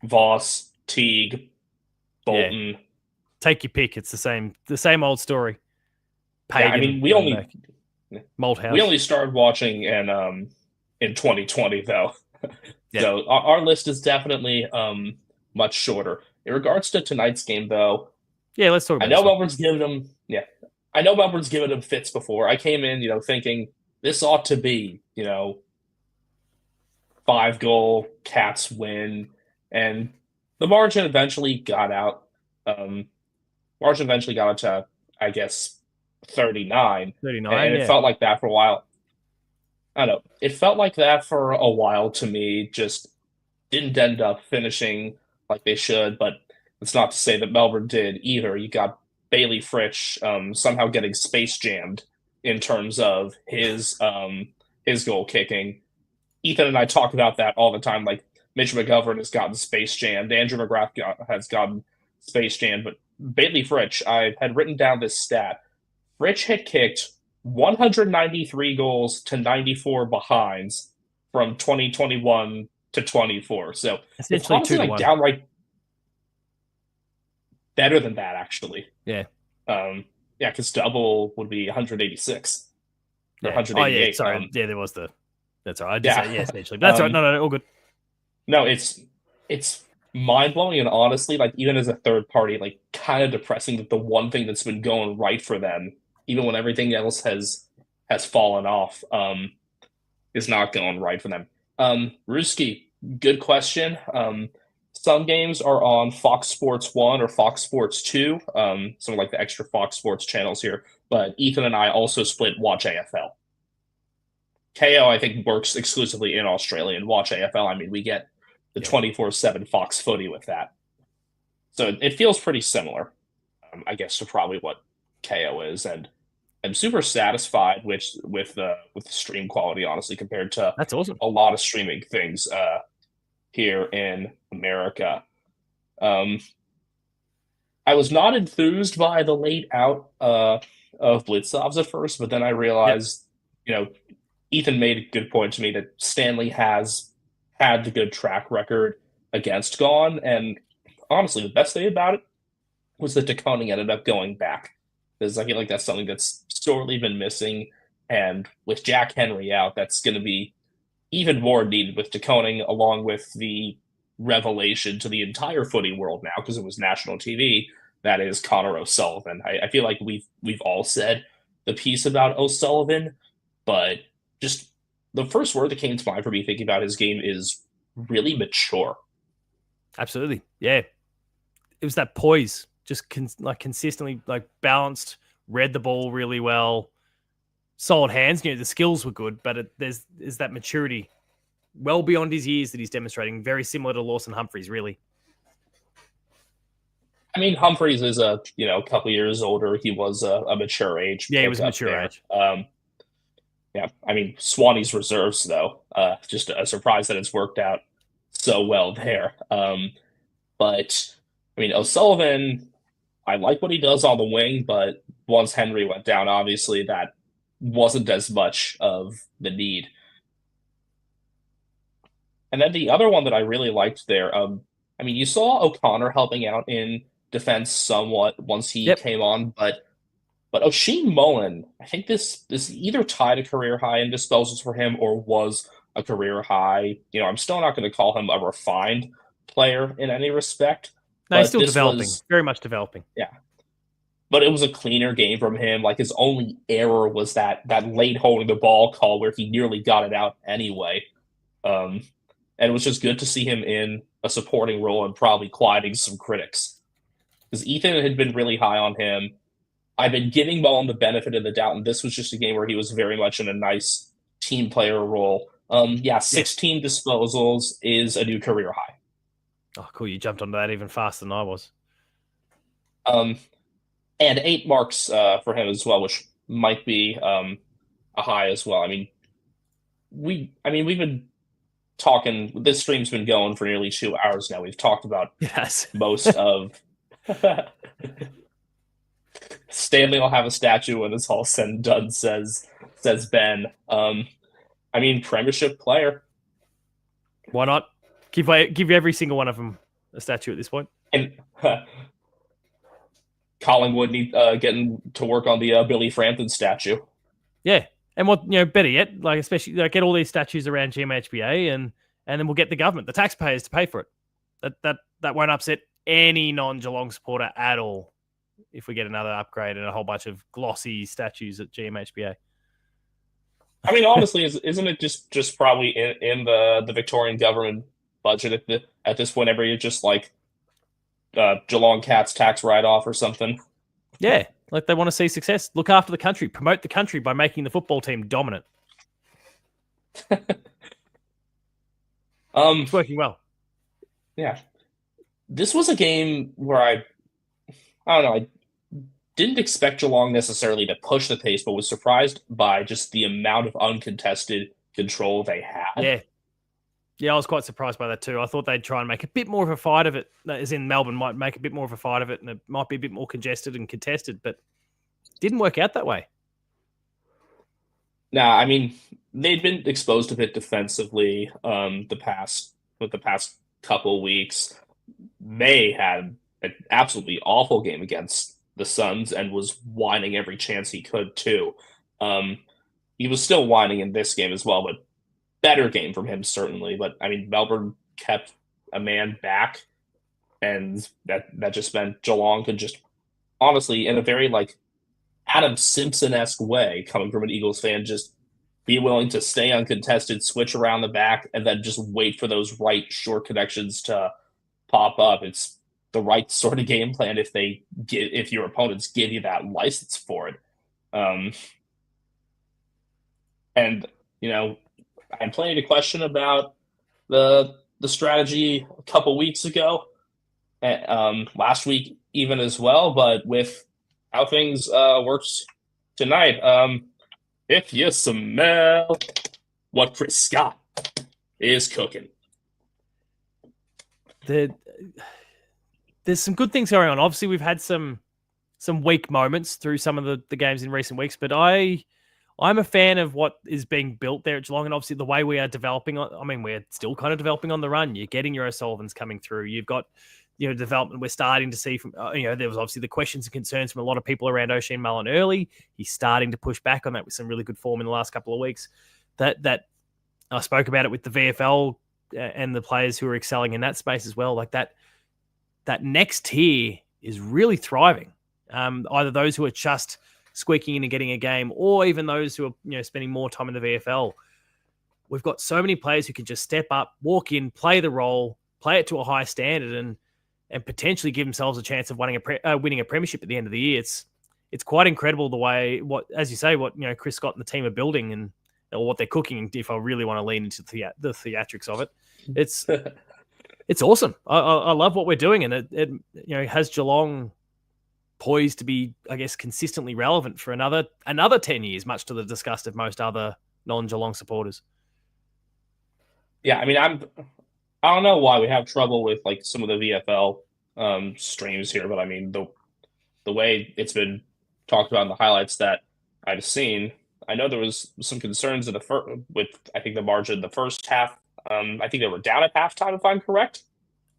Voss, Teague, Bolton. Yeah. Take your pick. It's the same old story. Pagan, I mean, we only started watching in 2020 though. So our list is definitely much shorter. In regards to tonight's game, though, let's talk about it. I know Melbourne's given them fits before. I came in, thinking this ought to be, 5-goal Cats win, and the margin eventually got out. Margin eventually got out to, I guess, 39. 39, and it felt like that for a while. I don't know. It felt like that for a while to me. Just didn't end up finishing like they should, but it's not to say that Melbourne did either. You got Bailey Fritsch somehow getting space jammed in terms of his goal kicking. Ethan and I talk about that all the time. Like, Mitch McGovern has gotten space jammed. Andrew McGrath has gotten space jammed. But Bailey Fritsch, I had written down this stat. Fritsch had kicked 193 goals to 94 behinds from 2021 to 24. So it's honestly like downright better than that, actually. Yeah. Because double would be 186. Or 188. Oh, yeah, sorry. There was that's all right. I just said essentially. But that's all right. No, all good. No, it's mind-blowing, and honestly, like, even as a third party, like, kind of depressing that the one thing that's been going right for them, even when everything else has fallen off, is not going right for them. Ruski, good question. Some games are on Fox Sports 1 or Fox Sports 2, some of like the extra Fox Sports channels here, but Ethan and I also split Watch AFL. KO, I think, works exclusively in Australia, and Watch AFL, I mean, we get the 24/7 Fox footy with that. So it feels pretty similar, I guess, to probably what KO is, and I'm super satisfied with the stream quality, honestly, compared to that's awesome. A lot of streaming things here in America. I was not enthused by the late out of Blitzovs at first, but then I realized, Ethan made a good point to me that Stanley has had the good track record against Gone, and honestly, the best thing about it was that DeConing ended up going back, because I feel like that's something that's sorely been missing, and with Jack Henry out, that's going to be even more needed with DeConing, along with the revelation to the entire footy world now, because it was national TV, that is Connor O'Sullivan. I feel like we've all said the piece about O'Sullivan, but just the first word that came to mind for me thinking about his game is really mature. Absolutely. Yeah. It was that poise, just consistently balanced, read the ball really well, solid hands. The skills were good, but there's that maturity well beyond his years that he's demonstrating, very similar to Lawson Humphreys, really. I mean, Humphreys is a couple years older. He was a mature age. Yeah, he was a mature age. Yeah, I mean, Swanee's reserves, though. Just a surprise that it's worked out so well there. But, I mean, O'Sullivan, I like what he does on the wing, but once Henry went down, obviously that wasn't as much of the need. And then the other one that I really liked there, I mean, you saw O'Connor helping out in defense somewhat once he Yep. came on, but O'Shane Mullen, I think this either tied a career high in disposals for him or was a career high. I'm still not going to call him a refined player in any respect. No, he's but still this developing, was very much developing. but it was a cleaner game from him. Like, his only error was that late holding the ball call where he nearly got it out anyway. And it was just good to see him in a supporting role and probably quieting some critics. Because Ethan had been really high on him. I've been giving Mullen the benefit of the doubt, and this was just a game where he was very much in a nice team player role. 16 disposals is a new career high. Oh, cool. You jumped onto that even faster than I was. And 8 marks for him as well, which might be a high as well. We've been talking. This stream's been going for nearly 2 hours now. We've talked about most of. Stanley will have a statue when it's all said and done, says Ben. Premiership player. Why not? Give every single one of them a statue at this point. And Collingwood need getting to work on the Billy Frampton statue. Yeah, and what better yet, especially get all these statues around GMHBA, and then we'll get the government, the taxpayers, to pay for it. That won't upset any non-Geelong supporter at all if we get another upgrade and a whole bunch of glossy statues at GMHBA. Honestly, isn't it just probably in the Victorian government budget at this point every year, just like Geelong Cats tax write-off or something? Yeah, like they want to see success, look after the country, promote the country by making the football team dominant. It's working well. Yeah. This was a game where I don't know, I didn't expect Geelong necessarily to push the pace, but was surprised by just the amount of uncontested control they had. Yeah, I was quite surprised by that too. I thought they'd try and make a bit more of a fight of it, as in Melbourne might make a bit more of a fight of it, and it might be a bit more congested and contested, but it didn't work out that way. Nah, they'd been exposed a bit defensively the past couple weeks. May had an absolutely awful game against the Suns and was whining every chance he could too. He was still whining in this game as well, but better game from him certainly. But Melbourne kept a man back, and that just meant Geelong could just honestly, in a very Adam Simpson-esque way, coming from an Eagles fan, just be willing to stay uncontested, switch around the back, and then just wait for those right short connections to pop up. It's the right sort of game plan if your opponents give you that license for it. I'm plenty to question about the strategy a couple weeks ago, last week even as well, but with how things works tonight, if you smell what Chris Scott is cooking. There's some good things going on. Obviously, we've had some weak moments through some of the games in recent weeks, but I'm a fan of what is being built there at Geelong, and obviously the way we are developing. We're still kind of developing on the run. You're getting your O'Sullivans coming through. You've got development we're starting to see from there was obviously the questions and concerns from a lot of people around O'Shane Mullen early. He's starting to push back on that with some really good form in the last couple of weeks. That I spoke about it with the VFL and the players who are excelling in that space as well. Like that next tier is really thriving. Either those who are just squeaking in and getting a game, or even those who are spending more time in the VFL. We've got so many players who can just step up, walk in, play the role, play it to a high standard, and potentially give themselves a chance of winning a premiership at the end of the year. It's quite incredible the way what Chris Scott and the team are building or what they're cooking. If I really want to lean into the theatrics of it, it's awesome. I love what we're doing, and it has Geelong poised to be, I guess, consistently relevant for another 10 years, much to the disgust of most other non-Geelong supporters. Yeah, I don't know why we have trouble with some of the VFL streams here, but the way it's been talked about in the highlights that I've seen, I know there was some concerns in with I think the margin in the first half. I think they were down at halftime, if I'm correct.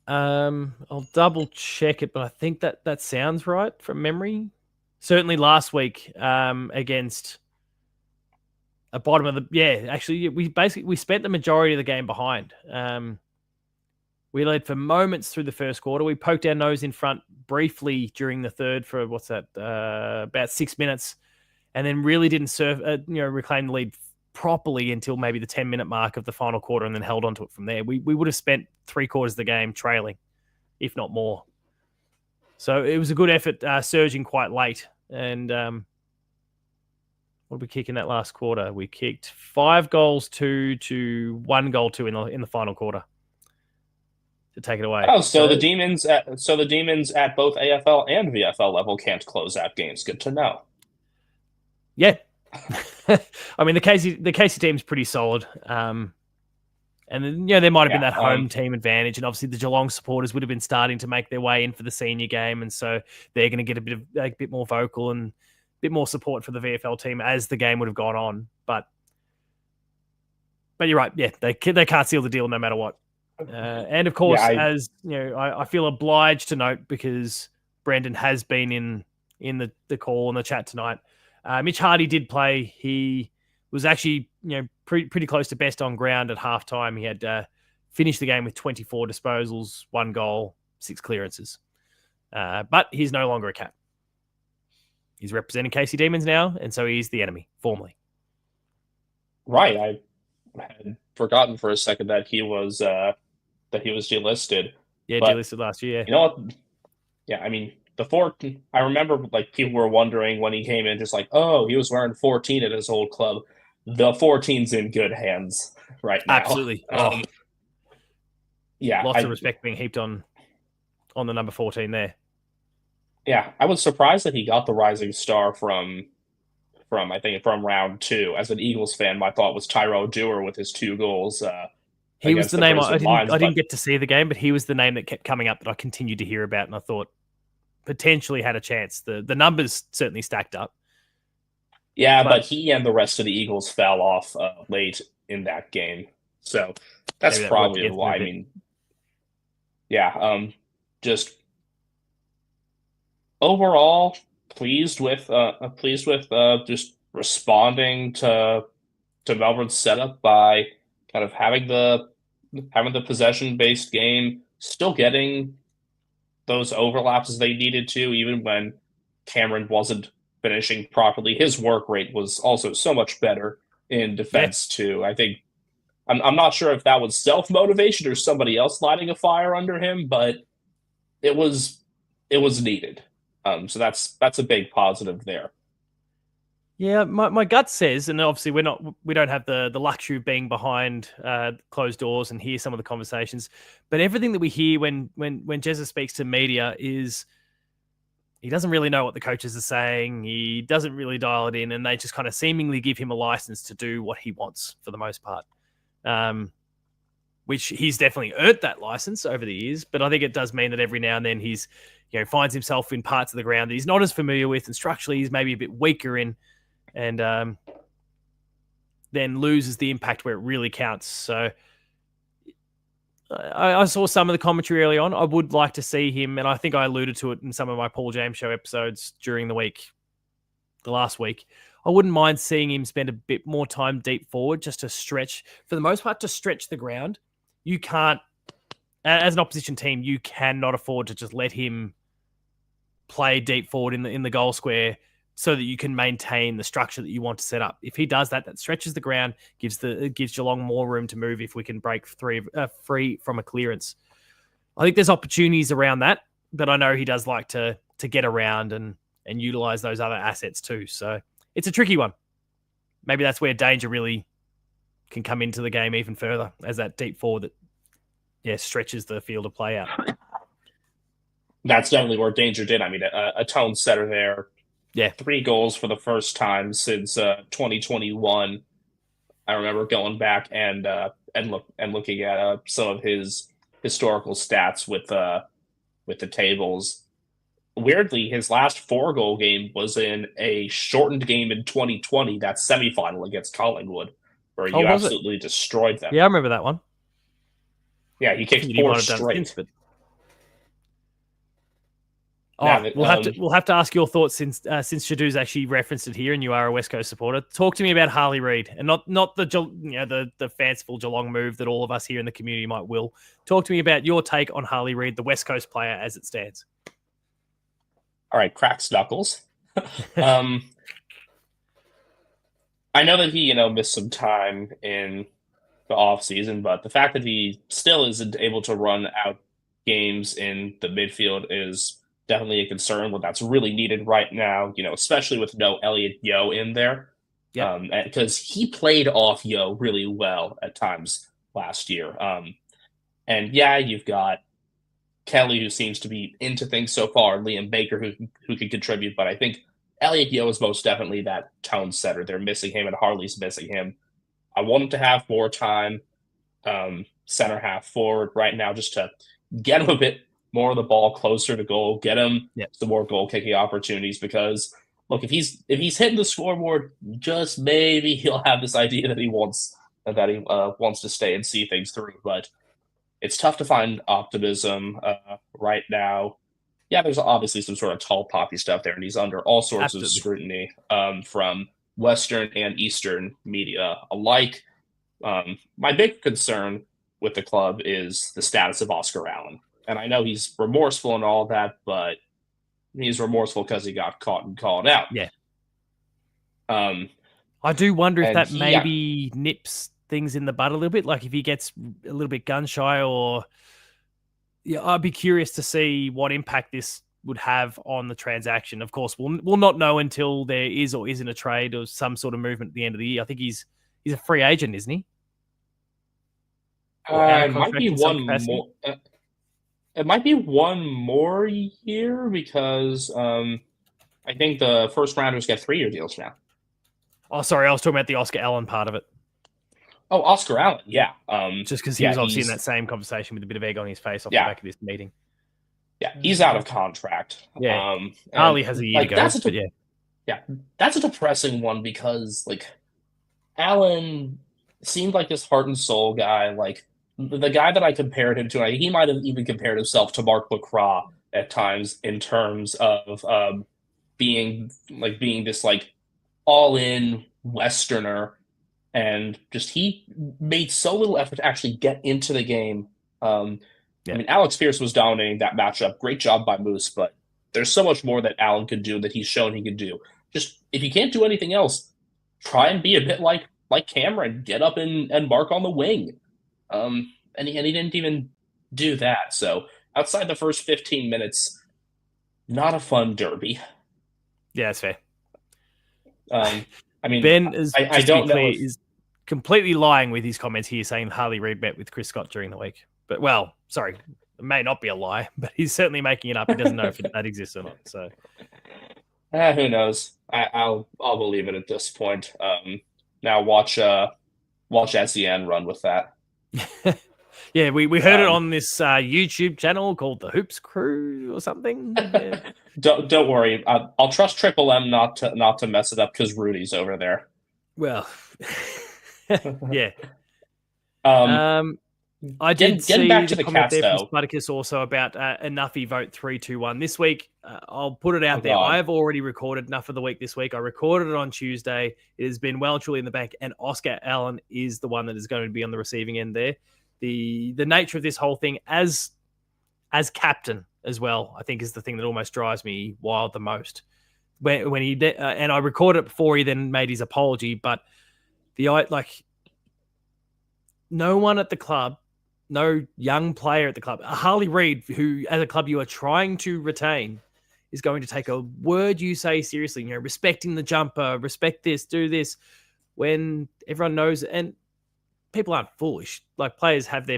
I'll double check it, but I think that sounds right from memory. Certainly last week against a bottom of the actually we spent the majority of the game behind. We led for moments through the first quarter. We poked our nose in front briefly during the third for about 6 minutes, and then really didn't reclaim the lead properly until maybe the 10-minute mark of the final quarter, and then held onto it from there. We would have spent 3/4 of the game trailing, if not more. So it was a good effort, surging quite late. And what did we kick in that last quarter? We kicked 5-2 to 1-2 in the final quarter to take it away. Oh, so the Demons at both AFL and VFL level can't close out games. Good to know. Yeah. I mean, the Casey team's pretty solid. And then, there might have been that home team advantage, and obviously the Geelong supporters would have been starting to make their way in for the senior game, and so they're going to get a bit more vocal and a bit more support for the VFL team as the game would have gone on. But you're right, yeah, they can't seal the deal no matter what. And of course, as you know, I feel obliged to note, because Brendan has been in the call and the chat tonight. Mitch Hardy did play. He was actually pretty close to best on ground at halftime. He had finished the game with 24 disposals, 1 goal, 6 clearances. But he's no longer a Cat. He's representing Casey Demons now, and so he's the enemy formally. Right, I had forgotten for a second that he was delisted. Yeah, delisted last year. You know what? Yeah, I mean, I remember people were wondering when he came in, just like, oh, he was wearing 14 at his old club. The 14's in good hands right now. Absolutely. Yeah, lots of respect being heaped on the number 14 there. Yeah, I was surprised that he got the Rising Star from round 2. As an Eagles fan, my thought was Tyrell Dewar with his 2 goals. He was the name. I didn't get to see the game, but he was the name that kept coming up that I continued to hear about, and I thought potentially had a chance. The numbers certainly stacked up. Yeah, but he and the rest of the Eagles fell off late in that game, so that's probably why. I mean, yeah, just overall pleased with just responding to Melbourne's setup by kind of having the possession-based game, still getting those overlaps as they needed to, even when Cameron wasn't finishing properly. His work rate was also so much better in defense too. I think I'm not sure if that was self-motivation or somebody else lighting a fire under him, but it was needed. So that's a big positive there. Yeah, my gut says, and obviously we don't have the luxury of being behind closed doors and hear some of the conversations, but everything that we hear when Jezza speaks to media is he doesn't really know what the coaches are saying. He doesn't really dial it in, and they just kind of seemingly give him a license to do what he wants for the most part, which he's definitely earned that license over the years. But I think it does mean that every now and then he's finds himself in parts of the ground that he's not as familiar with, and structurally he's maybe a bit weaker in, and then loses the impact where it really counts. So I saw some of the commentary early on. I would like to see him, and I think I alluded to it in some of my Paul James Show episodes during the last week. I wouldn't mind seeing him spend a bit more time deep forward, just to stretch, for the most part, to stretch the ground. You can't, as an opposition team, you cannot afford to just let him play deep forward in the goal square so that you can maintain the structure that you want to set up. If he does that stretches the ground, gives Geelong more room to move if we can break free from a clearance. I think there's opportunities around that, but I know he does like to get around and utilize those other assets too. So it's a tricky one. Maybe that's where danger really can come into the game even further, as that deep forward that stretches the field of play out. That's definitely where danger did. I mean, a tone setter there. Yeah, 3 goals for the first time since 2021. I remember going back and looking at some of his historical stats with the tables. Weirdly, his last 4-goal game was in a shortened game in 2020, that semifinal against Collingwood, where you absolutely destroyed them. Yeah, I remember that one. Yeah, he kicked 4 straight. Oh, we'll have to ask your thoughts since Shadoo's actually referenced it here, and you are a West Coast supporter. Talk to me about Harley Reid, and not the fanciful Geelong move that all of us here in the community might will. Talk to me about your take on Harley Reid, the West Coast player as it stands. All right, cracks knuckles. I know that he missed some time in the off season, but the fact that he still isn't able to run out games in the midfield is definitely a concern. Well, that's really needed right now, especially with no Elliot Yeo in there. Yeah. Because he played off Yeo really well at times last year. And yeah, you've got Kelly, who seems to be into things so far, and Liam Baker, who can contribute, but I think Elliot Yeo is most definitely that tone setter. They're missing him, and Harley's missing him. I want him to have more time, center half forward right now, just to get him a bit more of the ball closer to goal, get him some more goal kicking opportunities. Because look, if he's hitting the scoreboard, just maybe he'll have this idea that he wants to stay and see things through. But it's tough to find optimism right now. Yeah, there's obviously some sort of tall poppy stuff there, and he's under all sorts of scrutiny from Western and Eastern media alike. My big concern with the club is the status of Oscar Allen. And I know he's remorseful and all that, but he's remorseful because he got caught and called out. Yeah. I do wonder if that maybe nips things in the bud a little bit. Like if he gets a little bit gun shy, or I'd be curious to see what impact this would have on the transaction. Of course, we'll not know until there is or isn't a trade or some sort of movement at the end of the year. I think he's a free agent, isn't he? It might be one more. It might be one more year because I think the first rounders get 3-year deals now. Oh, sorry, I was talking about the Oscar Allen part of it. Oh, Oscar Allen, yeah. Just because he was obviously in that same conversation with a bit of egg on his face off the back of this meeting. Yeah, he's out of contract. Yeah, Harley has a year to go. Yeah, that's a depressing one because Allen seemed like this heart and soul guy, the guy that I compared him to. He might have even compared himself to Mark LaCroix at times in terms of being this all-in Westerner, and just he made so little effort to actually get into the game. I mean, Alex Pierce was dominating that matchup. Great job by Moose, but there's so much more that Allen could do, that he's shown he can do. Just if you can't do anything else, try and be a bit like Cameron, get up and mark on the wing. And he didn't even do that. So outside the first 15 minutes, not a fun derby. Yeah, that's fair. I mean, Ben is I don't know is completely lying with his comments here, saying Harley Reid met with Chris Scott during the week. But sorry, it may not be a lie, but he's certainly making it up. He doesn't know if that exists or not. So who knows? I'll believe it at this point. Now watch SEN run with that. Yeah, we heard it on this YouTube channel called the Hoops Crew or something. Yeah. Don't worry. I'll trust Triple M not to mess it up because Rudy's over there. Well, yeah. I did see back to the the comment Cats, there though. from Spartacus also about Enoughy vote 3-2-1 this week. I'll put it out there. God. I have already recorded Enough of the Week this week. I recorded it on Tuesday. It has been well and truly in the bank, and Oscar Allen is the one that is going to be on the receiving end there. The nature of this whole thing as captain as well, I think, is the thing that almost drives me wild the most. When he and I recorded it before he then made his apology, but no one at the club, no young player at the club, Harley Reid, who as a club you are trying to retain, is going to take a word you say seriously. Respecting the jumper, respect this, do this, when everyone knows, and people aren't foolish. Players have their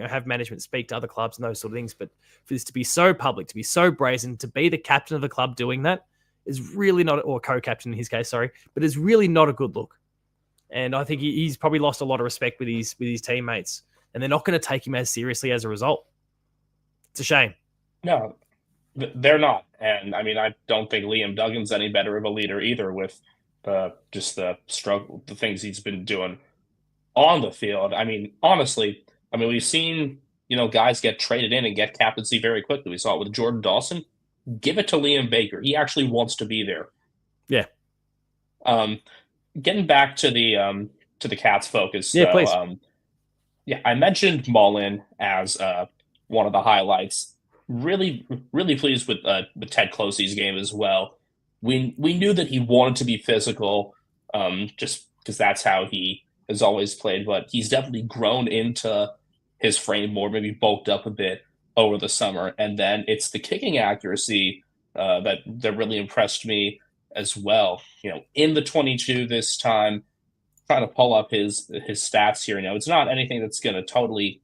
have management speak to other clubs and those sort of things. But for this to be so public, to be so brazen, to be the captain of the club doing that is really not, or co-captain in his case, sorry, but is really not a good look. And I think he's probably lost a lot of respect with his teammates, and they're not going to take him as seriously as a result. It's a shame. No, they're not. And I mean, I don't think Liam Duggan's any better of a leader either, with just the struggle, the things he's been doing on the field. I mean, honestly, we've seen, guys get traded in and get captaincy very quickly. We saw it with Jordan Dawson. give it to Liam Baker. He actually wants to be there. Yeah. Getting back to the Cats focus, Yeah, though. please. I mentioned Mullen as one of the highlights. Really, really pleased with Ted Closey's game as well. We knew that he wanted to be physical, just because that's how he has always played. But he's definitely grown into his frame more, maybe bulked up a bit over the summer. And then it's the kicking accuracy that really impressed me as well. In the 22 this time, trying to pull up his stats here. It's not anything that's going to totally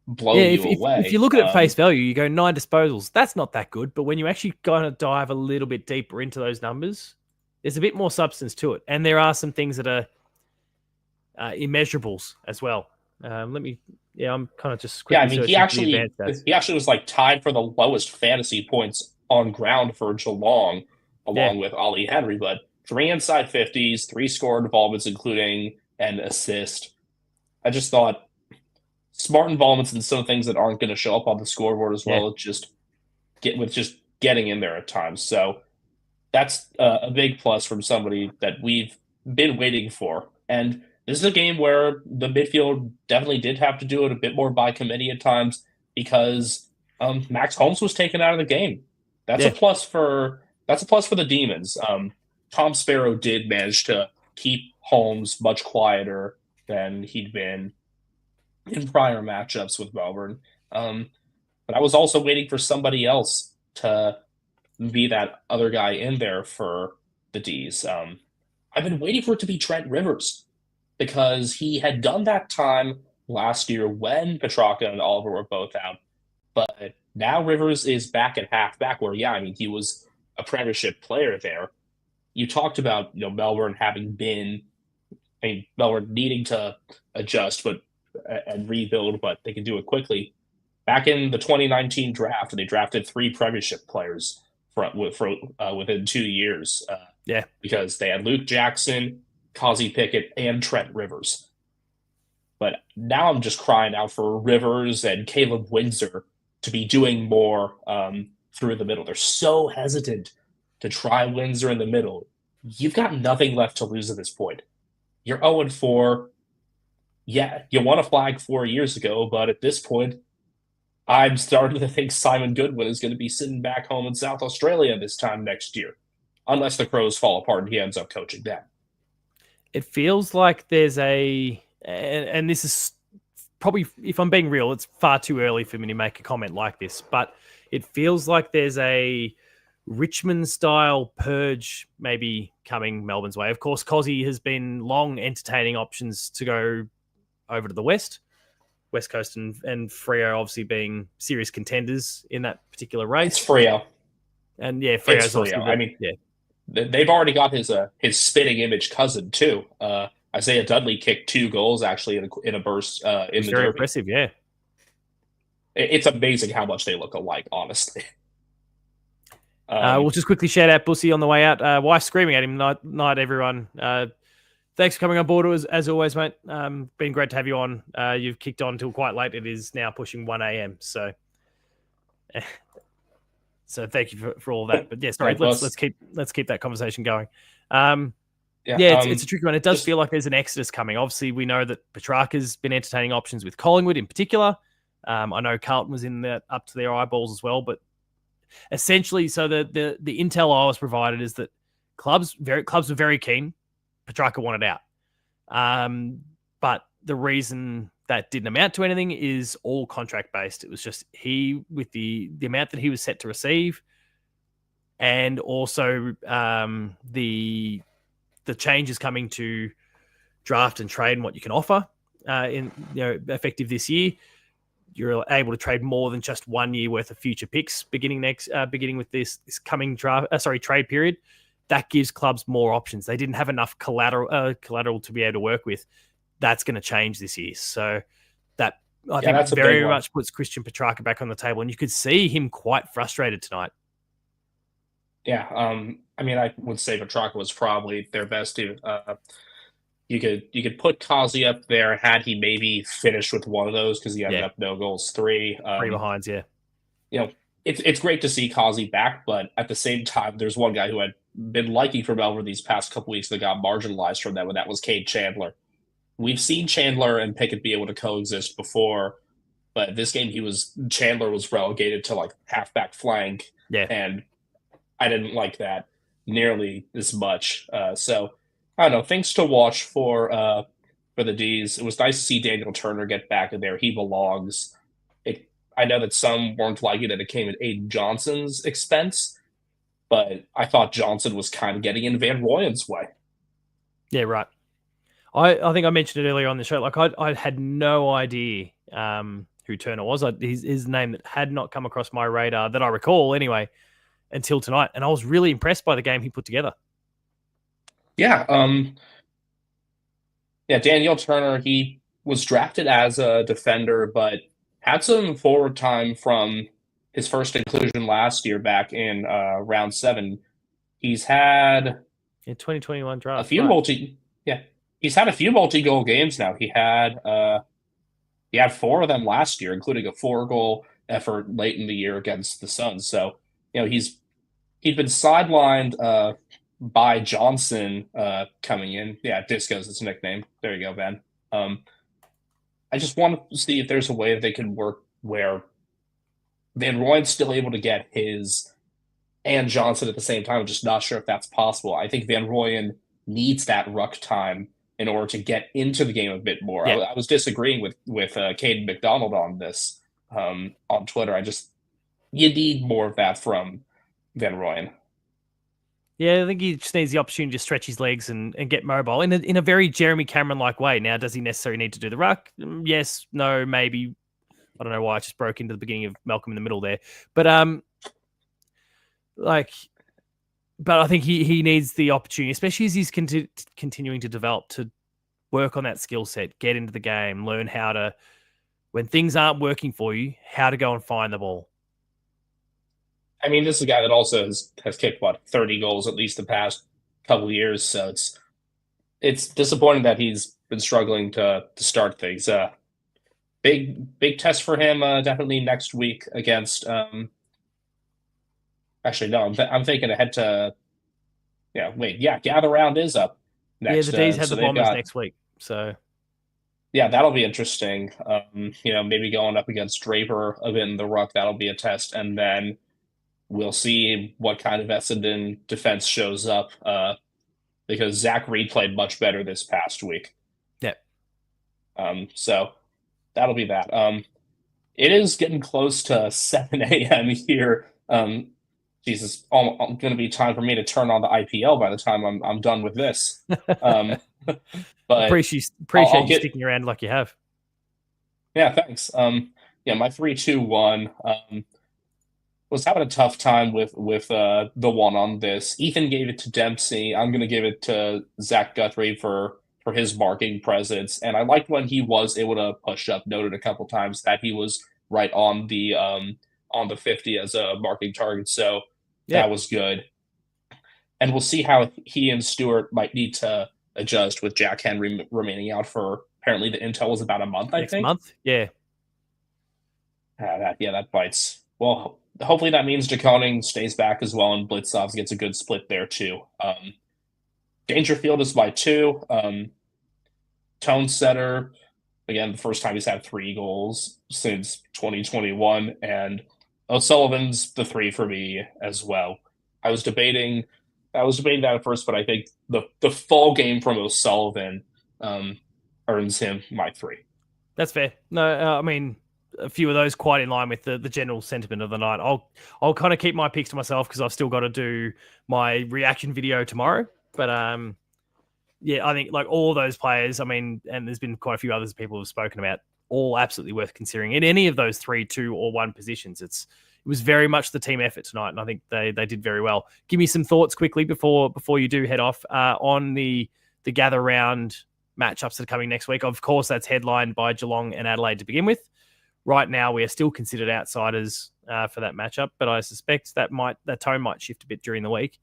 blow Yeah, you away. if you look at it at face value, you go 9 disposals. That's not that good. But when you actually kind of dive a little bit deeper into those numbers, there's a bit more substance to it. And there are some things that are immeasurables as well. I'm kind of just quickly searching he actually was like tied for the lowest fantasy points on ground for Geelong, along with Ollie Henry. But 3 inside 50s, 3 score involvements, including an assist. I just thought smart involvements in some things that aren't going to show up on the scoreboard as well. Just getting in there at times. So that's a big plus from somebody that we've been waiting for. And this is a game where the midfield definitely did have to do it a bit more by committee at times because Max Holmes was taken out of the game. That's a plus for the Demons. Tom Sparrow did manage to keep Holmes much quieter than he'd been in prior matchups with Melbourne. But I was also waiting for somebody else to be that other guy in there for the Dees. I've been waiting for it to be Trent Rivers because he had done that time last year when Petrarca and Oliver were both out. But now Rivers is back at halfback where, he was a premiership player there. You talked about Melbourne Melbourne needing to adjust and rebuild, but they can do it quickly. Back in the 2019 draft, they drafted 3 premiership players within 2 years. Because they had Luke Jackson, Kazi Pickett, and Trent Rivers. But now I'm just crying out for Rivers and Caleb Windsor to be doing more through the middle. They're so hesitant to try Windsor in the middle. You've got nothing left to lose at this point. You're 0-4. Yeah, you won a flag 4 years ago, but at this point, I'm starting to think Simon Goodwin is going to be sitting back home in South Australia this time next year, unless the Crows fall apart and he ends up coaching them. It feels like there's and this is probably, if I'm being real, it's far too early for me to make a comment like this, but it feels like there's a Richmond-style purge maybe coming Melbourne's way. Of course, Cozzy has been long entertaining options to go over to the West Coast, and Freo obviously being serious contenders in that particular race. It's Freo. And Freo's Freo. They've already got his spitting image cousin too. Isaiah Dudley kicked 2 goals actually in a burst in the very derby. Impressive, yeah. It's amazing how much they look alike, honestly. We'll just quickly shout out Bussy on the way out. Wife screaming at him, night everyone. Thanks for coming on board as always, mate. Been great to have you on. You've kicked on till quite late. It is now pushing 1 a.m. So thank you for all that. But yeah, sorry, let's keep that conversation going. It's a tricky one. It does feel like there's an exodus coming. Obviously, we know that Petrarca's been entertaining options with Collingwood in particular. I know Carlton was in that up to their eyeballs as well, but essentially, so the intel I was provided is that clubs were very keen. Petrarca wanted out. But the reason that didn't amount to anything is all contract based. It was just he, with the amount that he was set to receive, and also the changes coming to draft and trade and what you can offer effective this year. You're able to trade more than just 1 year worth of future picks beginning with this coming trade period. That gives clubs more options. They didn't have enough collateral to be able to work with. That's going to change this year. So that I think very much puts Christian Petrarca back on the table, and you could see him quite frustrated tonight. Yeah, I would say Petrarca was probably their best. You could put Kazi up there had he maybe finished with one of those because he ended up no goals 3. 3 behinds, yeah. it's great to see Causey back, but at the same time, there's one guy who had been liking for Melbourne these past couple weeks that got marginalized from them, and that was Cade Chandler. We've seen Chandler and Pickett be able to coexist before, but this game Chandler was relegated to like halfback flank, Yeah. and I didn't like that nearly as much. So I don't know, things to watch for the Dees. It was nice to see Daniel Turner get back in there. He belongs. I know that some weren't liking that it came at Aiden Johnson's expense, but I thought Johnson was kind of getting in Van Rooyen's way. Yeah, right. I think I mentioned it earlier on the show. Like I had no idea who Turner was. His name that had not come across my radar that I recall anyway until tonight, and I was really impressed by the game he put together. Yeah, Daniel Turner, he was drafted as a defender, but had some forward time from his first inclusion last year back in round 7. He's had in 2021 draft a few he's had a few multi-goal games now. He had 4 of them last year, including a 4-goal effort late in the year against the Suns. So, he'd been sidelined by Johnson coming in. Yeah, Disco's his nickname. There you go, Ben. I just want to see if there's a way that they can work where Van Rooyen's still able to get his and Johnson at the same time. I'm just not sure if that's possible. I think Van Rooyen needs that ruck time in order to get into the game a bit more. Yeah. I was disagreeing with Caden McDonald on this on Twitter. You need more of that from Van Rooyen. Yeah, I think he just needs the opportunity to stretch his legs and get mobile in a very Jeremy Cameron-like way. Now, does he necessarily need to do the ruck? Yes, no, maybe. I don't know why I just broke into the beginning of Malcolm in the Middle there. But but I think he needs the opportunity, especially as he's continuing to develop, to work on that skill set, get into the game, learn how to, when things aren't working for you, how to go and find the ball. I mean, this is a guy that also has kicked, 30 goals at least the past couple of years. So it's disappointing that he's been struggling to start things. Big test for him definitely next week against. Actually, no, I'm thinking ahead to. Gather round is up next. Yeah, the Dees have the Bombers next week. So. Yeah, that'll be interesting. Maybe going up against Draper a bit in the ruck, that'll be a test. And then we'll see what kind of Essendon defense shows up because Zach Reed played much better this past week. Yeah. So that'll be that. It is getting close to 7 a.m. here. Jesus, going to be time for me to turn on the IPL by the time I'm done with this. But appreciate you sticking around like you have. Yeah, thanks. My 3-2-1 was having a tough time with the one on this. Ethan gave it to Dempsey. I'm going to give it to Zach Guthrie for his marking presence. And I liked when he was able to push up. Noted a couple times that he was right on the 50 as a marking target. So that was good. And we'll see how he and Stewart might need to adjust with Jack Henry remaining out for, apparently the intel was about a month, I think. Next month? Yeah. That bites. Well, hopefully that means DeConing stays back as well, and Blitzov gets a good split there too. Dangerfield is by 2. Tone setter, again, the first time he's had 3 goals since 2021, and O'Sullivan's the 3 for me as well. I was debating that at first, but I think the full game from O'Sullivan earns him my 3. That's fair. No, I mean, a few of those quite in line with the general sentiment of the night. I'll kind of keep my picks to myself because I've still got to do my reaction video tomorrow. But I think like all those players, I mean, and there's been quite a few others people have spoken about, all absolutely worth considering in any of those 3, 2, or 1 positions. It was very much the team effort tonight, and I think they did very well. Give me some thoughts quickly before you do head off on the gather round matchups that are coming next week. Of course, that's headlined by Geelong and Adelaide to begin with. Right now, we are still considered outsiders for that matchup, but I suspect that tone might shift a bit during the week.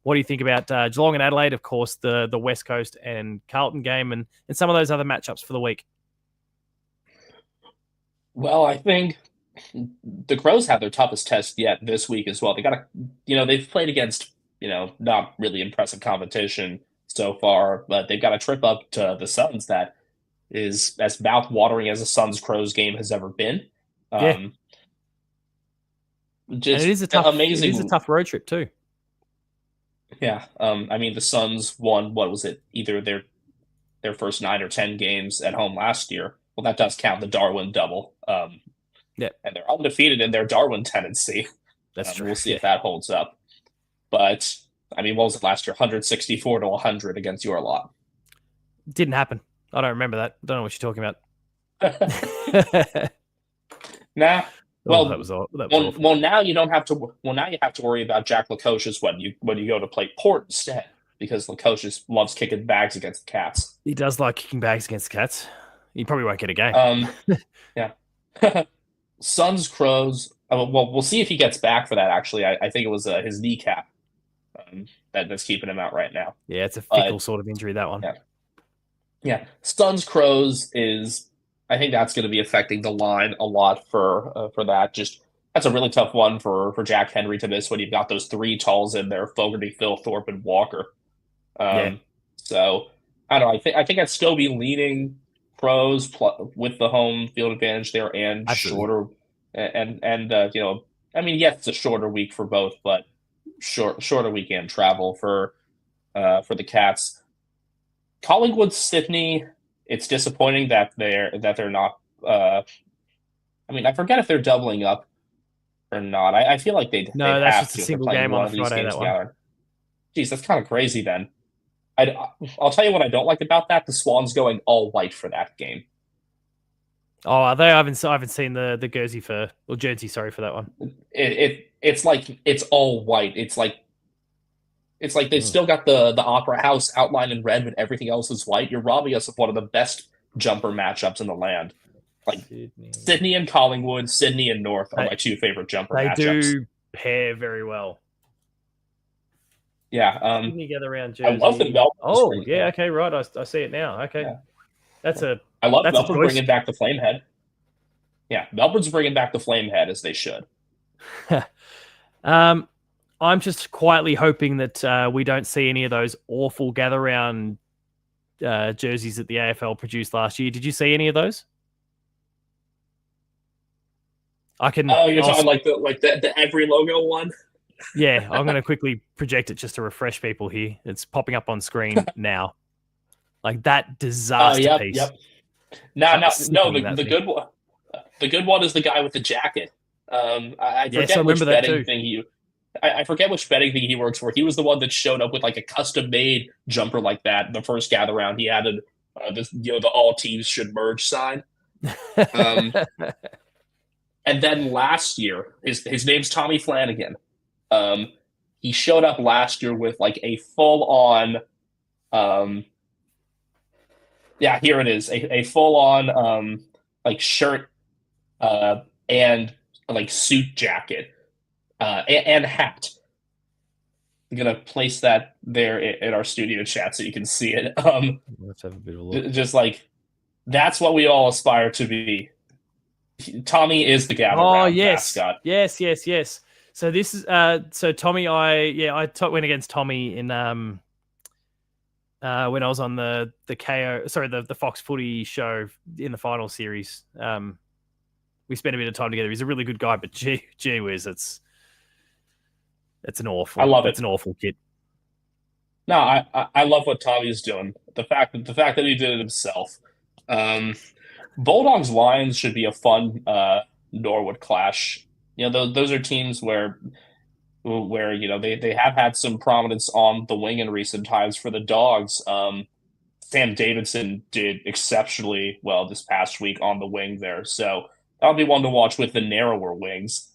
What do you think about Geelong and Adelaide? Of course, the West Coast and Carlton game, and some of those other matchups for the week. Well, I think the Crows have their toughest test yet this week as well. They got they've played against, not really impressive competition so far, but they've got a trip up to the Suns that is as mouth-watering as a Suns-Crows game has ever been. Yeah. Just and it is amazing. It is a tough road trip too. Yeah. I mean, the Suns won, what was it, either their first 9 or 10 games at home last year. Well, that does count the Darwin double. Yeah. And they're undefeated in their Darwin tendency. That's true. We'll see if that holds up. But, I mean, what was it last year? 164 to 100 against your lot. Didn't happen. I don't remember that. Don't know what you're talking about. Nah. Well, that was awful. Well, now you don't have to. Well, now you have to worry about Jack Lukosius when you go to play Port instead, because Lukosius loves kicking bags against the Cats. He does like kicking bags against the Cats. He probably won't get a game. Yeah. Suns, Crows. Well, we'll see if he gets back for that. Actually, I think it was his kneecap that's keeping him out right now. Yeah, it's a fickle sort of injury, that one. Yeah. Suns, Crows is. I think that's going to be affecting the line a lot for that. Just that's a really tough one for Jack Henry to miss when you've got those 3 talls in there: Fogarty, Phil Thorpe, and Walker. So I don't know. I think I'd still be leaning Crows with the home field advantage there and shorter. And I mean, yes, it's a shorter week for both, but shorter weekend travel for the Cats. Collingwood, Sydney. It's disappointing that they're not. I mean, I forget if they're doubling up or not. I feel like they'd that's have just to a single game on Friday. That one. Jeez, that's kind of crazy. Then, I'll tell you what I don't like about that: the Swans going all white for that game. Oh, are they? I haven't seen the jersey for that one. It's like it's all white. It's like they've still got the Opera House outline in red, but everything else is white. You're robbing us of one of the best jumper matchups in the land. Like Sydney and Collingwood, Sydney and North are my 2 favorite jumper matchups. They do pair very well. Yeah. Sydney get around jersey. I love the Melbourne. Oh, yeah. Okay, right. I see it now. Okay. Yeah. I love Melbourne bringing back the Flamehead. Yeah, Melbourne's bringing back the Flamehead as they should. I'm just quietly hoping that we don't see any of those awful gather round jerseys that the AFL produced last year. Did you see any of those? You're talking like the every logo one. Yeah, I'm going to quickly project it just to refresh people here. It's popping up on screen now. Like that disaster piece. Yep. The good one. The good one is the guy with the jacket. I forget which betting thing I forget which betting thing he works for. He was the one that showed up with like a custom-made jumper like that. The first gather round, he added the all teams should merge sign. And then last year, his name's Tommy Flanagan. He showed up last year with like a full-on, here it is, a full-on like shirt and like suit jacket. And hat. I'm gonna place that there in our studio chat so you can see it. Let's have a bit of a look. Just like that's what we all aspire to be. Tommy is the gather round mascot. Yes. So this is so Tommy. I went against Tommy in when I was on the Fox Footy show in the final series. We spent a bit of time together. He's a really good guy, but gee whiz, it's an awful. I love it. It's an awful kid. No, I love what Tommy's doing. The fact that he did it himself. Bulldogs Lions should be a fun Norwood clash. Those are teams where they have had some prominence on the wing in recent times for the Dogs. Sam Davidson did exceptionally well this past week on the wing there, so that'll be one to watch with the narrower wings.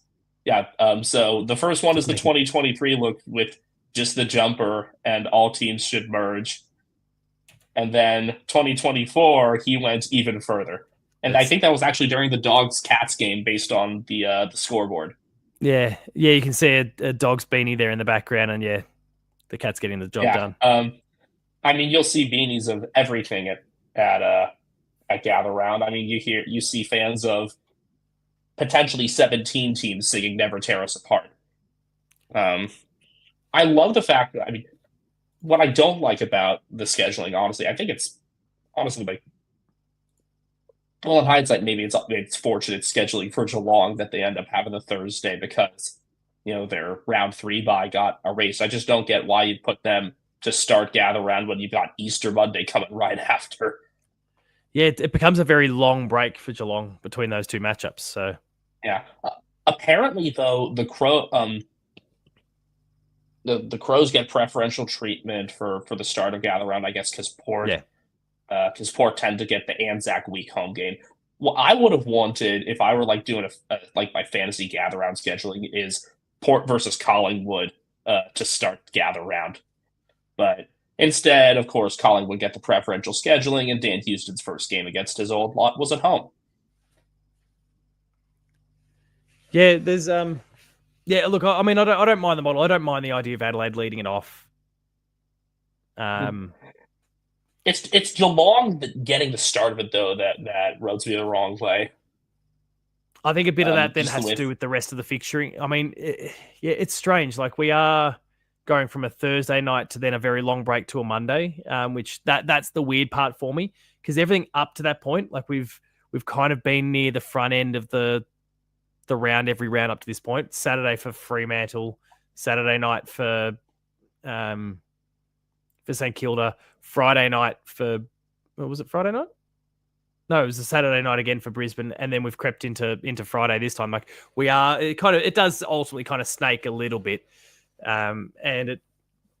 Yeah, so the first one is the 2023 look with just the jumper and all teams should merge. And then 2024, he went even further. And I think that was actually during the Dogs-Cats game based on the scoreboard. Yeah, you can see a Dogs beanie there in the background, and the Cats getting the job done. I mean, you'll see beanies of everything at Gather Round. I mean, you see fans of potentially 17 teams singing "Never Tear Us Apart." I love the fact that, I mean, what I don't like about the scheduling, honestly, I think it's honestly like, well, in hindsight, maybe it's fortunate scheduling for Geelong that they end up having the Thursday because, their round 3 bye got erased. I just don't get why you'd put them to start gather round when you've got Easter Monday coming right after. Yeah, it becomes a very long break for Geelong between those two matchups. So yeah, apparently though the Crows get preferential treatment for the start of gather round, I guess, because Port tend to get the Anzac Week home game. What I would have wanted if I were like doing like my fantasy gather round scheduling is Port versus Collingwood to start gather round, but instead, of course, Collingwood get the preferential scheduling, and Dan Houston's first game against his old lot was at home. Yeah, there's look, I mean, I don't mind the model. I don't mind the idea of Adelaide leading it off. It's Geelong getting the start of it though that rubs me the wrong way. I think a bit of that then has to do with the rest of the fixturing. I mean, it's strange. Like, we are going from a Thursday night to then a very long break to a Monday, which that's the weird part for me, because everything up to that point, like we've kind of been near the front end of the round every round up to this point. Saturday for Fremantle, Saturday night for St Kilda, Friday night for, what was it, Friday night? No, it was a Saturday night again for Brisbane, and then we've crept into Friday this time. Like, it does ultimately kind of snake a little bit, and it,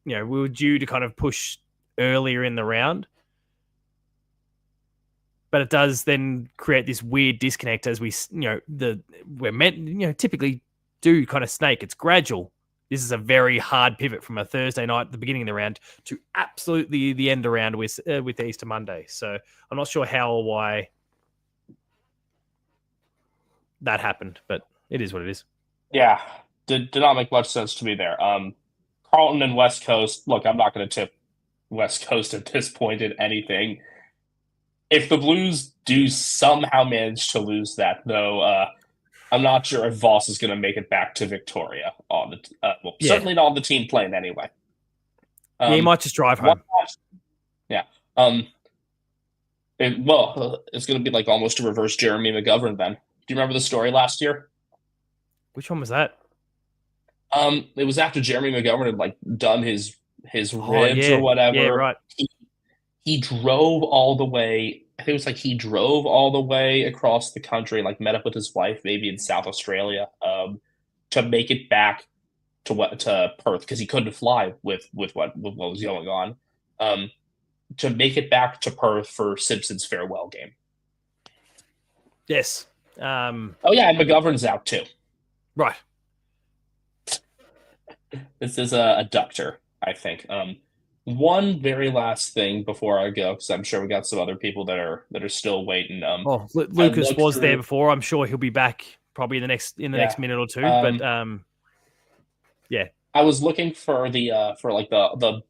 we were due to kind of push earlier in the round, but it does then create this weird disconnect as we're meant, typically do kind of snake. It's gradual. This is a very hard pivot from a Thursday night at the beginning of the round to absolutely the end of the round with Easter Monday. So I'm not sure how or why that happened, but it is what it is. Yeah, did not make much sense to me there. Carlton and West Coast. Look, I'm not going to tip West Coast at this point in anything. If the Blues do somehow manage to lose that, though, I'm not sure if Voss is going to make it back to Victoria on the certainly not on the team plane anyway. He might just drive home. Yeah. It's going to be like almost a reverse Jeremy McGovern then. Do you remember the story last year? Which one was that? It was after Jeremy McGovern had like done his ribs or whatever. Yeah, right. He drove all the way. I think it was like he drove all the way across the country and like met up with his wife, maybe in South Australia, to make it back to Perth because he couldn't fly with what was going on. To make it back to Perth for Simpson's farewell game. Yes. And McGovern's out too. Right. This is a ductor, I think. One very last thing before I go, because I'm sure we got some other people that are still waiting. Lucas was there before. I'm sure he'll be back probably in the next minute or two. But I was looking for the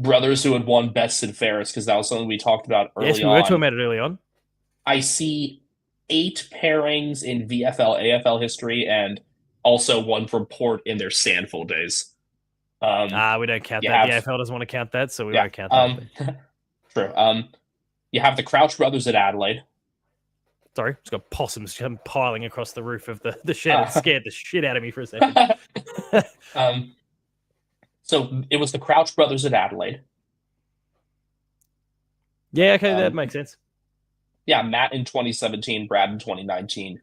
brothers who had won Best and Fairest because that was something we talked about early on. Yes, we were talking about it early on. I see 8 pairings in VFL AFL history and also one from Port in their Sandful days. We don't count that. The AFL doesn't want to count that, so we won't count that. True. You have the Crouch brothers at Adelaide. Sorry, just got possums piling across the roof of the shed. It scared the shit out of me for a second. So it was the Crouch brothers at Adelaide. Yeah, okay, that makes sense. Yeah, Matt in 2017, Brad in 2019.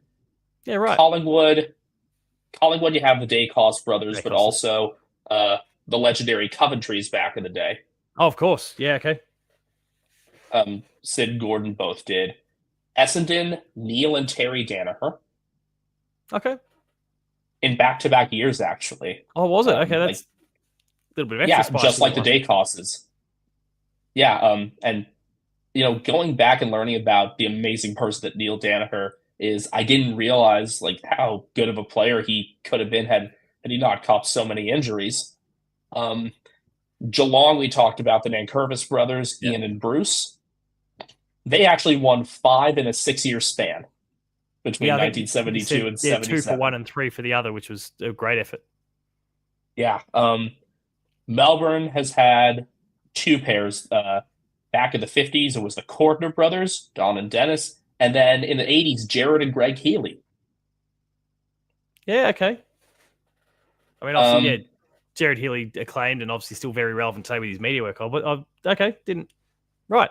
Yeah, right. Collingwood, you have the Dacos brothers, but also the legendary Coventry's back in the day. Oh, of course. Yeah, okay. Sid and Gordon both did. Essendon, Neil and Terry Danaher. Okay. In back-to-back years, actually. Oh, was it? Okay, that's a little bit of extra spice. Just like the Dacoses. Yeah, and going back and learning about the amazing person that Neil Danaher is, I didn't realize like how good of a player he could have been had he not copped so many injuries. Geelong, we talked about the Nankervis brothers, Ian and Bruce. They actually won 5 in a 6-year span. between I think you 1972 said, and 2 for 77. one and 3 for the other, which was a great effort. Yeah. Melbourne has had two pairs. Back in the 50s, it was the Cordner brothers, Don and Dennis. And then in the 80s, Jared and Greg Healy. Yeah, okay. I mean, obviously, Jared Healy acclaimed and obviously still very relevant today with his media work. But okay, didn't. Right.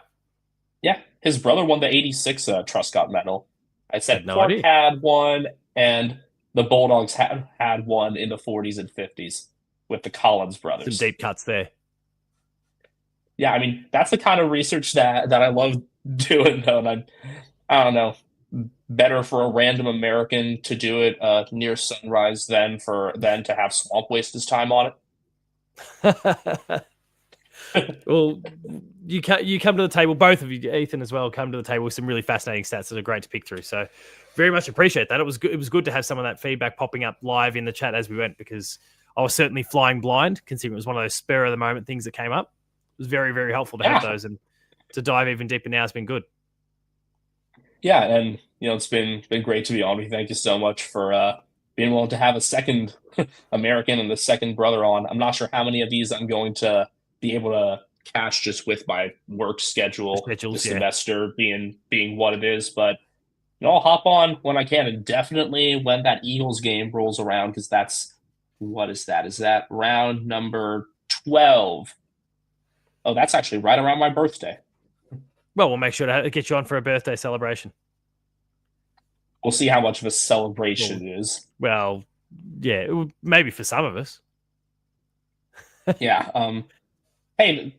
Yeah, his brother won the 86 Truscott medal. I said no Clark idea. had one, and the Bulldogs had one in the 40s and 50s with the Collins brothers. Some deep cuts there. Yeah, I mean, that's the kind of research that I love doing, though. And I don't know, better for a random American to do it near sunrise than to have Swamp waste his time on it. Well, you come to the table, both of you, Ethan as well, come to the table with some really fascinating stats that are great to pick through. So very much appreciate that. It was good to have some of that feedback popping up live in the chat as we went, because I was certainly flying blind, considering it was one of those spur of the moment things that came up. It was very, very helpful to have those, and to dive even deeper now has been good. Yeah, and it's been great to be on with you. Thank you so much for being willing to have a second American and the second brother on. I'm not sure how many of these I'm going to be able to catch just with my work schedule, the semester being what it is, but I'll hop on when I can, and definitely when that Eagles game rolls around, because what is that? Is that round number 12? Oh, that's actually right around my birthday. Well, we'll make sure to get you on for a birthday celebration. We'll see how much of a celebration it is. Well, yeah, maybe for some of us. Yeah. Hey,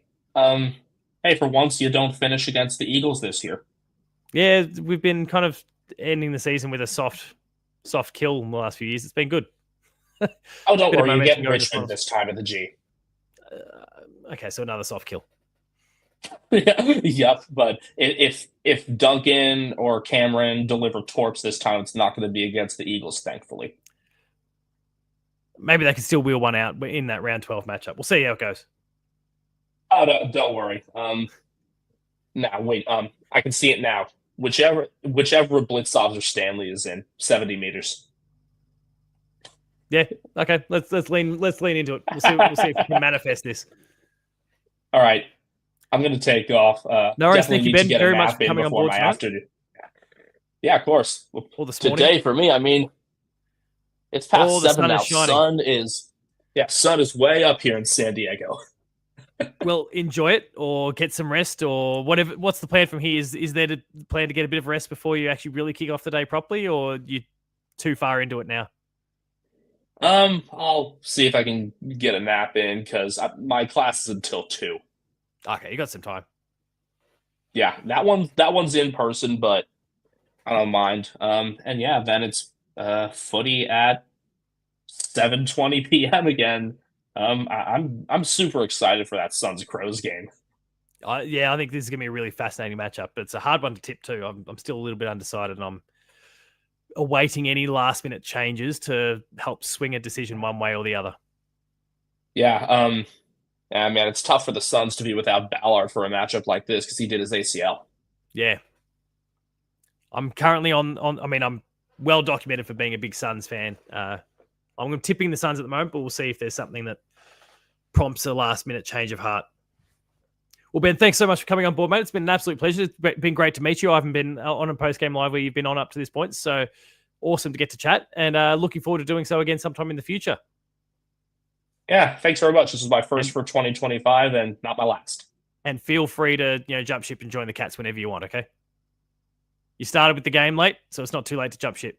for once you don't finish against the Eagles this year. Yeah, we've been kind of ending the season with a soft kill in the last few years. It's been good. Oh, don't worry, you get Richmond this time at the G. Okay, so another soft kill. Yep, but if Duncan or Cameron deliver torps this time, it's not going to be against the Eagles, thankfully. Maybe they can still wheel one out in that round 12 matchup. We'll see how it goes. Oh, no, don't worry. Now wait. I can see it now. Whichever Blitzovs or Stanley is in, 70 meters. Yeah. Okay. Let's lean into it. We'll see if we can manifest this. All right. I'm going to take off. No worries. Thank you, Ben, very much for coming on board tonight. Yeah, of course. Well, this morning. Today for me, I mean, it's past 7 now. Sun is way up here in San Diego. Well, enjoy it or get some rest or whatever. What's the plan from here? Is there to plan to get a bit of rest before you actually really kick off the day properly, or you too far into it now? I'll see if I can get a nap in because my class is until 2. Okay, you got some time. Yeah, that one's in person, but I don't mind. And yeah, then it's footy at 7:20 p.m. again. I'm super excited for that Suns Crows game. Yeah, I think this is gonna be a really fascinating matchup. But it's a hard one to tip too. I'm still a little bit undecided, and I'm awaiting any last minute changes to help swing a decision one way or the other. Yeah, man, it's tough for the Suns to be without Ballard for a matchup like this because he did his ACL. Yeah, I'm currently on. I mean, I'm well documented for being a big Suns fan. I'm tipping the Suns at the moment, but we'll see if there's something that prompts a last minute change of heart. Well, Ben, thanks so much for coming on board, mate. It's been an absolute pleasure. It's been great to meet you. I haven't been on a post-game live where you've been on up to this point, so awesome to get to chat, and looking forward to doing so again sometime in the future. Yeah, thanks very much. This is my first for 2025 and not my last. And feel free to jump ship and join the Cats whenever you want, okay? You started with the game late, so it's not too late to jump ship.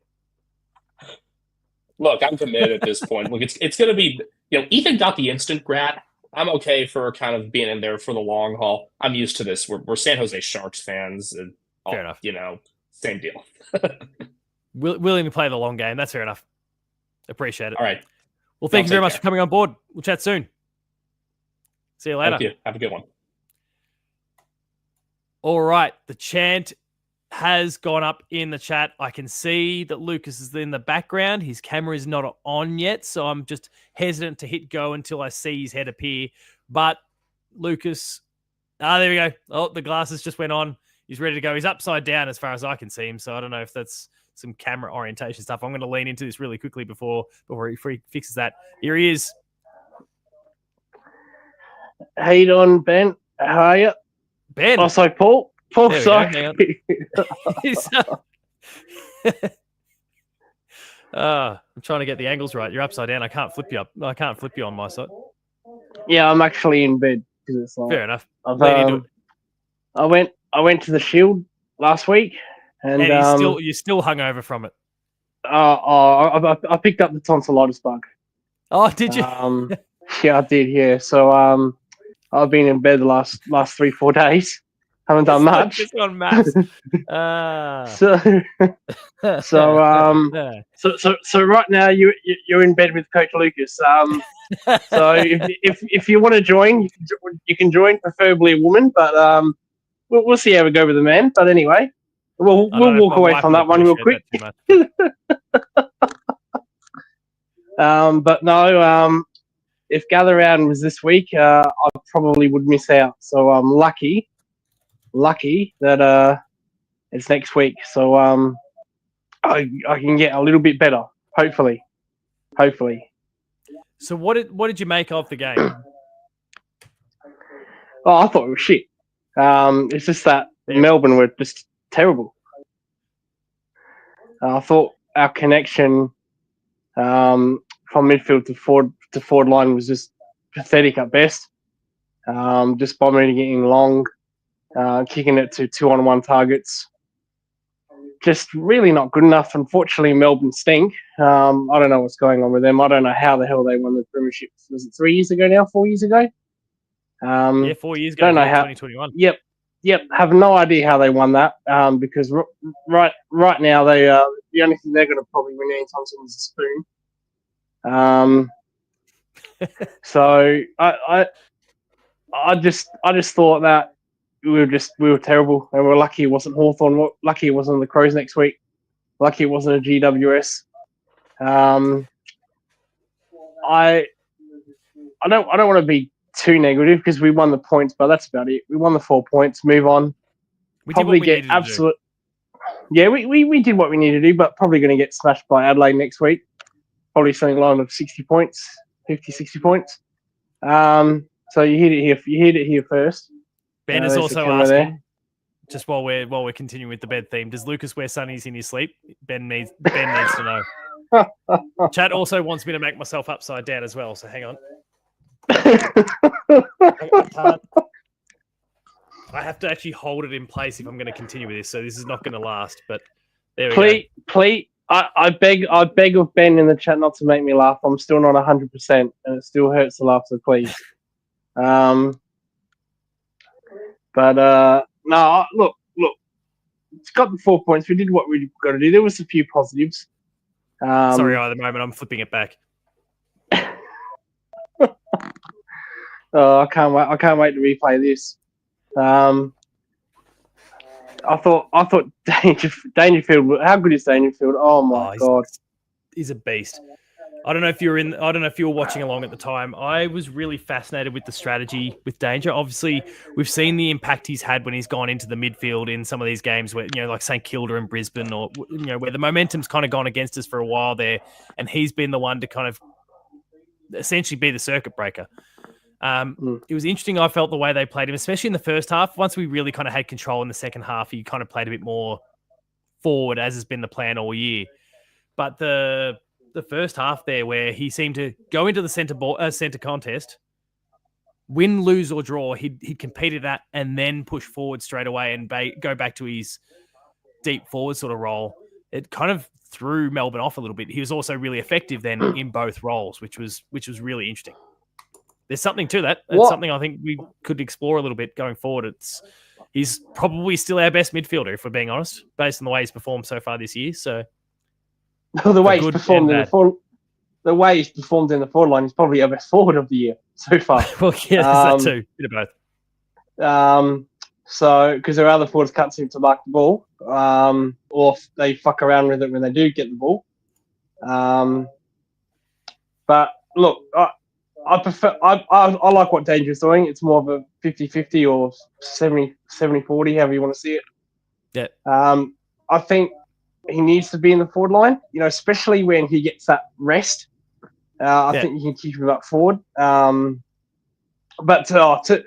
Look, I'm committed at this point. Look, it's going to be, Ethan got the instant grat. I'm okay for kind of being in there for the long haul. I'm used to this. We're San Jose Sharks fans, and fair enough. Same deal. Willing to play the long game. That's fair enough. Appreciate it. All right. Well, thank you very much for coming on board. We'll chat soon. See you later. Thank you. Have a good one. All right. The chant has gone up in the chat. I can see that Lucas is in the background. His camera is not on yet, so I'm just hesitant to hit go until I see his head appear. But Lucas, there we go. Oh, the glasses just went on. He's ready to go. He's upside down as far as I can see him, so I don't know if that's some camera orientation stuff. I'm going to lean into this really quickly before he fixes that. Here he is. How you doing, Ben? How are you? Ben. Oh, sorry, Paul. Paul, There we sorry. go. I'm trying to get the angles right. You're upside down. I can't flip you up. I can't flip you on my side. Yeah, I'm actually in bed because it's like Fair enough. I've, Lean into it. I went to the Shield last week, and you're still hungover from it. I picked up the tonsillitis bug. Oh, did you? Yeah, I did. Yeah, so I've been in bed the last 3-4 days. Haven't done much. Just on maths. So right now you're in bed with Coach Lucas. So if you want to join, you can join, preferably a woman, but we'll see how we go with the man. But anyway, we'll walk away from that one real quick. But no, if Gather Round was this week, I probably would miss out. So I'm lucky that it's next week. So I can get a little bit better, hopefully. So what did you make of the game? Oh, I thought it was shit. It's just that Melbourne were just terrible. I thought our connection from midfield to forward line was just pathetic at best. Just bombing it in long, kicking it to 2-on-1 targets. Just really not good enough. Unfortunately, Melbourne stink. I don't know what's going on with them. I don't know how the hell they won the premiership. Was it 3 years ago now? 4 years ago? 4 years ago. Don't know how. 2021. Yep. Have no idea how they won that. Because right now they the only thing they're going to probably win anytime soon is a spoon. So I just thought that we were terrible, and we're lucky it wasn't Hawthorn. Lucky it wasn't the Crows next week. Lucky it wasn't a GWS. I don't want to be too negative because we won the points, but that's about it. We won the 4 points. Move on. Probably get absolute. Yeah, we did what we needed to do, but probably going to get smashed by Adelaide next week. Probably something along of 60 points, 50, 60 points. So you heard it here first. Ben is also asking, just while we're continuing with the bed theme, does Lucas wear sunnies in his sleep? Ben needs to know. Chat also wants me to make myself upside down as well, so hang on. I have to actually hold it in place if I'm going to continue with this, so this is not going to last. But there we go. Please, I beg of Ben in the chat not to make me laugh. I'm still not 100%, and it still hurts to laugh. So please. But no, look, it's got the 4 points. We did what we got to do. There was a few positives. Sorry, at the moment I'm flipping it back. I can't wait to replay this. I thought Dangerfield. How good is Dangerfield? Oh my god, he's a beast. I don't know if you were watching along at the time. I was really fascinated with the strategy with Danger. Obviously, we've seen the impact he's had when he's gone into the midfield in some of these games where, like St Kilda and Brisbane, or where the momentum's kind of gone against us for a while there, and he's been the one to kind of essentially be the circuit breaker. It was interesting. I felt the way they played him, especially in the first half. Once we really kind of had control in the second half, he kind of played a bit more forward, as has been the plan all year. But the first half there, where he seemed to go into the center contest, win, lose or draw, he'd compete at that and then push forward straight away and go back to his deep forward sort of role. It kind of threw Melbourne off a little bit. He was also really effective then in both roles, which was really interesting. There's something to that. It's something I think we could explore a little bit going forward. He's probably still our best midfielder, if we're being honest, based on the way he's performed so far this year. So the way he's performed in the forward line, he's probably our best forward of the year so far. Well, yeah, there's that too. Bit of both. So because there are other forwards can't seem to like the ball, or they fuck around with it when they do get the ball. But look, I prefer. I like what Danger is doing. It's more of a 50-50 or 70-40, however you want to see it. Yeah. I think he needs to be in the forward line. Especially when he gets that rest. I think you can keep him up forward. But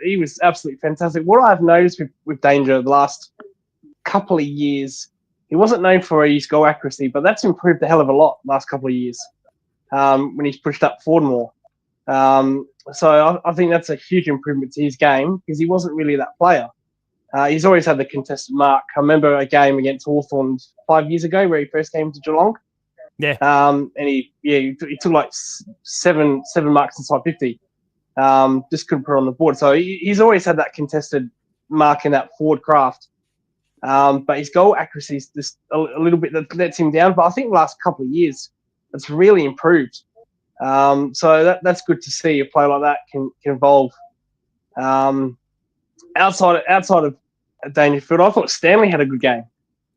he was absolutely fantastic. What I've noticed with Danger the last couple of years, he wasn't known for his goal accuracy, but that's improved a hell of a lot last couple of years when he's pushed up forward more. So I think that's a huge improvement to his game because he wasn't really that player. He's always had the contested mark. I remember a game against Hawthorn 5 years ago where he first came to Geelong. Yeah. And he took like seven marks inside 50. Just couldn't put it on the board. So he's always had that contested mark in that forward craft. But his goal accuracy is just a little bit that lets him down. But I think the last couple of years, it's really improved. So that's good to see a player like that can evolve. Outside of Dangerfield, I thought Stanley had a good game.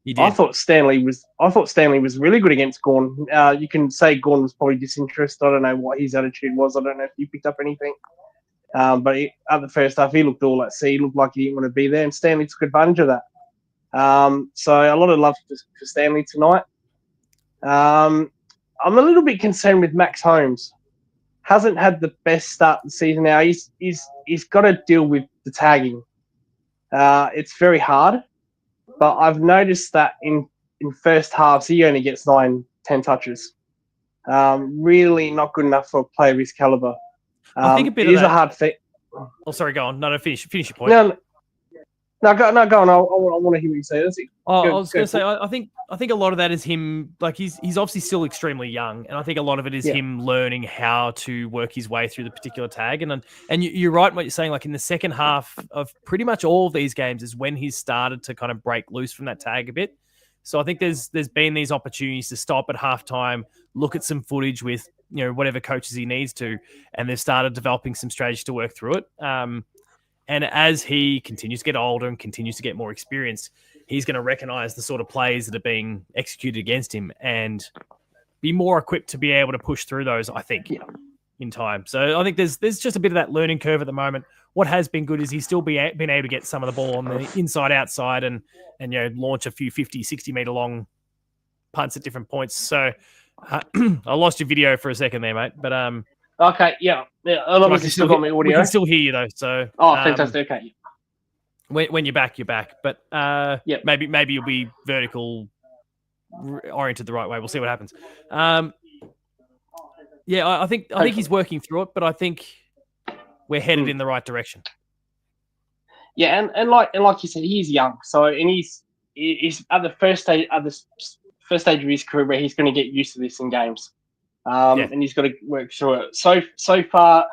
He did. I thought Stanley was really good against Gawn. You can say Gawn was probably disinterested. I don't know what his attitude was. I don't know if you picked up anything. But at the first half, he looked all at sea. He looked like he didn't want to be there, and Stanley took advantage of that. So a lot of love for Stanley tonight. I'm a little bit concerned with Max Holmes. Hasn't had the best start of the season now. He's got to deal with the tagging. It's very hard. But I've noticed that in first halves, he only gets 9-10 touches. Really not good enough for a player of his caliber. I think a bit it of is that. a hard thing. Oh, sorry, go on. No, finish your point. No, go on. I want to hear what you say. I was going to say, I think a lot of that is him. Like he's obviously still extremely young, and I think a lot of it is him learning how to work his way through the particular tag. And you're right in what you're saying. Like in the second half of pretty much all of these games is when he's started to kind of break loose from that tag a bit. So I think there's been these opportunities to stop at halftime, look at some footage with whatever coaches he needs to, and they've started developing some strategies to work through it. And as he continues to get older and continues to get more experience, he's going to recognize the sort of plays that are being executed against him and be more equipped to be able to push through those, I think, in time. So I think there's just a bit of that learning curve at the moment. What has been good is he's still been able to get some of the ball on the inside, outside and launch a few 50, 60-meter long punts at different points. So I lost your video for a second there, mate. But okay, yeah. And obviously still got my audio. We can still hear you though. So fantastic. Okay. When you're back, you're back. But maybe you'll be vertical oriented the right way. We'll see what happens. I think he's working through it, but I think we're headed in the right direction. Yeah, and like you said, he's young. So he's at the first stage of his career where he's going to get used to this in games. And he's got to work through it. So far,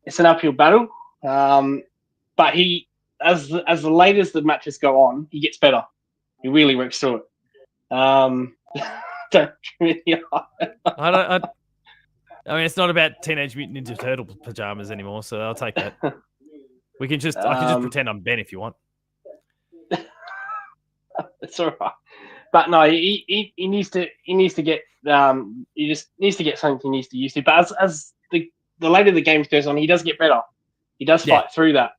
it's an uphill battle. But he, as the later as the matches go on, he gets better. He really works through it. I mean, it's not about Teenage Mutant Ninja Turtle pajamas anymore, so I'll take that. I can just pretend I'm Ben if you want. It's all right. But no, he needs to get he just needs to get something he needs to use to. But as the later the game goes on, he does get better. He does fight through that.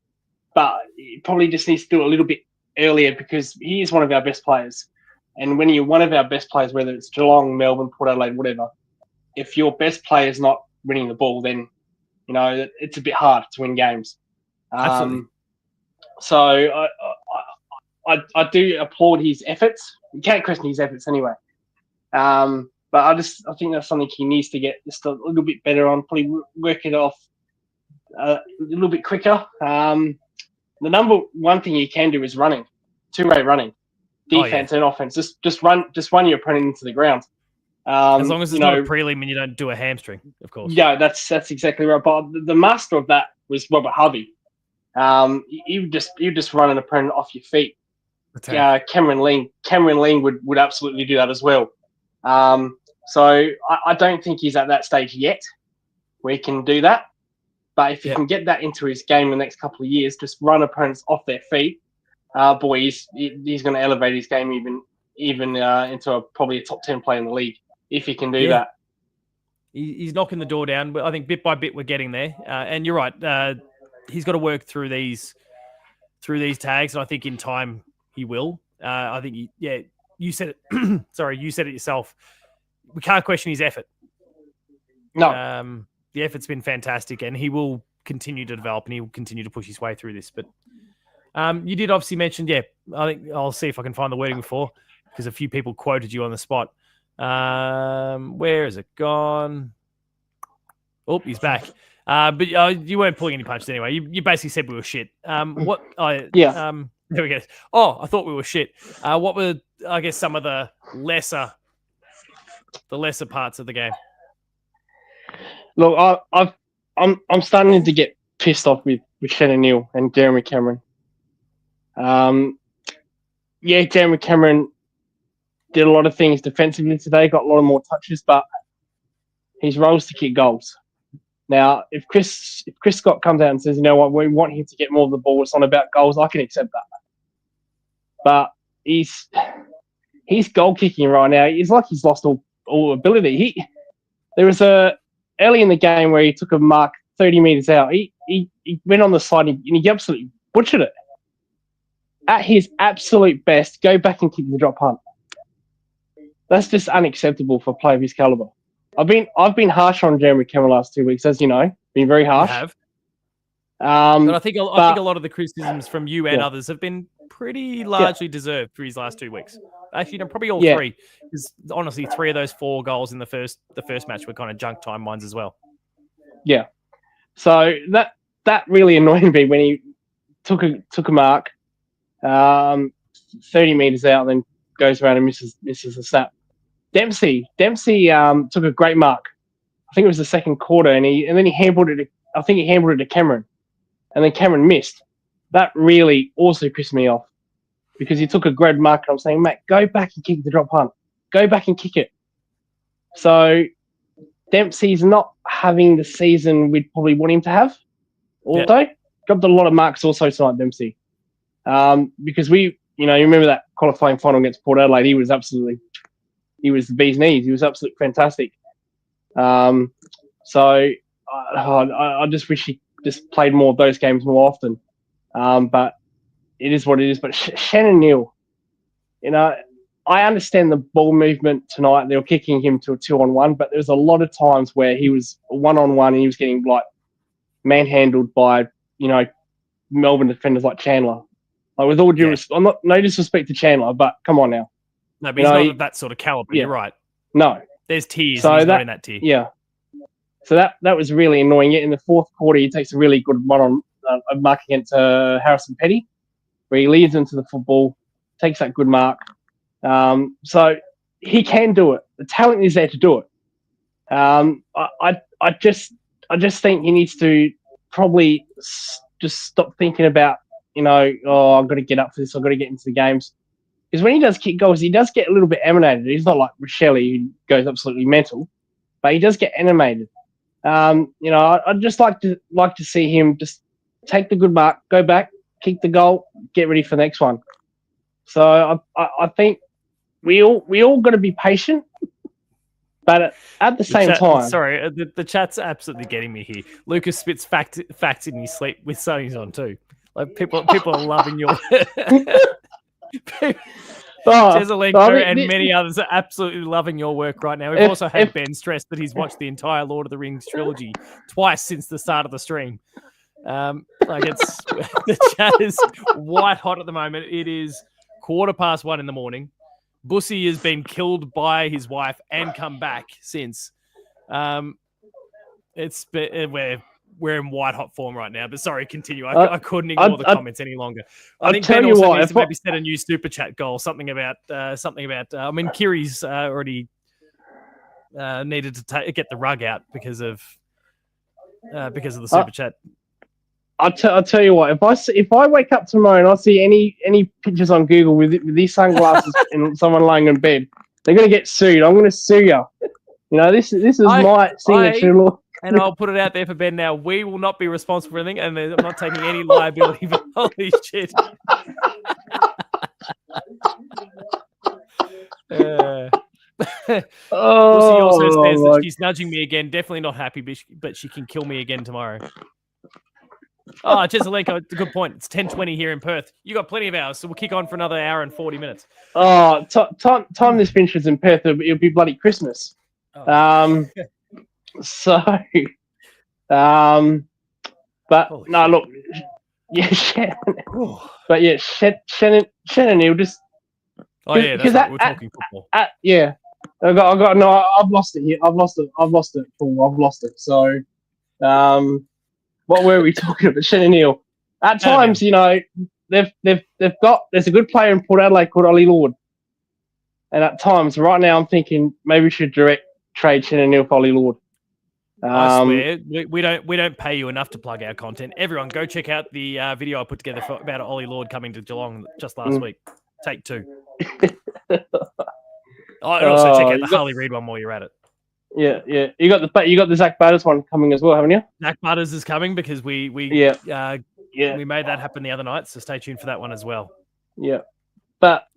But he probably just needs to do it a little bit earlier because he is one of our best players. And when you're one of our best players, whether it's Geelong, Melbourne, Port Adelaide, whatever, if your best player is not winning the ball, then it's a bit hard to win games. Absolutely. So I do applaud his efforts. You can't question his efforts anyway. But I think that's something he needs to get just a little bit better on. Probably work it off a little bit quicker. The number one thing you can do is running, two-way running, defense and offense. Just run your opponent into the ground. As long as it's not a prelim and you don't do a hamstring, of course. Yeah, that's exactly right. But the master of that was Robert Harvey. You just run an opponent off your feet. Cameron Ling would absolutely do that as well. So I don't think he's at that stage yet where he can do that. But if he can get that into his game in the next couple of years, just run opponents off their feet, he's going to elevate his game even into probably a top 10 player in the league if he can do that. He's knocking the door down, but I think bit by bit we're getting there. And you're right. He's got to work through these tags, and I think in time he will. I think you said it. Sorry, you said it yourself. We can't question his effort. No. The effort's been fantastic, and he will continue to develop, and he will continue to push his way through this. But you did obviously mention, I think I'll see if I can find the wording before, because a few people quoted you on the spot. Where has it gone? Oh, he's back. But you weren't pulling any punches anyway. You basically said we were shit. Yeah. There we go. Oh, I thought we were shit. What were, I guess, some of the lesser parts of the game? Look, I'm starting to get pissed off with Shannon Neal and Jeremy Cameron. Jeremy Cameron did a lot of things defensively today, got a lot of more touches, but his role is to kick goals. Now, if Chris Scott comes out and says, you know what, we want him to get more of the ball, it's not about goals, I can accept that. But he's goal kicking right now. It's like he's lost all ability. There was early in the game where he took a mark 30 meters out. He went on the side and he absolutely butchered it. At his absolute best, go back and kick the drop punt. That's just unacceptable for a player of his caliber. I've been harsh on Jeremy Cameron last 2 weeks, as you know, been very harsh. You have. But I think a lot of the criticisms from you and others have been pretty largely deserved for his last 2 weeks. Actually, probably all three. Because honestly, 3 of those 4 goals in the first match were kind of junk time mines as well. Yeah. So that really annoyed me when he took a mark, 30 meters out, then goes around and misses a snap. Dempsey took a great mark. I think it was the second quarter, and then he handballed it. I think he handballed it to Cameron, and then Cameron missed. That really also pissed me off because he took a great mark, and I'm saying, mate, go back and kick the drop punt. Go back and kick it. So Dempsey's not having the season we'd probably want him to have. Although dropped a lot of marks also tonight, Dempsey, because you remember that qualifying final against Port Adelaide. He was the bee's knees. He was absolutely fantastic. So I just wish he just played more of those games more often. But it is what it is. But Shannon Neal, I understand the ball movement tonight. They were kicking him to a 2-on-1, but there was a lot of times where he was 1-on-1 and he was getting like manhandled by Melbourne defenders like Chandler. Like with all due respect, no disrespect to Chandler, but come on now. No, but he's not of that sort of caliber. You're right. No. There's tiers. So he's not in that tier. Yeah. So that was really annoying. In the fourth quarter, he takes a really good one on a mark against Harrison Petty, where he leads into the football, takes that good mark. So he can do it. The talent is there to do it. I just think he needs to probably just stop thinking about, I've got to get up for this. I've got to get into the games. Because when he does kick goals, he does get a little bit animated. He's not like Rochelle, who goes absolutely mental, but he does get animated. I'd just like to see him just take the good mark, go back, kick the goal, get ready for the next one. So I think we all got to be patient, but at the same time, sorry, the chat's absolutely getting me here. Lucas spits facts in his sleep with sunnies on too. Like people are loving your. Jezelenko and many others are absolutely loving your work right now. We've also had Ben stress that he's watched the entire Lord of the Rings trilogy twice since the start of the stream. The chat is white hot at the moment. It is 1:15 in the morning. Bussy has been killed by his wife and come back since. We're in white hot form right now, but sorry, continue. I couldn't ignore the comments any longer. I think Ben also needs to maybe set a new super chat goal. Something about. Kiri's already needed to get the rug out because of the super chat. I'll tell you what. If I wake up tomorrow and I see any pictures on Google with these sunglasses and someone lying in bed, they're going to get sued. I'm going to sue you. This is my signature law. And I'll put it out there for Ben now. We will not be responsible for anything, and I'm not taking any liability for holy shit. Lucy also says that she's nudging me again. Definitely not happy, but she can kill me again tomorrow. Oh, Jesselenko, it's a good point. It's 10:20 here in Perth. You got plenty of hours, so we'll kick on for another hour and 40 minutes. Oh, time this finishes in Perth, it'll be bloody Christmas. Oh. So, but Holy no, shit. look, yeah, Shannon Neal just. Oh yeah, that's right. We're talking football. Yeah, I've lost it here. I've lost it, Paul. I've lost it. So, what were we talking about? Shannon Neal. At times, you know, there's a good player in Port Adelaide called Ollie Lord, and at times, right now, I'm thinking maybe we should direct trade Shannon Neal for Ollie Lord. I swear, we don't pay you enough to plug our content. Everyone, go check out the video I put together about Ollie Lord coming to Geelong just last week. Take 2. And also check out the Harley Reid one while you're at it. Yeah. You got the Zach Butters one coming as well, haven't you? Zach Butters is coming because we made that happen the other night. So stay tuned for that one as well. Yeah, but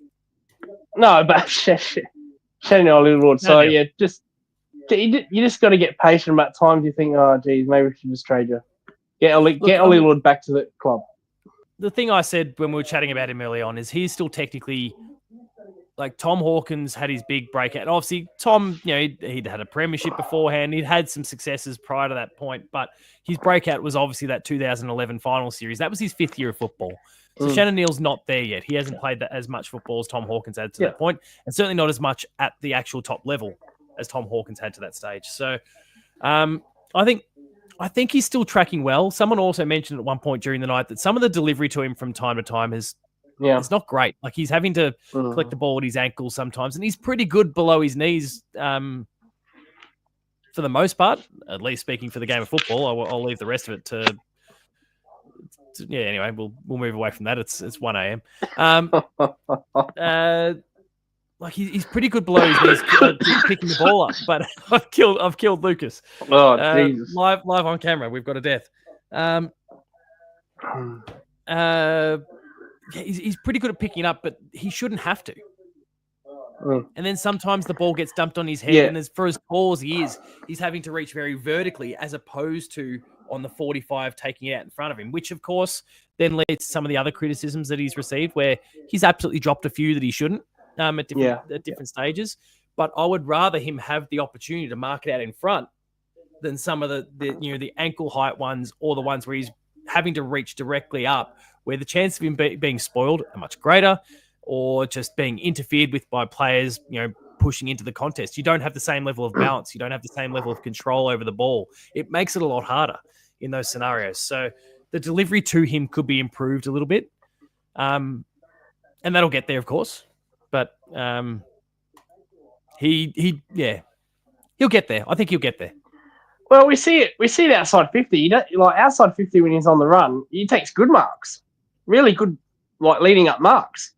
Shannon Ollie Lord. So you just got to get patient about times. You think, oh geez, maybe we should just trade you. Get Ollie Lord back to the club. The thing I said when we were chatting about him early on is he's still technically like Tom Hawkins had his big breakout. And obviously, Tom, you know, he'd had a premiership beforehand. He'd had some successes prior to that point, but his breakout was obviously that 2011 final series. That was his 5th year of football. So Shannon Neal's not there yet. He hasn't played as much football as Tom Hawkins had to that point, and certainly not as much at the actual top level as Tom Hawkins had to that stage. So I think he's still tracking well. Someone also mentioned at one point during the night that some of the delivery to him from time to time is not great. Like he's having to collect the ball at his ankles sometimes, and he's pretty good below his knees for the most part, at least speaking for the game of football. I'll leave the rest of it to anyway, we'll move away from that. It's 1 a.m. Like he's pretty good below his knees picking the ball up, but I've killed Lucas. Oh Jesus! Live on camera, we've got a death. He's pretty good at picking up, but he shouldn't have to. And then sometimes the ball gets dumped on his head, and for as tall as he is, he's having to reach very vertically as opposed to on the 45 taking it out in front of him, which of course then leads to some of the other criticisms that he's received where he's absolutely dropped a few that he shouldn't at different stages. But I would rather him have the opportunity to mark it out in front than some of the ankle height ones or the ones where he's having to reach directly up, where the chance of him being spoiled are much greater, or just being interfered with by players, pushing into the contest. You don't have the same level of balance. You don't have the same level of control over the ball. It makes it a lot harder in those scenarios. So the delivery to him could be improved a little bit. And that'll get there, of course. But he'll get there. I think he'll get there. Well, we see it outside 50. Outside 50 when he's on the run, he takes good marks. Really good, leading up marks.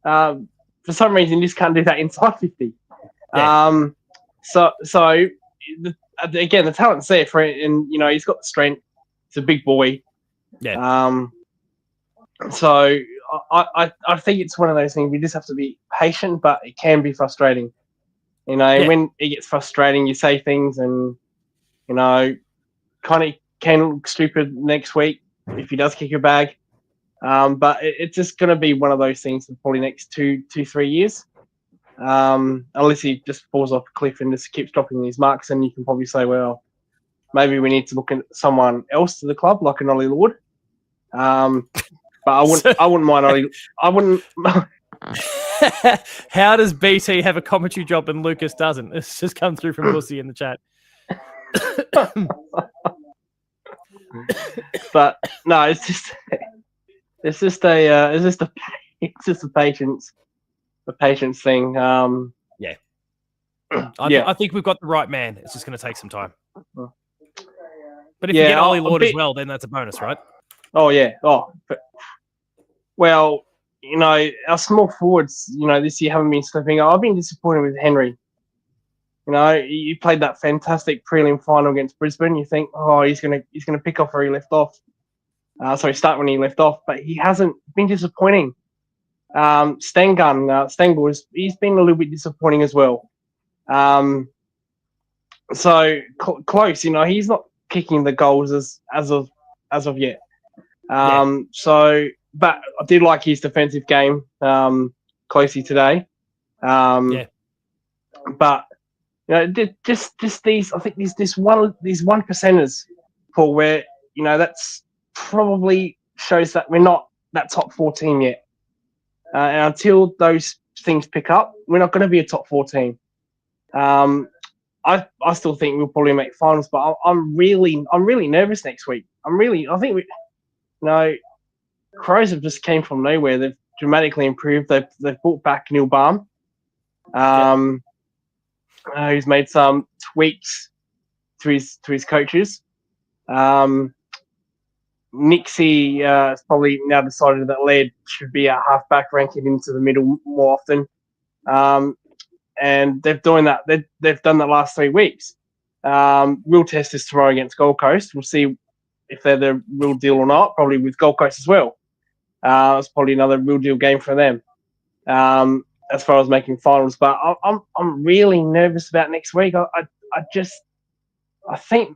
For some reason, he just can't do that inside 50. Yeah. Again, the talent's there for it, and he's got the strength. He's a big boy. Yeah. So I think it's one of those things we just have to be patient, but it can be frustrating. When it gets frustrating, you say things, and kind of can look stupid next week if he does kick a bag. But it's just going to be one of those things for probably next 2-3 years. Unless he just falls off a cliff and just keeps dropping these marks, and you can probably say, well, maybe we need to look at someone else to the club, like an Ollie Lord. But I wouldn't mind Ollie. I wouldn't. How does BT have a commentary job and Lucas doesn't? It's just come through from Pussy in the chat. But no, it's just a patience thing. I think we've got the right man. It's just going to take some time. But if you get Ollie Lord as well, then that's a bonus, right? Oh yeah. Well, our small forwards, this year haven't been slipping. I've been disappointed with Henry. You played that fantastic prelim final against Brisbane. You think, he's gonna pick off where he left off. Start when he left off, but he hasn't been disappointing. Stengel, he's been a little bit disappointing as well. Close, he's not kicking the goals as of yet. So, but I did like his defensive game closely today. Yeah. But just these, I think these one percenters, Paul, where that's probably shows that we're not that top 4 team yet. And until those things pick up, we're not going to be a top 4 team. I still think we'll probably make finals, but I'm really nervous next week. I think Crows have just came from nowhere. They've dramatically improved. They've brought back Neil Baum, who's made some tweaks to his coaches. Nixie has probably now decided that Laird should be a halfback, ranking into the middle more often. And they've done that. They've done that last 3 weeks. Real test is tomorrow against Gold Coast. We'll see if they're the real deal or not. Probably with Gold Coast as well. It's probably another real deal game for them. As far as making finals, but I'm really nervous about next week. I think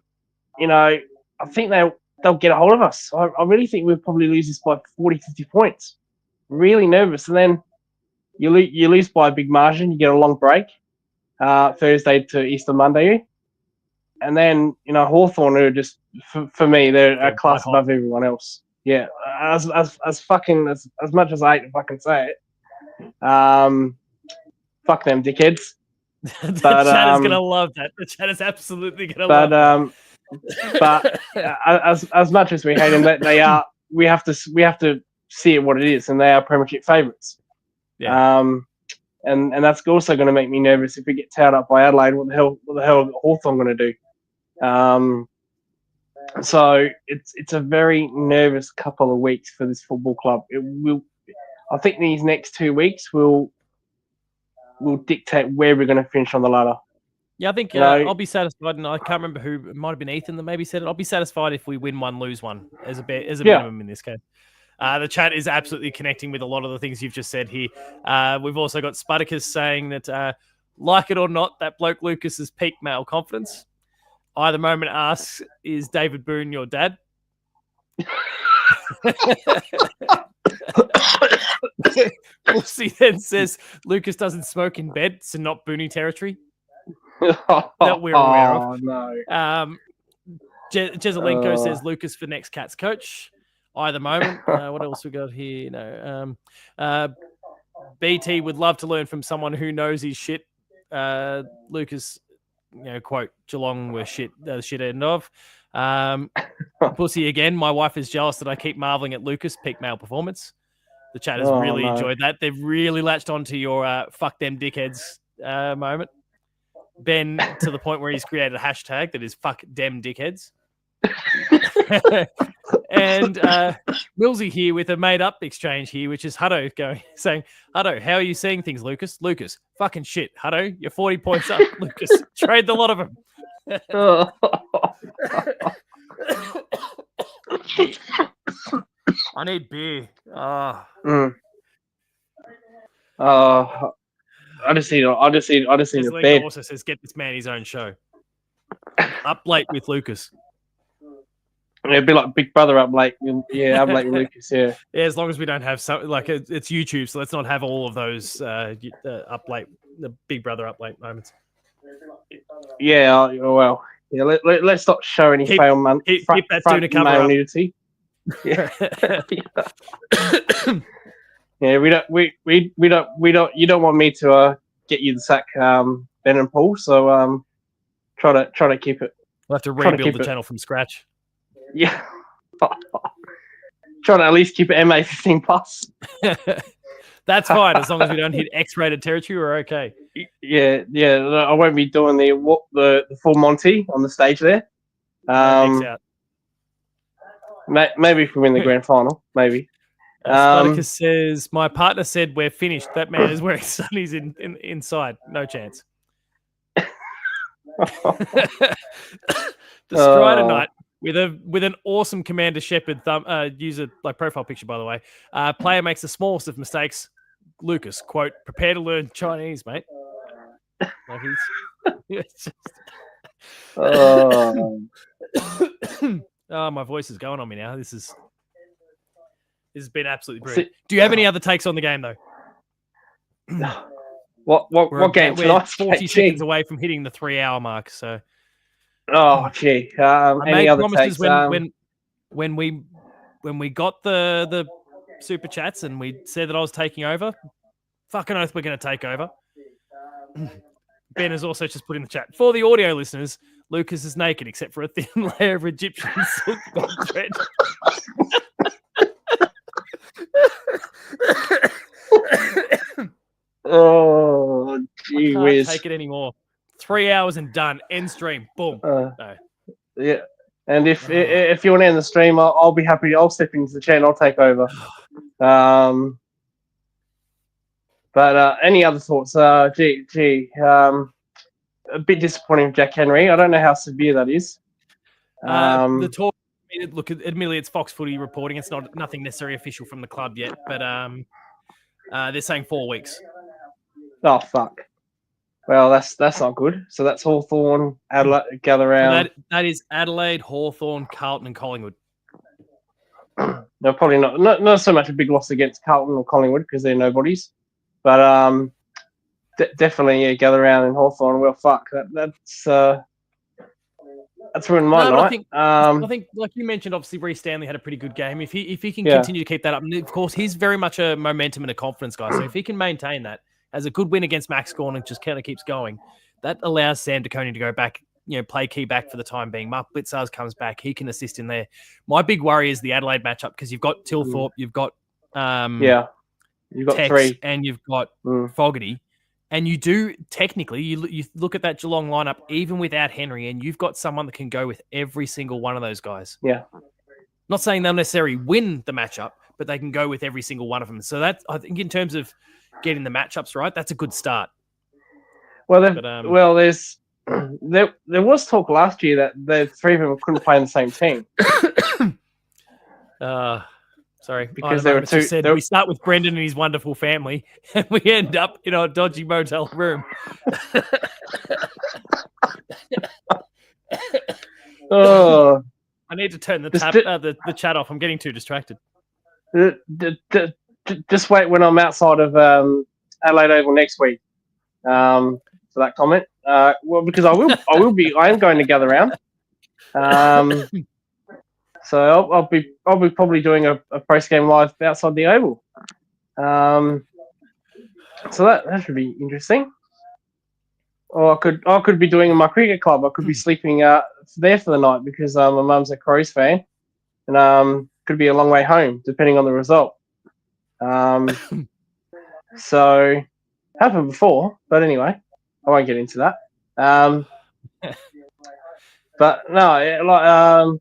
they'll get a hold of us. I really think we'll probably lose this by 40, 50 points. Really nervous, and then you lose by a big margin. You get a long break, Thursday to Easter Monday, and then Hawthorn are just for me they're a class above everyone else. Yeah, as much as I hate to fucking say it, fuck them dickheads. The chat is gonna love that. The chat is absolutely gonna love that. But as much as we hate them, they are. We have to see it what it is, and they are Premiership favourites. Yeah. And that's also going to make me nervous if we get towed up by Adelaide. What the hell are Hawthorn going to do? So it's a very nervous couple of weeks for this football club. I think these next 2 weeks will dictate where we're going to finish on the ladder. Yeah, I think I'll be satisfied, and I can't remember who, it might have been Ethan that maybe said it. I'll be satisfied if we win one, lose one as a minimum in this case. The chat is absolutely connecting with a lot of the things you've just said here. We've also got Sputicus saying that, like it or not, that bloke Lucas is peak male confidence. Either moment asks, is David Boone your dad? Lucy then says Lucas doesn't smoke in bed, so not Booney territory. That we're aware of. No. Jezelenko says Lucas for next Cats coach. Either moment. What else we got here? BT would love to learn from someone who knows his shit. Lucas, quote, Geelong were shit end of. Pussy again. My wife is jealous that I keep marveling at Lucas' peak male performance. The chat has really enjoyed that. They've really latched onto your fuck them dickheads moment. Ben, to the point where he's created a hashtag that is fuck dem dickheads. And Millsy here with a made-up exchange here, which is Hutto saying, Hutto, how are you seeing things, Lucas? Lucas, fucking shit. Hutto, you're 40 points up. Lucas, trade the lot of them. I need beer. I just need a bed. Also says, get this man his own show. Up late with Lucas. It'd be like Big Brother up late. Yeah, up late with Lucas. Yeah. Yeah, as long as we don't have it's YouTube, so let's not have all of those up late, the Big Brother up late moments. Yeah. Well. Yeah. Let's not show any keep that tuna cover up. Nudity. Yeah. Yeah. We don't. You don't want me to get you the sack, Ben and Paul. So try to keep it. We'll have to rebuild the channel from scratch. Yeah. Trying to at least keep it MA 15 plus. That's fine. As long as we don't hit X-rated territory, we're okay. Yeah. I won't be doing the full Monty on the stage there. Maybe if we win the grand final, maybe. Sputicus says, my partner said we're finished. That man is wearing sunnies inside. No chance. The Strider Knight with an awesome Commander Shepherd user profile picture, by the way. Player makes the smallest of mistakes. Lucas, quote, prepare to learn Chinese, mate. Oh, my voice is going on me now. This is has been absolutely brilliant. Do you have any other takes on the game though? What game We're tonight? 40 seconds away from hitting the 3 hour mark. So, oh gee, I any made other promises takes? when we got the super chats and we said that I was taking over. Fucking oath, we're going to take over. Ben has also just put in the chat for the audio listeners. Lucas is naked except for a thin layer of Egyptian silk bed thread. Oh, gee I can't whiz. take it anymore. 3 hours and done. End stream. Boom. No. Yeah. And if you want to end the stream, I'll be happy. I'll step into the chat and I'll take over. But any other thoughts? A bit disappointing, Jack Henry. I don't know how severe that is. The talk. Look, admittedly, it's Fox Footy reporting. It's nothing necessarily official from the club yet, but they're saying 4 weeks. Oh fuck. Well, that's not good. So that's Hawthorn, Adelaide, gather round. So that is Adelaide, Hawthorn, Carlton, and Collingwood. They're probably not so much a big loss against Carlton or Collingwood because they're nobodies, but definitely gather round in Hawthorn. Well, fuck that's ruined my night. I think, like you mentioned, obviously Reece Stanley had a pretty good game. If he can continue to keep that up, and of course he's very much a momentum and a confidence guy. So if he can maintain that, as a good win against Max Gawn and just kind of keeps going, that allows Sam DeConey to go back, play key back for the time being. Mark Blitzars comes back, he can assist in there. My big worry is the Adelaide matchup because you've got Tilthorpe, you've got you've got Tex, 3, and you've got Fogarty. And you do technically, you look at that Geelong lineup, even without Henry, and you've got someone that can go with every single one of those guys. Yeah. Not saying they'll necessarily win the matchup, but they can go with every single one of them. So that, I think, in terms of getting the matchups right, that's a good start. Well, there was talk last year that the 3 of them couldn't play in the same team. Sorry, because there were 2. We start with Brendan and his wonderful family, and we end up in a dodgy motel room. Oh, I need to turn the chat off. I'm getting too distracted. Just wait when I'm outside of Adelaide Oval next week for that comment. Well, because I am going to gather round. So I'll be probably doing a post-game live outside the Oval. So that should be interesting. Or I could be doing in my cricket club. I could be sleeping there for the night because my mum's a Crows fan, and could be a long way home depending on the result. So happened before, but anyway, I won't get into that. But no,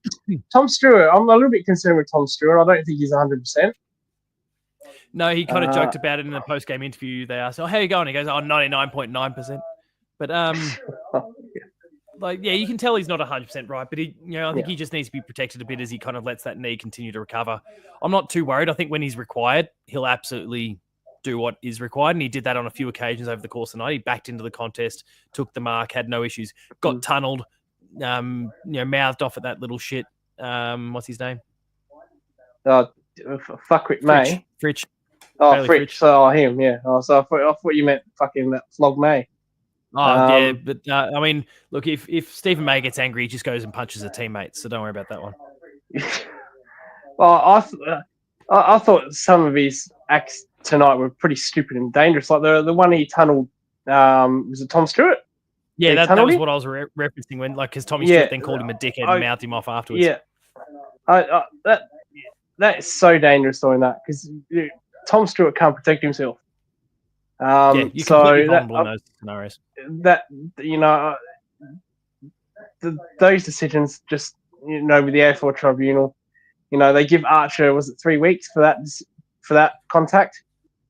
Tom Stewart, I'm a little bit concerned with Tom Stewart. I don't think he's 100%. No, he kind of joked about it in the post-game interview. They asked, how you going? He goes, 99.9%. But, you can tell he's not 100% right. But, I think he just needs to be protected a bit as he kind of lets that knee continue to recover. I'm not too worried. I think when he's required, he'll absolutely do what is required. And he did that on a few occasions over the course of the night. He backed into the contest, took the mark, had no issues, got tunneled. Mouthed off at that little shit. What's his name? Fuckwit May. Fritch. Oh, Fritch. So him, yeah. Oh, so I thought you meant fucking that Flog May. Oh, yeah, but I mean, look, if Stephen May gets angry, he just goes and punches a teammate. So don't worry about that one. Well, I thought some of his acts tonight were pretty stupid and dangerous. Like the one he tunneled. Was it Tom Stewart? Yeah, that was what I was referencing when, because Tommy Stewart then called him a dickhead and mouthed him off afterwards. Yeah, that is so dangerous doing that because Tom Stewart can't protect himself. You're completely vulnerable in those scenarios. Those decisions just with the AFL tribunal, they give Archer 3 weeks for that contact.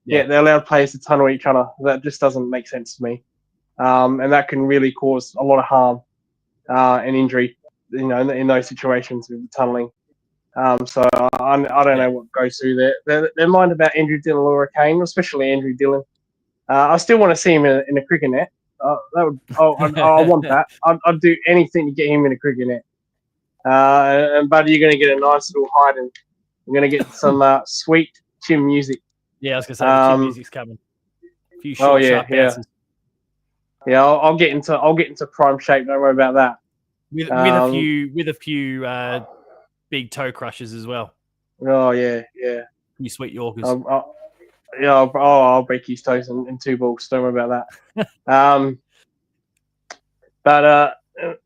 Yeah, they're allowed players to tunnel each other. That just doesn't make sense to me. And that can really cause a lot of harm and injury, in those situations with the tunnelling. So I don't know what goes through there. Their mind about Andrew Dillon or Kane, especially Andrew Dillon. I still want to see him in a cricket net. I want that. I'd do anything to get him in a cricket net. But you're going to get a nice little hide We're going to get some sweet chin music. Yeah, I was gonna say the chin music's coming. A few short, sharp yeah. bounces. Yeah, I'll get into prime shape. Don't worry about that. With a few big toe crushes as well. Oh yeah. You sweet Yorkers. I'll break his toes in 2 balls. Don't worry about that.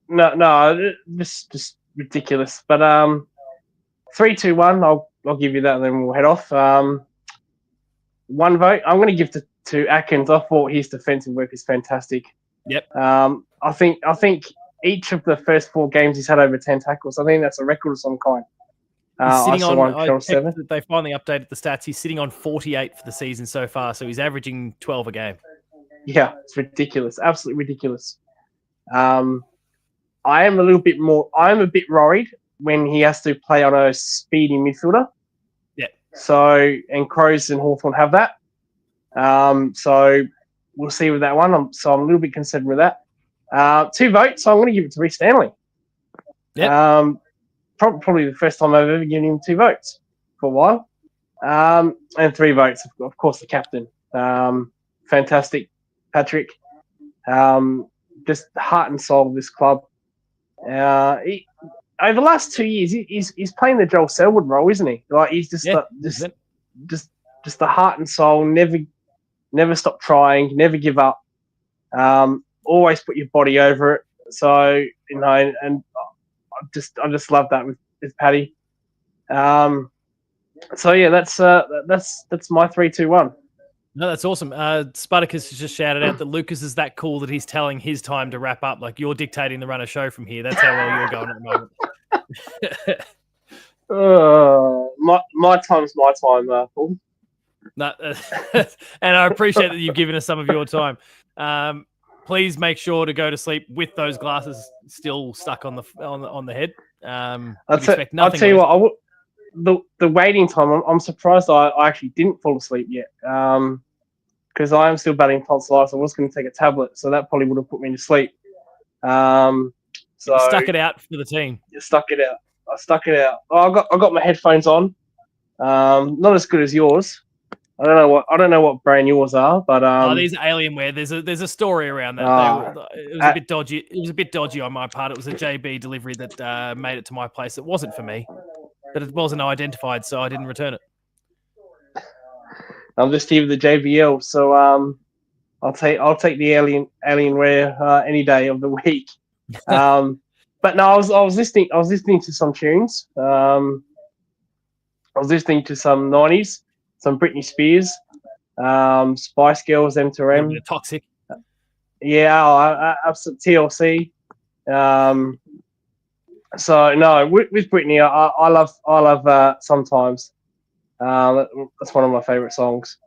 No, just ridiculous. But 3-2-1. I'll give you that, and then we'll head off. 1 vote. I'm going to give to Atkins. I thought his defensive work is fantastic. Yep. I think each of the first 4 games he's had over 10 tackles. I think that's a record of some kind. He's sitting on 7. They finally updated the stats. He's sitting on 48 for the season so far, so he's averaging 12 a game. Yeah, it's ridiculous. Absolutely ridiculous. I'm a bit worried when he has to play on a speedy midfielder. Yeah. So, and Crows and Hawthorn have that. So we'll see with that one. I'm a little bit concerned with that. 2 votes. So I'm going to give it to Reece Stanley. Yeah. Probably the first time I've ever given him 2 votes for a while. And 3 votes, of course, the captain. Fantastic, Patrick. Just the heart and soul of this club. Over the last 2 years, he's playing the Joel Selwood role, isn't he? Like he's just the heart and soul. Never stop trying. Never give up. Always put your body over it. So and I just love that with Paddy. So yeah, that's my 3-2-1. No, that's awesome. Spartacus has just shouted out that Lucas is that cool that he's telling his time to wrap up. Like you're dictating the run of show from here. That's how well you're going at the moment. My time's my time, Paul. No, and I appreciate that you've given us some of your time. Please make sure to go to sleep with those glasses still stuck on the head. I'll tell you what. The waiting time. I'm surprised I actually didn't fall asleep yet. Because I am still battling tonsillitis. I was going to take a tablet, so that probably would have put me to sleep. So stuck it out for the team. I stuck it out. Oh, I got my headphones on. Not as good as yours. I don't know what brand yours are, but these are Alienware. There's a story around that. It was a bit dodgy. It was a bit dodgy on my part. It was a JB delivery that made it to my place. It wasn't for me, but it wasn't identified, so I didn't return it. I'm just here with the JBL, so I'll take the Alienware any day of the week. But no, I was listening to some tunes. I was listening to some 90s. Some Britney Spears, Spice Girls, M2M. Toxic. Yeah, absolute TLC. So no, with Britney, I love Sometimes. That's one of my favorite songs.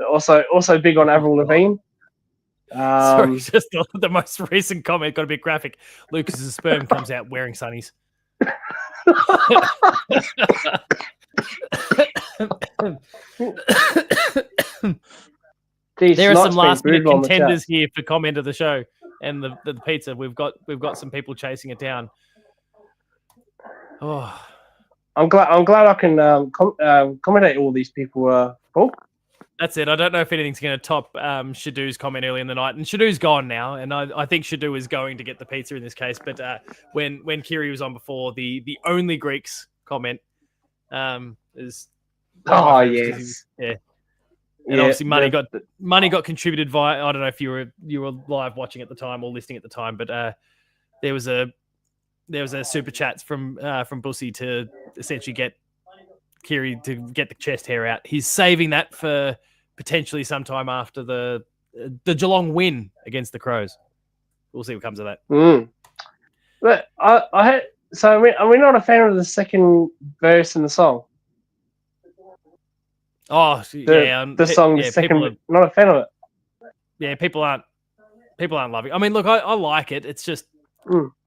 Also big on Avril Lavigne. Sorry, just the most recent comment got a bit graphic. Lucas's sperm comes out wearing sunnies. There are some last minute contenders here for comment of the show and the pizza. We've got some people chasing it down. Oh, I'm glad I can accommodate all these people. Paul. That's it. I don't know if anything's going to top Shadoo's comment early in the night, and Shadoo's gone now, and I think Shadoo is going to get the pizza in this case. But when Kiri was on before, the only Greeks comment is. Oh yes, yeah. And obviously money got contributed via. I don't know if you were live watching at the time or listening at the time, but there was a super chat from Bussy to essentially get Kiri to get the chest hair out. He's saving that for potentially sometime after the Geelong win against the Crows. We'll see what comes of that. But are we not a fan of the second verse in the song? Oh yeah, the song. The second, not a fan of it. Yeah, people aren't loving. I mean, look, I like it. It's just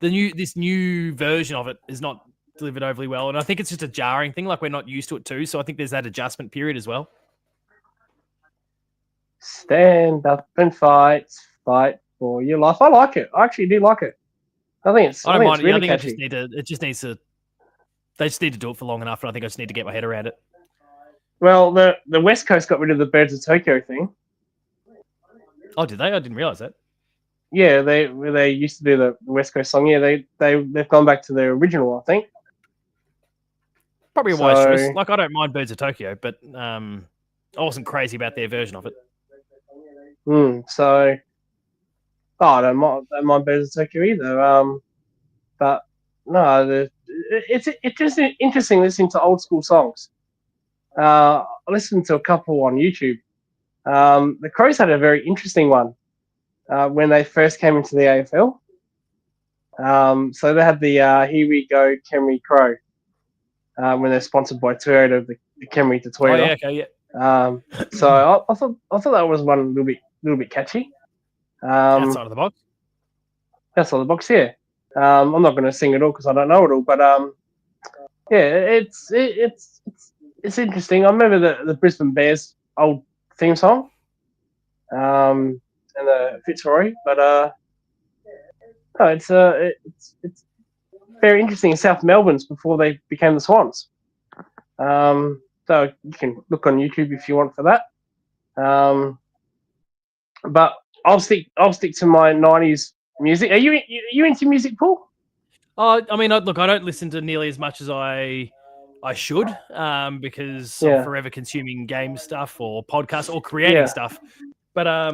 this new version of it is not delivered overly well, and I think it's just a jarring thing. Like we're not used to it too, so I think there's that adjustment period as well. Stand up and fight for your life. I like it. I actually do like it. I think it's. I don't mind. Really I think catchy. it just needs to They just need to do it for long enough, and I think I just need to get my head around it. Well, the West Coast got rid of the Birds of Tokyo thing. Oh, did they? I didn't realize that. Yeah, they used to do the West Coast song. Yeah, they've gone back to their original, I think. Probably a wise choice. Like, I don't mind Birds of Tokyo, but I wasn't crazy about their version of it. So, I don't mind Birds of Tokyo either. But no, it's just interesting listening to old school songs. I listened to a couple on YouTube. The Crows had a very interesting one when they first came into the AFL. So they had the Here We Go Kenry Crow when they're sponsored by Toyota, the Kenry to Toyota. Oh yeah, okay, yeah. So I thought that was one a little bit catchy. Outside of the box. Outside the box, yeah. I'm not going to sing it all because I don't know it all, but yeah, it's interesting. I remember the Brisbane Bears old theme song, and the Fitzroy, but no, it's very interesting. South Melbourne's before they became the Swans. So you can look on YouTube if you want for that. But I'll stick to my 90s music. Are you into music, Paul? I mean, look, I don't listen to nearly as much as I should because I'm forever consuming game stuff or podcasts or creating stuff. But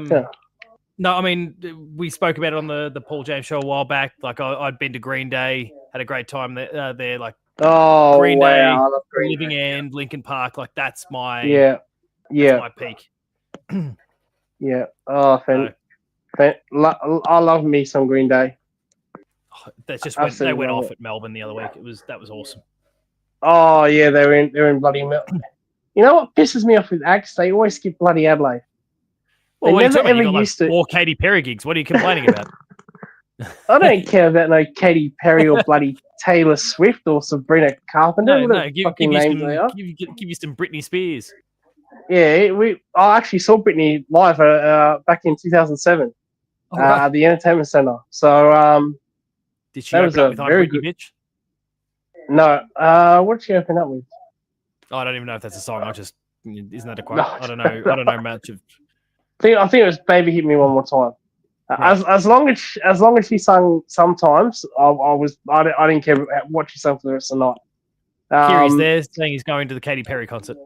no, I mean, we spoke about it on the Paul James show a while back. Like I'd been to Green Day, had a great time there. Like Green Day, Living End, Linkin Park. Like that's my that's my peak. Yeah. Oh, I love me some Green Day. That's just when they went off at Melbourne the other week. That was awesome. Oh yeah, they're in bloody Melbourne. You know what pisses me off with acts? They always skip bloody Adelaide. Well, what are you talking about? You got like 4 Katy Perry gigs. What are you complaining about? I don't care about no Katy Perry or bloody Taylor Swift or Sabrina Carpenter. No, give you some Britney Spears. Yeah, I actually saw Britney live back in 2007 at the Entertainment Centre. So did she open up with I'm Britney, Bitch? No. What did she open up with? I don't even know if that's a song. Isn't that a quote? No. I don't know much of. I think it was "Baby Hit Me One More Time." Right. As long as she sung sometimes, I didn't care what she sung for the rest of the night. Kiri's there saying he's going to the Katy Perry concert.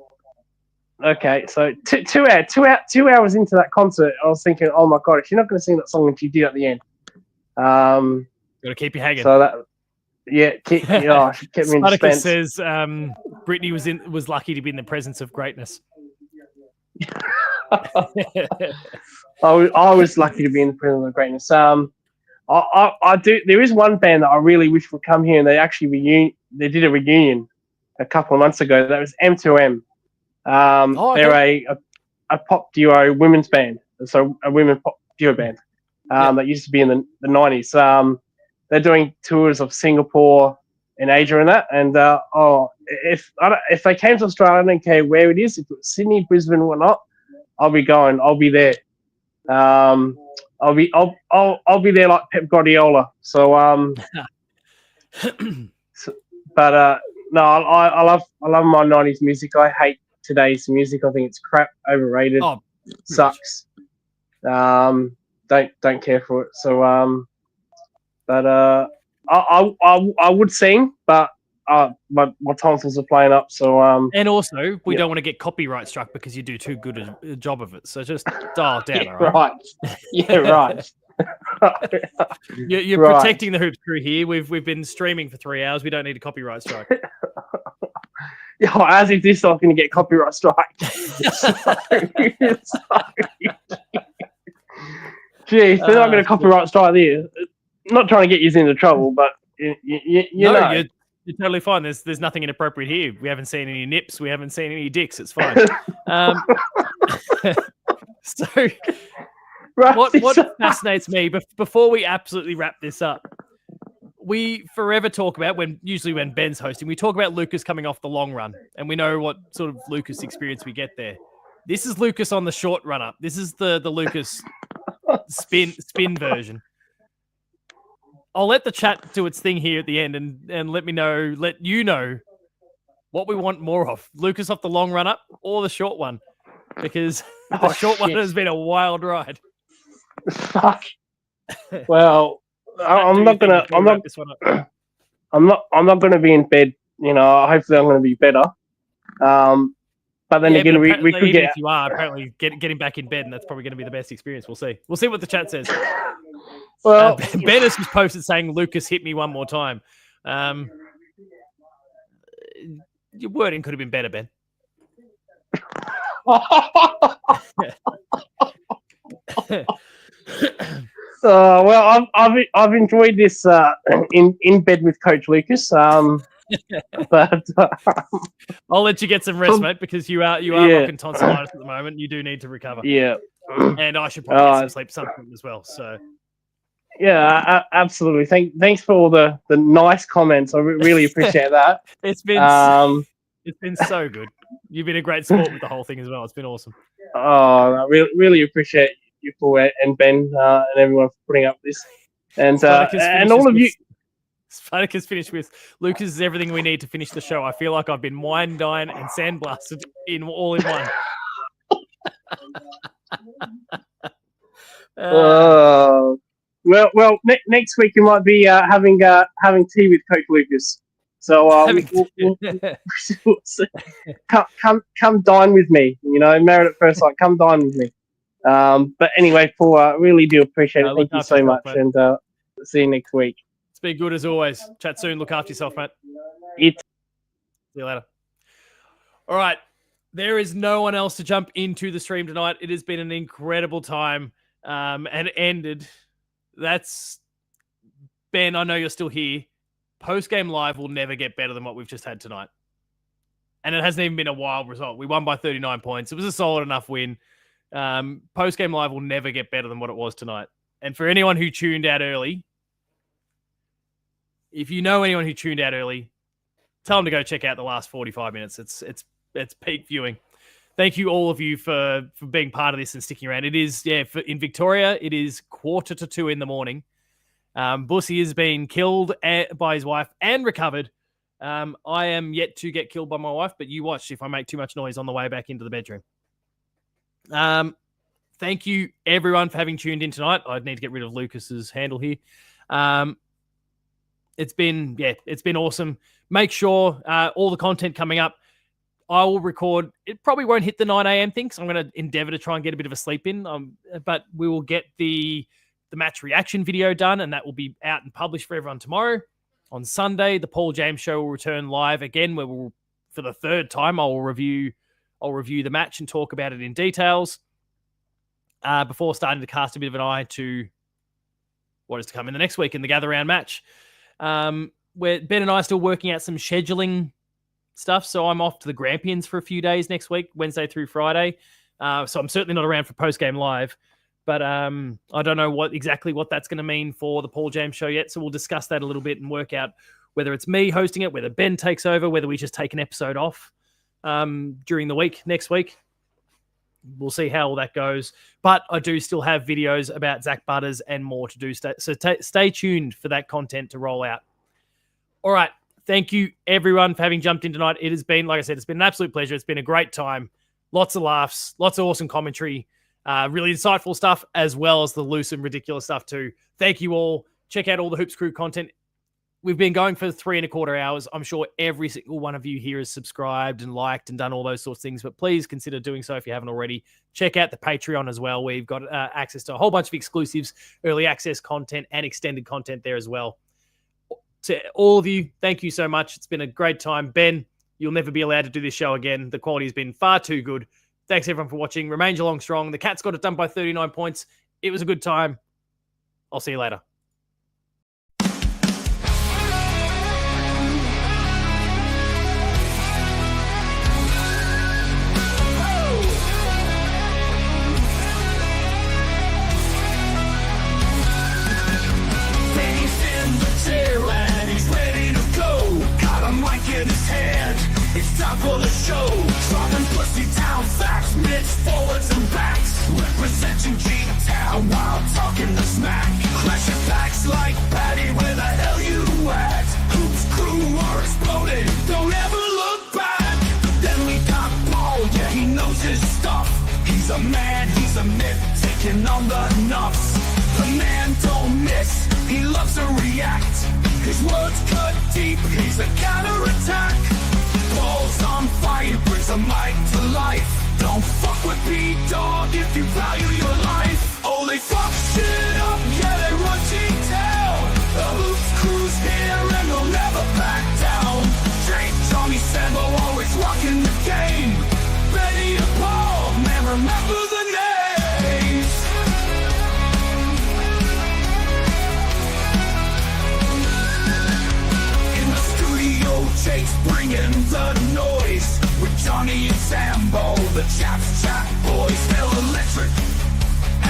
Okay, so 2 hours into that concert, I was thinking, oh my god, if you're not going to sing that song, and she did at the end. Got to keep you hanging. So that, she kept me in suspense. Says Britney was lucky to be in the presence of greatness. I was lucky to be in the presence of greatness. I do. There is one band that I really wish would come here, and they actually they did a reunion a couple of months ago. That was M2M. They're a pop duo women's band, so a women pop duo band that used to be in the 90s. They're doing tours of Singapore and Asia and that. And if they came to Australia, I don't care where it is, if it's Sydney, Brisbane, or whatnot, I'll be going. I'll be there. I'll be there like Pep Guardiola. So but no, I love my 90s music. I hate today's music. I think it's crap, overrated, sucks. Don't care for it. So but I would sing, but my tonsils are playing up. So and also we don't want to get copyright struck because you do too good a job of it. So just dial it down. Right. Yeah, right. You're protecting the Hoops crew here. We've been streaming for 3 hours. We don't need a copyright strike. Yeah, as if this is not going to get copyright strike. Geez, they're not going to copyright strike there. Not trying to get you into trouble, but you know. You're totally fine. There's nothing inappropriate here. We haven't seen any nips. We haven't seen any dicks. It's fine. So what fascinates me, before we absolutely wrap this up, we forever talk about usually when Ben's hosting, we talk about Lucas coming off the long run, and we know what sort of Lucas experience we get there. This is Lucas on the short run up. This is the Lucas spin version. I'll let the chat do its thing here at the end and let you know what we want more of. Lucas off the long run up or the short one, because the short one has been a wild ride. Fuck. Well, I'm not gonna be in bed. You know, hopefully I'm gonna be better. But then again, we could even get. if you are apparently getting back in bed, and that's probably going to be the best experience. We'll see. We'll see what the chat says. Well, Ben has just posted saying, "Lucas, hit me one more time." Your wording could have been better, Ben. Well, I've enjoyed this in bed with Coach Lucas. But I'll let you get some rest, mate, because you are rocking tonsillitis at the moment. You do need to recover. Yeah, and I should probably get some sleep sometime as well. So yeah, absolutely. Thanks for all the nice comments. I really appreciate that. It's been so good. You've been a great sport with the whole thing as well. It's been awesome. Oh, I really appreciate you, Paul, and Ben, and everyone for putting up with this, and all of you. Spartacus finished with Lucas is everything we need to finish the show. I feel like I've been wine, dined, and sandblasted all in one. Well, next week you might be having tea with Coach Lucas. So we'll come dine with me. You know, married at first sight. Come dine with me. But anyway, Paul, I really do appreciate it. Thank you so much, and see you next week. It's been good as always. Chat soon. Look after yourself, mate. See you later. All right. There is no one else to jump into the stream tonight. It has been an incredible time and it ended. That's Ben. I know you're still here. Post-game live will never get better than what we've just had tonight. And it hasn't even been a wild result. We won by 39 points. It was a solid enough win. Post-game live will never get better than what it was tonight. And for anyone who tuned out early, if you know anyone who tuned out early, tell them to go check out the last 45 minutes. It's peak viewing. Thank you all of you for being part of this and sticking around. It is, in Victoria, it is 1:45 in the morning. Bussy has been killed by his wife and recovered. I am yet to get killed by my wife, but you watch if I make too much noise on the way back into the bedroom. Thank you, everyone, for having tuned in tonight. I need to get rid of Lucas's handle here. It's been awesome. Make sure all the content coming up, I will record. It probably won't hit the 9 a.m. thing, so I'm going to endeavor to try and get a bit of a sleep in. But we will get the match reaction video done, and that will be out and published for everyone tomorrow. On Sunday, the Paul James Show will return live again, where we'll, for the third time, I'll review the match and talk about it in details before starting to cast a bit of an eye to what is to come in the next week in the gather round match. Where Ben and I are still working out some scheduling stuff, so I'm off to the Grampians for a few days next week, Wednesday through Friday. So I'm certainly not around for post-game live, but I don't know what that's going to mean for the Paul James Show yet. So we'll discuss that a little bit and work out whether it's me hosting it, whether Ben takes over, whether we just take an episode off during the week next week. We'll see how all that goes. But I do still have videos about Zach Butters and more to do. So stay tuned for that content to roll out. All right. Thank you, everyone, for having jumped in tonight. It has been, like I said, it's been an absolute pleasure. It's been a great time. Lots of laughs, lots of awesome commentary, really insightful stuff, as well as the loose and ridiculous stuff too. Thank you all. Check out all the Hoops Crew content. We've been going for 3.25 hours. I'm sure every single one of you here has subscribed and liked and done all those sorts of things, but please consider doing so if you haven't already. Check out the Patreon as well. We've got access to a whole bunch of exclusives, early access content, and extended content there as well. To all of you, thank you so much. It's been a great time. Ben, you'll never be allowed to do this show again. The quality has been far too good. Thanks, everyone, for watching. Remain Geelong strong. The Cats got it done by 39 points. It was a good time. I'll see you later. It's time for the show. Dropping pussy down facts, mitts, forwards and backs. Representing G-Town while talking the smack. Clash He's a man, he's a myth, taking on the nuffs. The man don't miss, he loves to react. His words cut deep, he's a counterattack. Balls on fire, brings a mic to life. Don't fuck with P-Dog if you value your life. Oh, they fuck shit up, yeah, they run G-Town. The Hoops crew's here and they'll never back down. Drake, Johnny Sambo, always rocking the game. Benny and Paul, man, remember the names. In the studio, Jake's bringing the noise. With Johnny and Sambo, the chaps chat boys, they're electric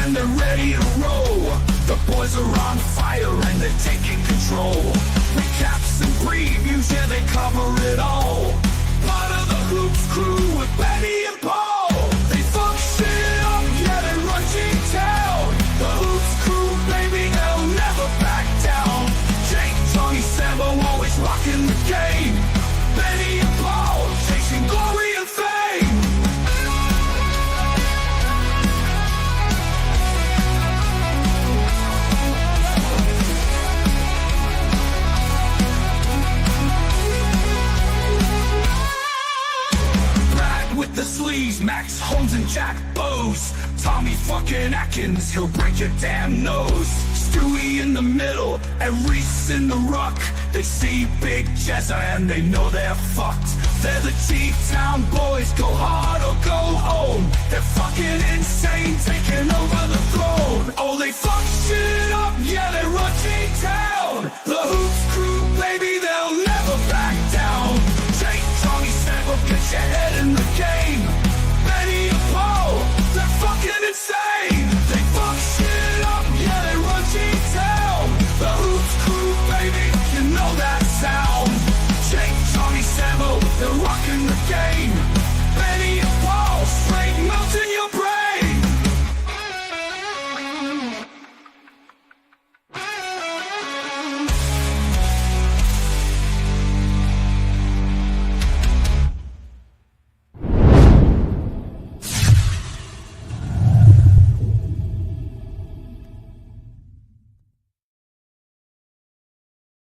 and they're ready to roll. The boys are on fire and they're taking control. Recaps and previews, yeah, they cover it all. Part of the Hoops crew with Benny and Paul. They fuck shit up, yeah, they run G-Town. The Hoops crew, baby, they'll never back down. Jake, Johnny, Sambo, always rocking the game. Benny and Paul, chasing glory and fame. Brad with the sleeves, Max Holmes and Jack Bowes. Tommy fucking Atkins, he'll break your damn nose. Stewie in the middle, and Reese in the ruck. They see Big Jezza and they know they're fucked. They're the G-Town boys, go hard or go home. They're fucking insane, take